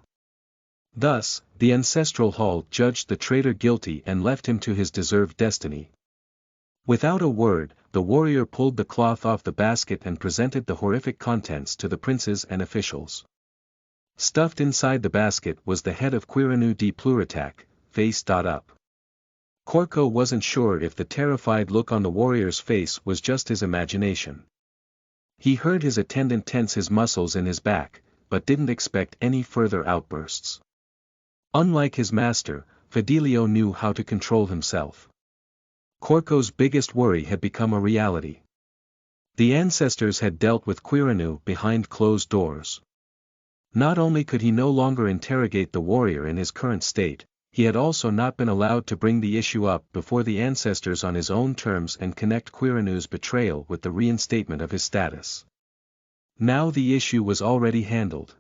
Thus, the ancestral hall judged the traitor guilty and left him to his deserved destiny. Without a word, the warrior pulled the cloth off the basket and presented the horrific contents to the princes and officials. Stuffed inside the basket was the head of Quirinu di Pluritac, face up. Corco wasn't sure if the terrified look on the warrior's face was just his imagination. He heard his attendant tense his muscles in his back, but didn't expect any further outbursts. Unlike his master, Fidelio knew how to control himself. Corco's biggest worry had become a reality. The ancestors had dealt with Quirinu behind closed doors. Not only could he no longer interrogate the warrior in his current state, he had also not been allowed to bring the issue up before the ancestors on his own terms and connect Quirinu's betrayal with the reinstatement of his status. Now the issue was already handled.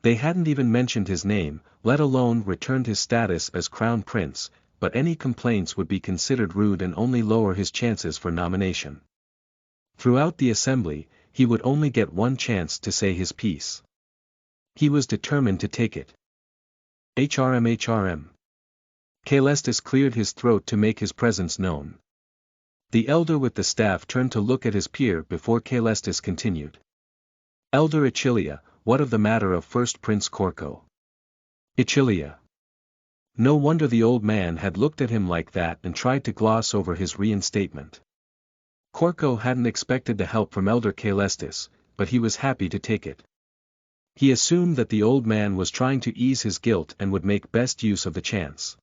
They hadn't even mentioned his name, let alone returned his status as crown prince, but any complaints would be considered rude and only lower his chances for nomination. Throughout the assembly, he would only get one chance to say his piece. He was determined to take it. HRM. Caelestis cleared his throat to make his presence known. The elder with the staff turned to look at his peer before Caelestis continued. Elder Achilia, what of the matter of first Prince Corco? Achilia. No wonder the old man had looked at him like that and tried to gloss over his reinstatement. Corco hadn't expected the help from Elder Caelestis, but he was happy to take it. He assumed that the old man was trying to ease his guilt and would make best use of the chance.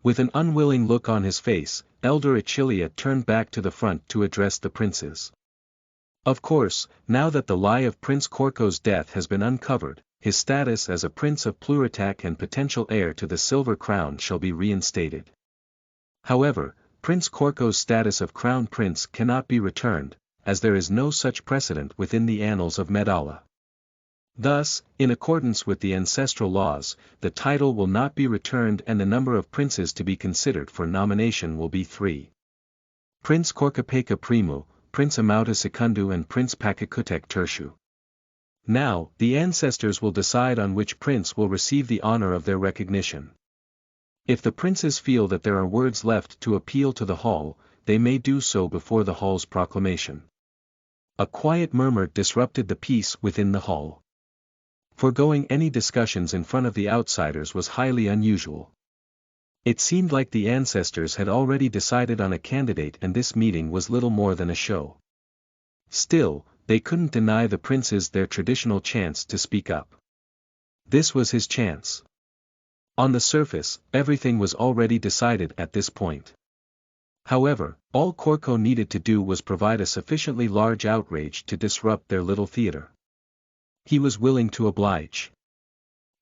With an unwilling look on his face, Elder Achilia turned back to the front to address the princes. Of course, now that the lie of Prince Corco's death has been uncovered, his status as a prince of Pluritac and potential heir to the silver crown shall be reinstated. However, Prince Corco's status of crown prince cannot be returned, as there is no such precedent within the annals of Medalla. Thus, in accordance with the ancestral laws, the title will not be returned and the number of princes to be considered for nomination will be 3. Prince Corcopeka Primu, Prince Amauta Secundu and Prince Pacacutek Tertiu. Now, the ancestors will decide on which prince will receive the honor of their recognition. If the princes feel that there are words left to appeal to the hall, they may do so before the hall's proclamation. A quiet murmur disrupted the peace within the hall. Foregoing any discussions in front of the outsiders was highly unusual. It seemed like the ancestors had already decided on a candidate and this meeting was little more than a show. Still, they couldn't deny the princes their traditional chance to speak up. This was his chance. On the surface, everything was already decided at this point. However, all Corco needed to do was provide a sufficiently large outrage to disrupt their little theater. He was willing to oblige.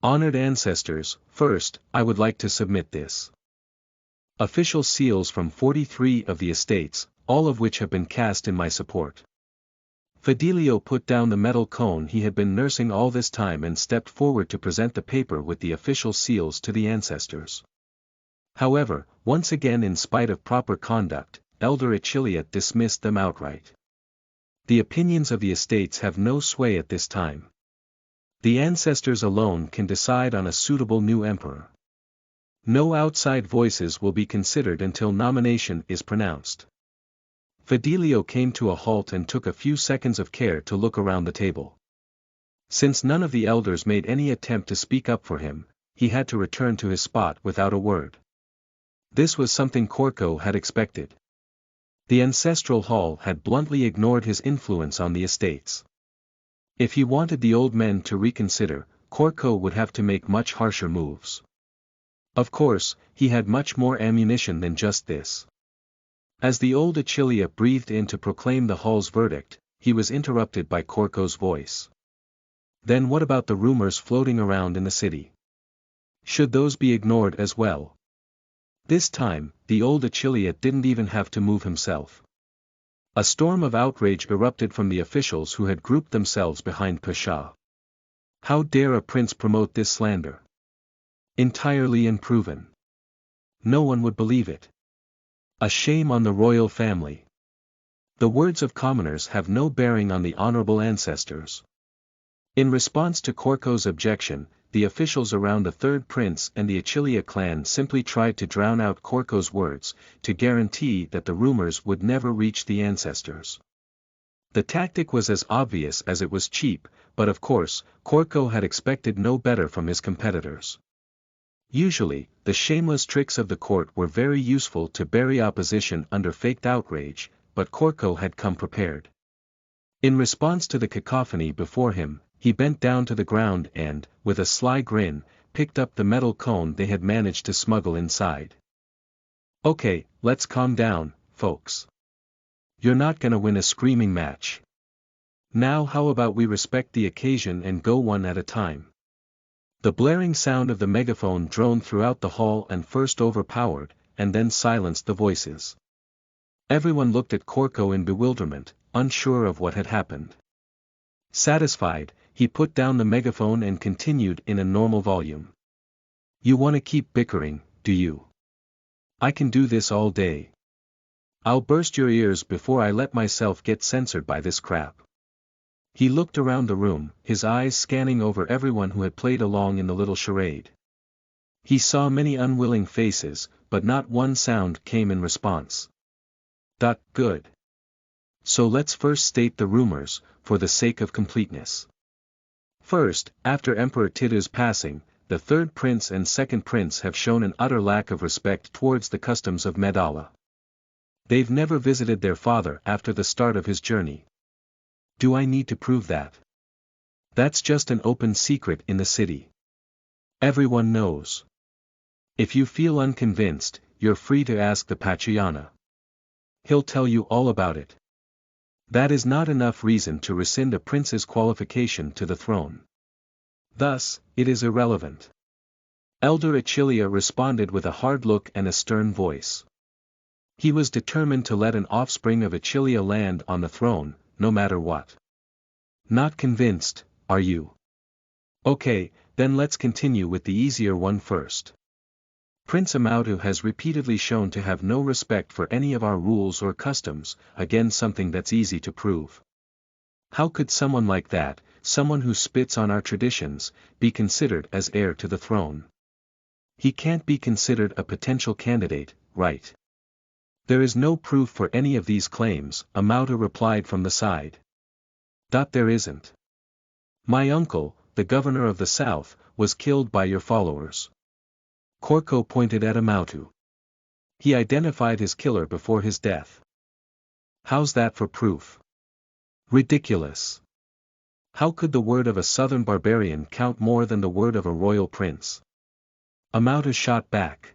Honored ancestors, first, I would like to submit this. Official seals from 43 of the estates, all of which have been cast in my support. Fidelio put down the metal cone he had been nursing all this time and stepped forward to present the paper with the official seals to the ancestors. However, once again in spite of proper conduct, Elder Achilia dismissed them outright. The opinions of the estates have no sway at this time. The ancestors alone can decide on a suitable new emperor. No outside voices will be considered until nomination is pronounced. Fidelio came to a halt and took a few seconds of care to look around the table. Since none of the elders made any attempt to speak up for him, he had to return to his spot without a word. This was something Corco had expected. The ancestral hall had bluntly ignored his influence on the estates. If he wanted the old men to reconsider, Corco would have to make much harsher moves. Of course, he had much more ammunition than just this. As the old Achilia breathed in to proclaim the hall's verdict, he was interrupted by Korko's voice. Then what about the rumors floating around in the city? Should those be ignored as well? This time, the old Achillea didn't even have to move himself. A storm of outrage erupted from the officials who had grouped themselves behind Pasha. How dare a prince promote this slander? Entirely unproven. No one would believe it. A shame on the royal family. The words of commoners have no bearing on the honorable ancestors. In response to Korko's objection, the officials around the third prince and the Achillea clan simply tried to drown out Korko's words, to guarantee that the rumors would never reach the ancestors. The tactic was as obvious as it was cheap, but of course, Korko had expected no better from his competitors. Usually, the shameless tricks of the court were very useful to bury opposition under faked outrage, but Korko had come prepared. In response to the cacophony before him, he bent down to the ground and, with a sly grin, picked up the metal cone they had managed to smuggle inside. Okay, let's calm down, folks. You're not gonna win a screaming match. Now how about we respect the occasion and go one at a time? The blaring sound of the megaphone droned throughout the hall and first overpowered, and then silenced the voices. Everyone looked at Korko in bewilderment, unsure of what had happened. Satisfied, he put down the megaphone and continued in a normal volume. You want to keep bickering, do you? I can do this all day. I'll burst your ears before I let myself get censored by this crap. He looked around the room, his eyes scanning over everyone who had played along in the little charade. He saw many unwilling faces, but not one sound came in response. Good. So let's first state the rumors, for the sake of completeness. First, after Emperor Tidu's passing, the third prince and second prince have shown an utter lack of respect towards the customs of Medalla. They've never visited their father after the start of his journey. Do I need to prove that? That's just an open secret in the city. Everyone knows. If you feel unconvinced, you're free to ask the Pachayana. He'll tell you all about it. That is not enough reason to rescind a prince's qualification to the throne. Thus, it is irrelevant. Elder Achillea responded with a hard look and a stern voice. He was determined to let an offspring of Achillea land on the throne, no matter what. Not convinced, are you? Okay, then let's continue with the easier one first. Prince Amautu has repeatedly shown to have no respect for any of our rules or customs, again something that's easy to prove. How could someone like that, someone who spits on our traditions, be considered as heir to the throne? He can't be considered a potential candidate, right? There is no proof for any of these claims, Amautu replied from the side. There isn't. My uncle, the governor of the south, was killed by your followers. Korko pointed at Amautu. He identified his killer before his death. How's that for proof? Ridiculous. How could the word of a southern barbarian count more than the word of a royal prince? Amautu shot back.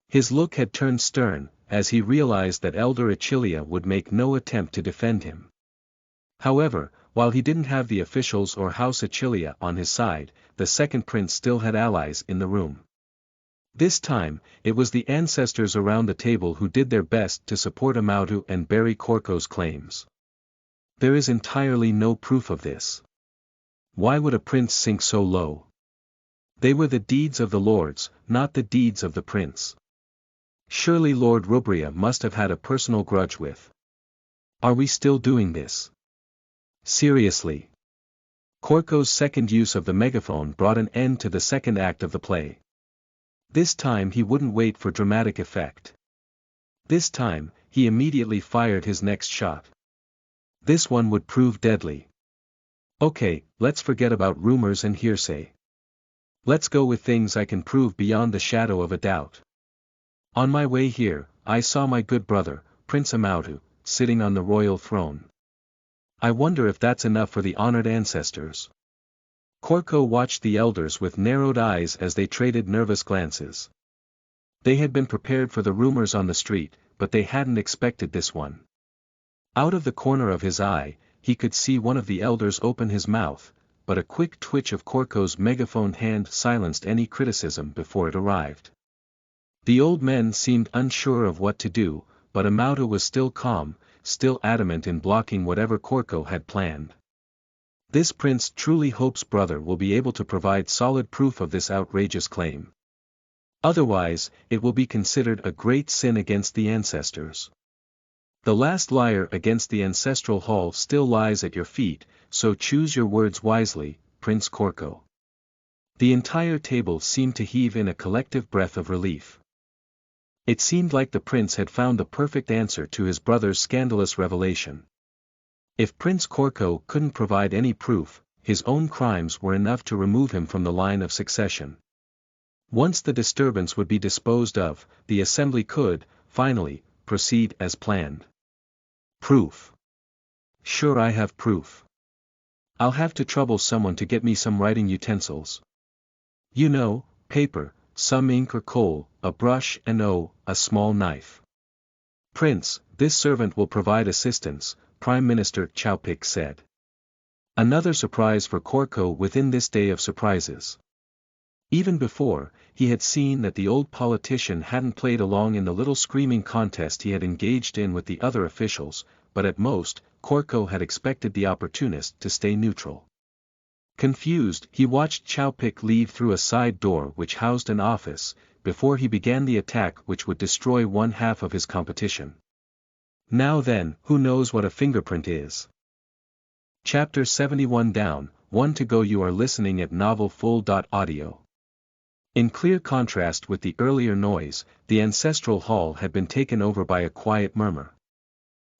His look had turned stern, as he realized that Elder Achillea would make no attempt to defend him. However, while he didn't have the officials or House Achillea on his side, the second prince still had allies in the room. This time, it was the ancestors around the table who did their best to support Amautu and bury Korko's claims. There is entirely no proof of this. Why would a prince sink so low? They were the deeds of the lords, not the deeds of the prince. Surely Lord Rubria must have had a personal grudge with. Are we still doing this? Seriously. Korko's second use of the megaphone brought an end to the second act of the play. This time he wouldn't wait for dramatic effect. This time, he immediately fired his next shot. This one would prove deadly. Okay, let's forget about rumors and hearsay. Let's go with things I can prove beyond the shadow of a doubt. On my way here, I saw my good brother, Prince Amautu, sitting on the royal throne. I wonder if that's enough for the honored ancestors. Korko watched the elders with narrowed eyes as they traded nervous glances. They had been prepared for the rumors on the street, but they hadn't expected this one. Out of the corner of his eye, he could see one of the elders open his mouth, but a quick twitch of Korko's megaphone hand silenced any criticism before it arrived. The old men seemed unsure of what to do, but Amautu was still calm, still adamant in blocking whatever Korko had planned. This prince truly hopes brother will be able to provide solid proof of this outrageous claim. Otherwise, it will be considered a great sin against the ancestors. The last liar against the ancestral hall still lies at your feet, so choose your words wisely, Prince Korko. The entire table seemed to heave in a collective breath of relief. It seemed like the prince had found the perfect answer to his brother's scandalous revelation. If Prince Korko couldn't provide any proof, his own crimes were enough to remove him from the line of succession. Once the disturbance would be disposed of, the assembly could, finally, proceed as planned. Proof. Sure, I have proof. I'll have to trouble someone to get me some writing utensils. You know, paper, some ink or coal, a brush and a small knife. Prince, this servant will provide assistance, Prime Minister Chowpik said. Another surprise for Korko within this day of surprises. Even before, he had seen that the old politician hadn't played along in the little screaming contest he had engaged in with the other officials, but at most, Korko had expected the opportunist to stay neutral. Confused, he watched Chowpik leave through a side door which housed an office, before he began the attack which would destroy one half of his competition. Now then, who knows what a fingerprint is? Chapter 71 Down, 1 to go. You are listening at novelfull.audio. In clear contrast with the earlier noise, the ancestral hall had been taken over by a quiet murmur.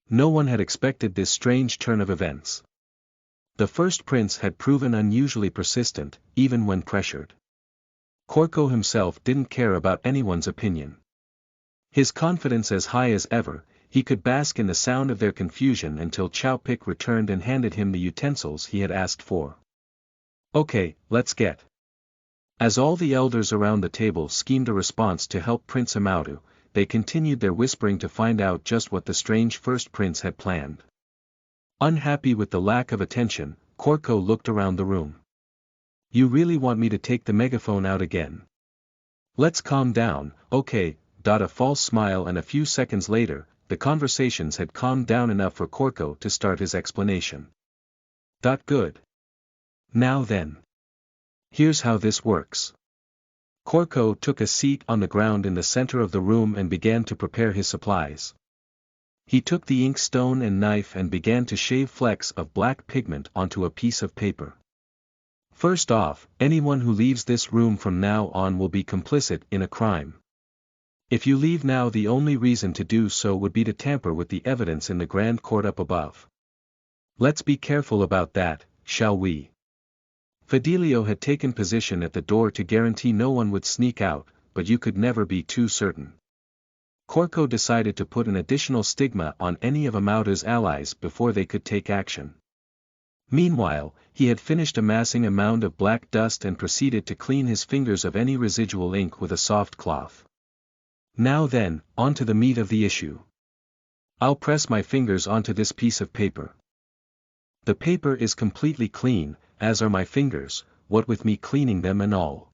No one had expected this strange turn of events. The first prince had proven unusually persistent, even when pressured. Korko himself didn't care about anyone's opinion. His confidence as high as ever, he could bask in the sound of their confusion until Chowpik returned and handed him the utensils he had asked for. Okay, let's get. As all the elders around the table schemed a response to help Prince Amautu, they continued their whispering to find out just what the strange first prince had planned. Unhappy with the lack of attention, Korko looked around the room. You really want me to take the megaphone out again? Let's calm down, okay. A false smile, and a few seconds later, the conversations had calmed down enough for Korko to start his explanation. Good. Now then. Here's how this works. Korko took a seat on the ground in the center of the room and began to prepare his supplies. He took the inkstone and knife and began to shave flecks of black pigment onto a piece of paper. First off, anyone who leaves this room from now on will be complicit in a crime. If you leave now, the only reason to do so would be to tamper with the evidence in the grand court up above. Let's be careful about that, shall we? Fidelio had taken position at the door to guarantee no one would sneak out, but you could never be too certain. Korko decided to put an additional stigma on any of Amautu's allies before they could take action. Meanwhile, he had finished amassing a mound of black dust and proceeded to clean his fingers of any residual ink with a soft cloth. Now then, on to the meat of the issue. I'll press my fingers onto this piece of paper. The paper is completely clean, as are my fingers, what with me cleaning them and all.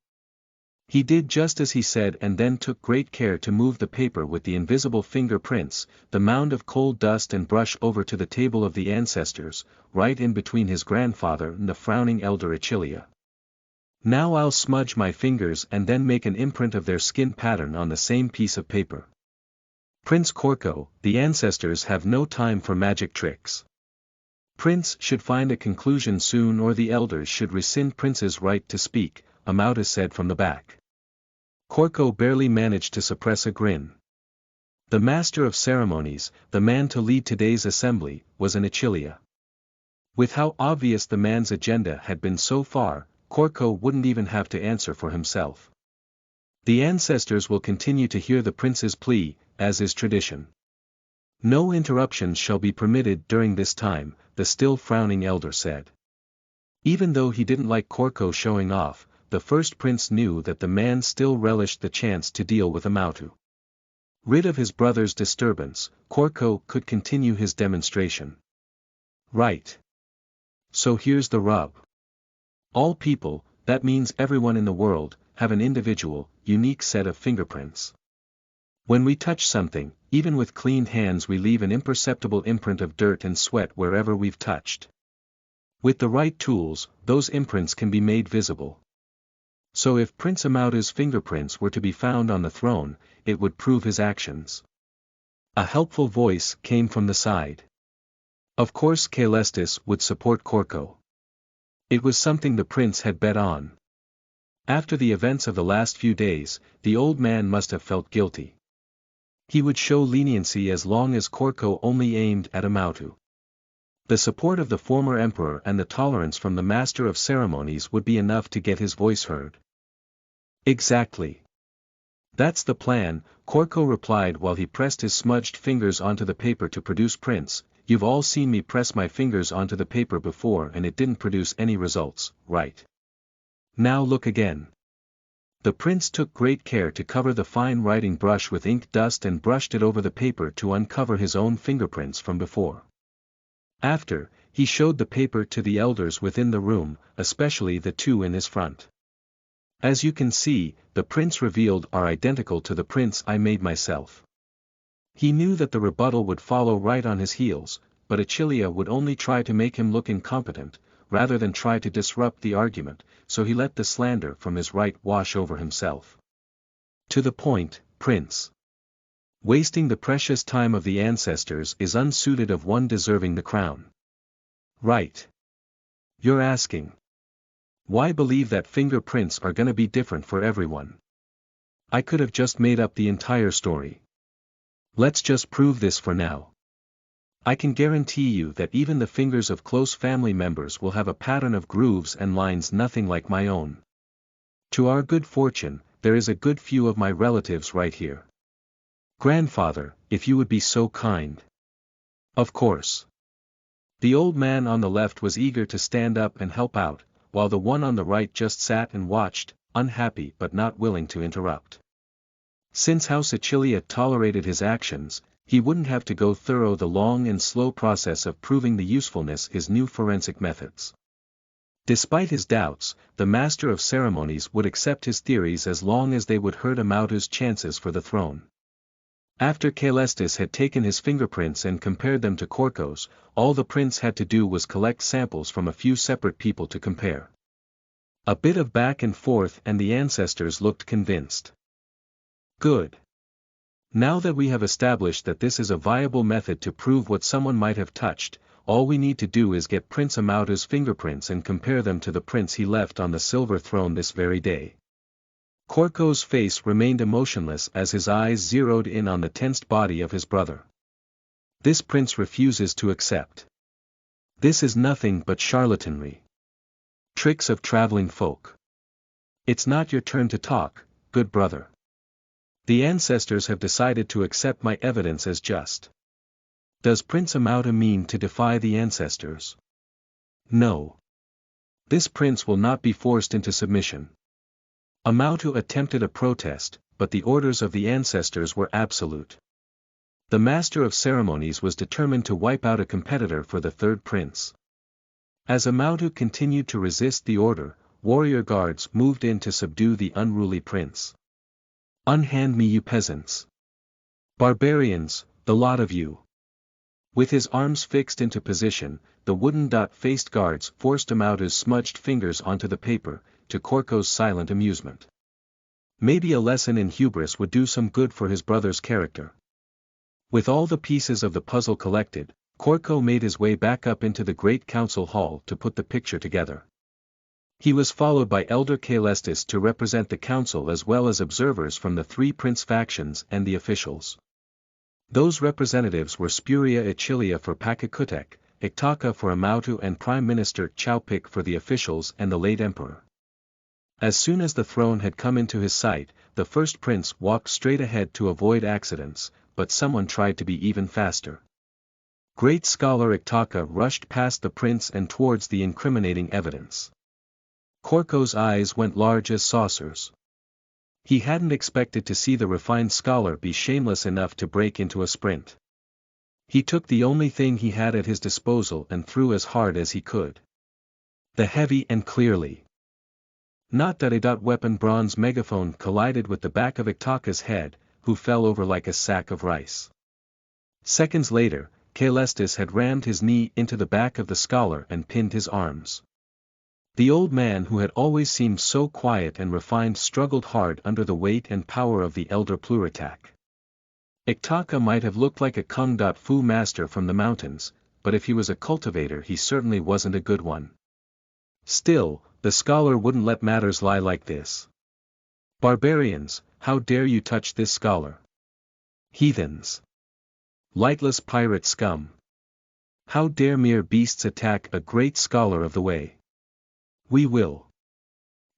He did just as he said and then took great care to move the paper with the invisible fingerprints, the mound of coal dust and brush over to the table of the ancestors, right in between his grandfather and the frowning elder Achilia. Now I'll smudge my fingers and then make an imprint of their skin pattern on the same piece of paper. Prince Korko, the ancestors have no time for magic tricks. Prince should find a conclusion soon, or the elders should rescind Prince's right to speak, Amautu said from the back. Korko barely managed to suppress a grin. The master of ceremonies, the man to lead today's assembly, was an Achilia. With how obvious the man's agenda had been so far, Korko wouldn't even have to answer for himself. The ancestors will continue to hear the prince's plea, as is tradition. No interruptions shall be permitted during this time, the still frowning elder said. Even though he didn't like Korko showing off, the first prince knew that the man still relished the chance to deal with Amautu. Rid of his brother's disturbance, Korko could continue his demonstration. Right. So here's the rub. All people, that means everyone in the world, have an individual, unique set of fingerprints. When we touch something, even with clean hands we leave an imperceptible imprint of dirt and sweat wherever we've touched. With the right tools, those imprints can be made visible. So if Prince Amautu's fingerprints were to be found on the throne, it would prove his actions. A helpful voice came from the side. Of course Caelestis would support Corco. It was something the prince had bet on. After the events of the last few days, the old man must have felt guilty. He would show leniency as long as Corco only aimed at Amautu. The support of the former emperor and the tolerance from the master of ceremonies would be enough to get his voice heard. Exactly. That's the plan, Corco replied while he pressed his smudged fingers onto the paper to produce prints. You've all seen me press my fingers onto the paper before and it didn't produce any results, right? Now look again. The prince took great care to cover the fine writing brush with ink dust and brushed it over the paper to uncover his own fingerprints from before. After, he showed the paper to the elders within the room, especially the two in his front. As you can see, the prints revealed are identical to the prints I made myself. He knew that the rebuttal would follow right on his heels, but Achilia would only try to make him look incompetent, rather than try to disrupt the argument, so he let the slander from his right wash over himself. To the point, Prince. Wasting the precious time of the ancestors is unsuited of one deserving the crown. Right. You're asking. Why believe that fingerprints are gonna be different for everyone? I could have just made up the entire story. Let's just prove this for now. I can guarantee you that even the fingers of close family members will have a pattern of grooves and lines nothing like my own. To our good fortune, there is a good few of my relatives right here. Grandfather, if you would be so kind. Of course. The old man on the left was eager to stand up and help out, while the one on the right just sat and watched, unhappy but not willing to interrupt. Since House Achilia tolerated his actions, he wouldn't have to go through the long and slow process of proving the usefulness of his new forensic methods. Despite his doubts, the master of ceremonies would accept his theories as long as they would hurt Amautu's chances for the throne. After Caelestis had taken his fingerprints and compared them to Corco's, all the prince had to do was collect samples from a few separate people to compare. A bit of back and forth and the ancestors looked convinced. Good. Now that we have established that this is a viable method to prove what someone might have touched, all we need to do is get Prince Amautu's fingerprints and compare them to the prints he left on the silver throne this very day. Corco's face remained emotionless as his eyes zeroed in on the tensed body of his brother. This prince refuses to accept. This is nothing but charlatanry. Tricks of traveling folk. It's not your turn to talk, good brother. The ancestors have decided to accept my evidence as just. Does Prince Amautu mean to defy the ancestors? No. This prince will not be forced into submission. Amautu attempted a protest, but the orders of the ancestors were absolute. The master of ceremonies was determined to wipe out a competitor for the third prince. As Amautu continued to resist the order, warrior guards moved in to subdue the unruly prince. Unhand me, you peasants. Barbarians, the lot of you. With his arms fixed into position, the wooden dot-faced guards forced Amautu's smudged fingers onto the paper, to Corco's silent amusement. Maybe a lesson in hubris would do some good for his brother's character. With all the pieces of the puzzle collected, Corco made his way back up into the great council hall to put the picture together. He was followed by Elder Caelestis to represent the council as well as observers from the three prince factions and the officials. Those representatives were Spuria Achilia for Pachacutic, Ictaca for Amautu and Prime Minister Chowpik for the officials and the late emperor. As soon as the throne had come into his sight, the first prince walked straight ahead to avoid accidents, but someone tried to be even faster. Great scholar Ictaca rushed past the prince and towards the incriminating evidence. Corco's eyes went large as saucers. He hadn't expected to see the refined scholar be shameless enough to break into a sprint. He took the only thing he had at his disposal and threw as hard as he could. The heavy and clearly. Not that a weapon bronze megaphone collided with the back of Iktaka's head, who fell over like a sack of rice. Seconds later, Caelestis had rammed his knee into the back of the scholar and pinned his arms. The old man who had always seemed so quiet and refined struggled hard under the weight and power of the elder Pluritak. Iktaka might have looked like a kung fu master from the mountains, but if he was a cultivator he certainly wasn't a good one. Still, the scholar wouldn't let matters lie like this. Barbarians, how dare you touch this scholar? Heathens! Lightless pirate scum! How dare mere beasts attack a great scholar of the way? We will.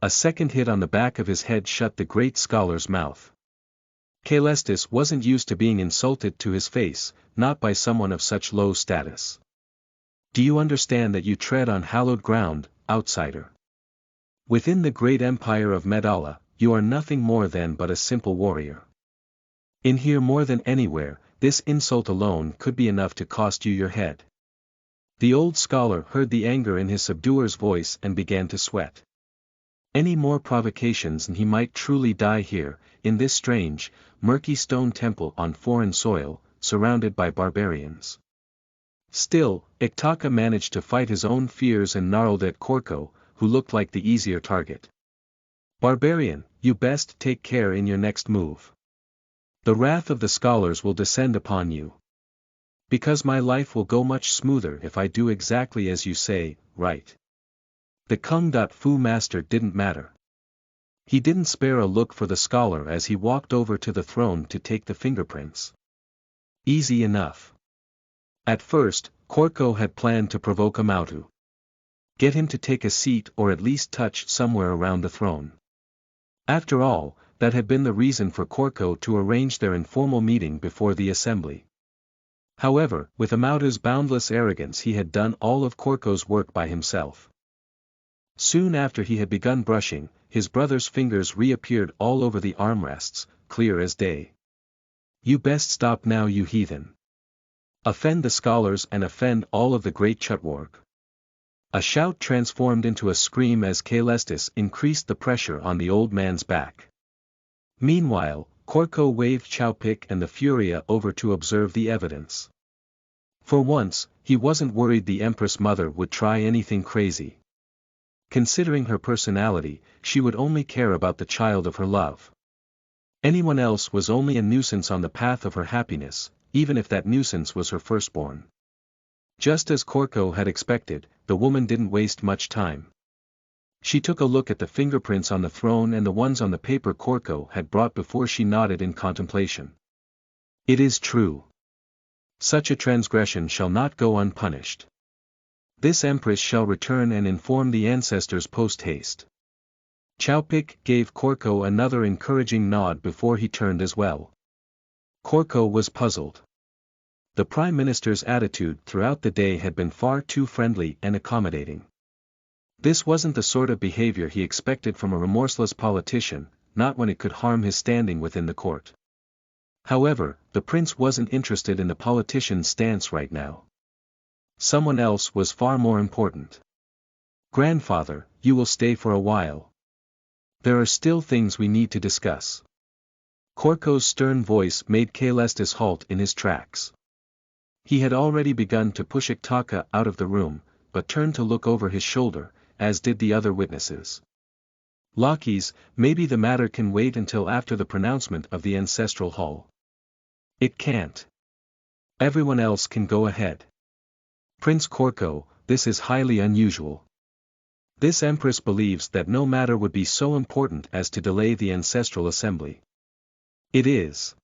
A second hit on the back of his head shut the great scholar's mouth. Caelestis wasn't used to being insulted to his face, not by someone of such low status. Do you understand that you tread on hallowed ground, outsider? Within the great empire of Medalla, you are nothing more than but a simple warrior. In here more than anywhere, this insult alone could be enough to cost you your head. The old scholar heard the anger in his subduer's voice and began to sweat. Any more provocations and he might truly die here, in this strange, murky stone temple on foreign soil, surrounded by barbarians. Still, Iktaka managed to fight his own fears and gnarled at Korko, who looked like the easier target. Barbarian, you best take care in your next move. The wrath of the scholars will descend upon you. Because my life will go much smoother if I do exactly as you say, right? The kung fu master didn't matter. He didn't spare a look for the scholar as he walked over to the throne to take the fingerprints. Easy enough. At first, Korko had planned to provoke Amautu. Get him to take a seat or at least touch somewhere around the throne. After all, that had been the reason for Korko to arrange their informal meeting before the assembly. However, with Amautu's boundless arrogance he had done all of Korko's work by himself. Soon after he had begun brushing, his brother's fingers reappeared all over the armrests, clear as day. You best stop now, you heathen. Offend the scholars and offend all of the great Chutwarg. A shout transformed into a scream as Caelestis increased the pressure on the old man's back. Meanwhile, Korko waved Chowpik and the Furia over to observe the evidence. For once, he wasn't worried the Empress Mother would try anything crazy. Considering her personality, she would only care about the child of her love. Anyone else was only a nuisance on the path of her happiness, even if that nuisance was her firstborn. Just as Korko had expected, the woman didn't waste much time. She took a look at the fingerprints on the throne and the ones on the paper Korko had brought before she nodded in contemplation. It is true. Such a transgression shall not go unpunished. This empress shall return and inform the ancestors post-haste. Chowpik gave Korko another encouraging nod before he turned as well. Korko was puzzled. The Prime Minister's attitude throughout the day had been far too friendly and accommodating. This wasn't the sort of behavior he expected from a remorseless politician, not when it could harm his standing within the court. However, the prince wasn't interested in the politician's stance right now. Someone else was far more important. Grandfather, you will stay for a while. There are still things we need to discuss. Korko's stern voice made Caelestis halt in his tracks. He had already begun to push Iktaka out of the room, but turned to look over his shoulder, as did the other witnesses. Lackeys, maybe the matter can wait until after the pronouncement of the ancestral hall. It can't. Everyone else can go ahead. Prince Korko, this is highly unusual. This empress believes that no matter would be so important as to delay the ancestral assembly. It is.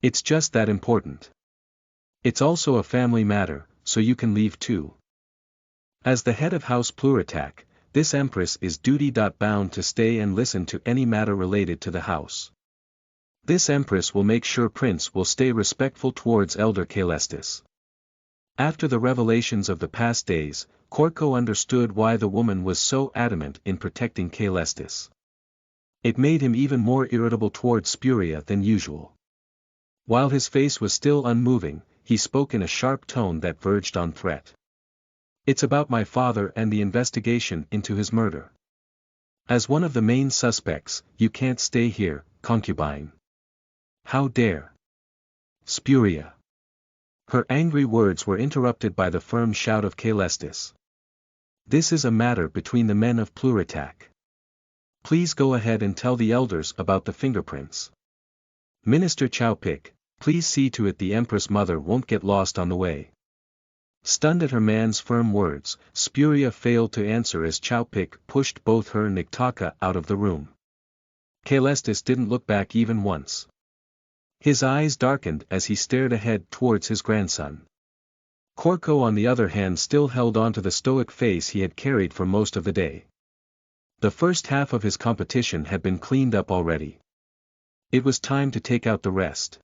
It's just that important. It's also a family matter, so you can leave too. As the head of House Pluritak, this empress is duty-bound to stay and listen to any matter related to the house. This empress will make sure Prince will stay respectful towards Elder Caelestis. After the revelations of the past days, Korko understood why the woman was so adamant in protecting Caelestis. It made him even more irritable towards Spuria than usual. While his face was still unmoving, he spoke in a sharp tone that verged on threat. It's about my father and the investigation into his murder. As one of the main suspects, you can't stay here, concubine. How dare? Spuria. Her angry words were interrupted by the firm shout of Caelestis. This is a matter between the men of Pluritac. Please go ahead and tell the elders about the fingerprints. Minister Chowpik, please see to it the Empress Mother won't get lost on the way. Stunned at her man's firm words, Spuria failed to answer as Chowpik pushed both her and Niktaka out of the room. Caelestis didn't look back even once. His eyes darkened as he stared ahead towards his grandson. Korko on the other hand still held on to the stoic face he had carried for most of the day. The first half of his competition had been cleaned up already. It was time to take out the rest.